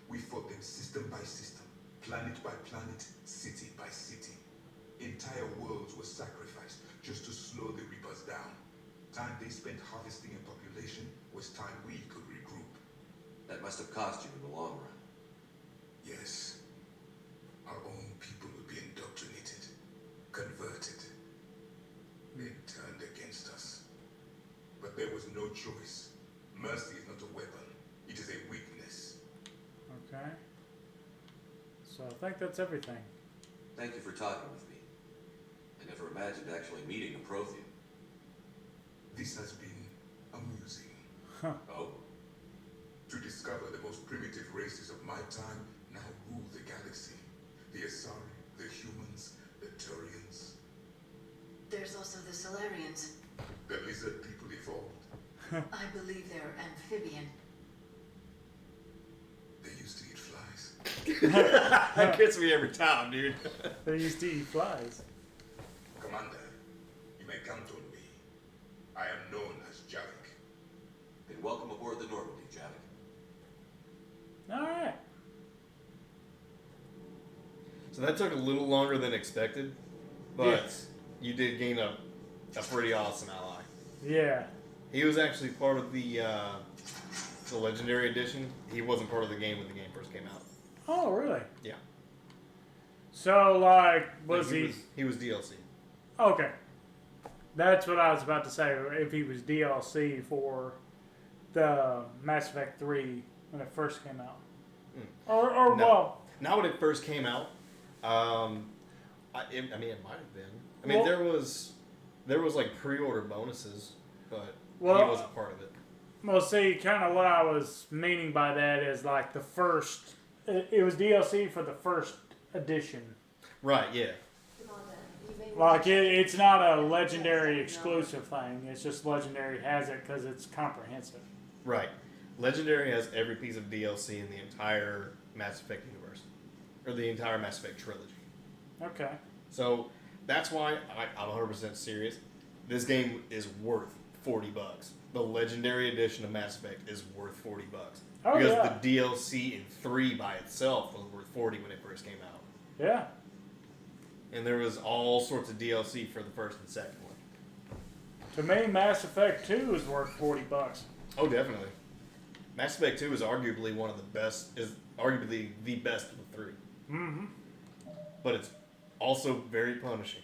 We fought them system by system, planet by planet, city by city. Entire worlds were sacrificed just to slow the Reapers down. Time they spent harvesting a population was time we could regroup. That must have cost you in the long run. Yes. Our own people would be indoctrinated, converted, then turned against us. But there was no choice. Mercy is not a weapon. It is a weakness. Okay. So I think that's everything. Thank you for talking with me. I never imagined actually meeting a Prothean. This has been amusing. Huh. Oh? To discover the most primitive races of my time now rule the galaxy. The Asari, the humans, the Turians. There's also the Solarians. The lizard people evolved. I believe they're amphibian. They used to eat flies. That gets me every time, dude. They used to eat flies. Commander, you may count on me. I am known as Javik. Then welcome aboard the Normandy, Javik. Alright. So that took a little longer than expected, but Yes. you did gain a pretty awesome ally. Yeah. He was actually part of the Legendary Edition. He wasn't part of the game when the game first came out. Oh, really? Yeah. So, like, was Like, he... He was DLC. Okay. That's what I was about to say. If he was DLC for the Mass Effect 3 when it first came out. Or No. well... Not when it first came out. I mean, it might have been. I mean, Well- there was like pre-order bonuses, but Well- he wasn't part of it. Well, see, kind of what I was meaning by that is like the first... It was DLC for the first edition. Right, yeah. Like, it's not a Legendary exclusive thing. It's just Legendary has it because it's comprehensive. Right. Legendary has every piece of DLC in the entire Mass Effect universe. Or the entire Mass Effect trilogy. Okay. So that's why I'm 100% serious. This game is worth $40. The Legendary Edition of Mass Effect is worth $40. Oh, because yeah. the DLC in 3 by itself was worth $40 when it first came out. Yeah. And there was all sorts of DLC for the first and second one. To me, Mass Effect 2 is worth $40. Oh, definitely. Mass Effect 2 is arguably one of the best, is arguably the best of the 3. Mm-hmm. But it's also very punishing.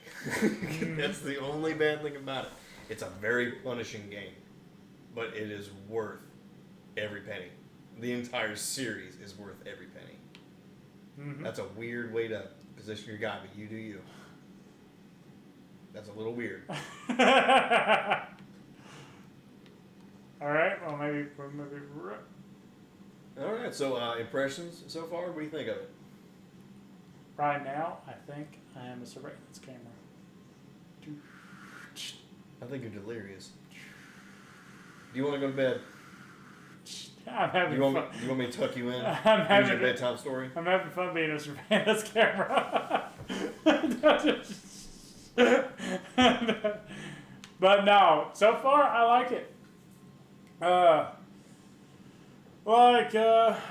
That's the only bad thing about it. It's a very punishing game. But it is worth every penny. The entire series is worth every penny. Mm-hmm. That's a weird way to position your guy, but you do you. That's a little weird. All right. Well, maybe. All right. So impressions so far. What do you think of it? Right now, I think I am a surveillance camera. I think you're delirious. Do you want to go to bed? I'm having fun. fun. You want me to tuck you in? I'm having your bedtime story? I'm having fun being a surveillance camera. But no, so far I like it.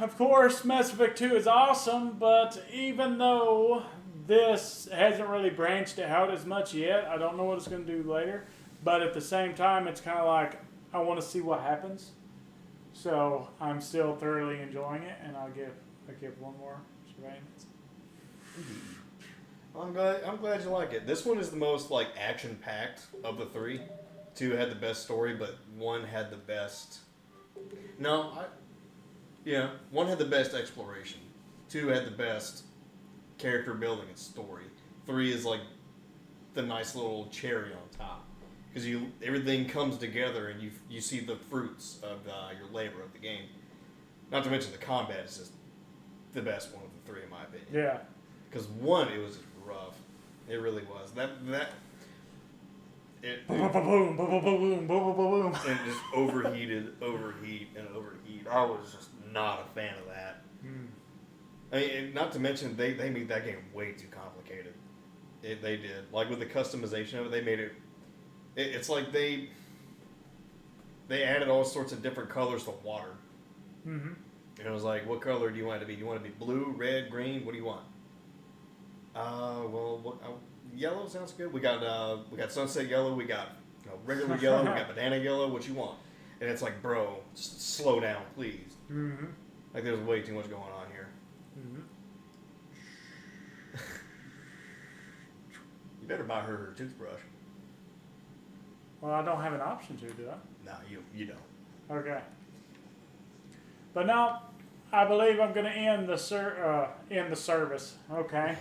Of course, Mass Effect 2 is awesome, but even though this hasn't really branched out as much yet, I don't know what it's going to do later. But at the same time, it's kind of like, I want to see what happens. So I'm still thoroughly enjoying it, and I give one more surveillance. I'm glad you like it. This one is the most like action packed of the 3. 2 had the best story, but 1 had the best. One had the best exploration. 2 had the best character building and story. 3 is like the nice little cherry on top. Because everything comes together and you see the fruits of your labor of the game. Not to mention the combat is just the best one of the 3 in my opinion. Yeah. Because 1, it was just rough. It really was. It boom, boom, boom, boom, boom, boom, boom, boom. And just overheat. I was just not a fan of that. I mean, and not to mention they made that game way too complicated. They did. Like with the customization of it, they made it. It's like they added all sorts of different colors to water. Mm-hmm. And it was like, what color do you want it to be? Do you want it to be blue, red, green? What do you want? Yellow sounds good. We got sunset yellow. We got regular yellow. We got banana yellow. What you want? And it's like, bro, just slow down, please. Mm-hmm. Like there's way too much going on here. Mm-hmm. You better buy her toothbrush. Well, I don't have an option to, do I? No, you don't. Okay. But now, I believe I'm going to end the service. Okay.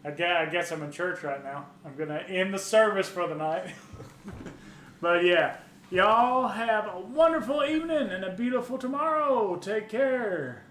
I guess I'm in church right now. I'm going to end the service for the night. But yeah, y'all have a wonderful evening and a beautiful tomorrow. Take care.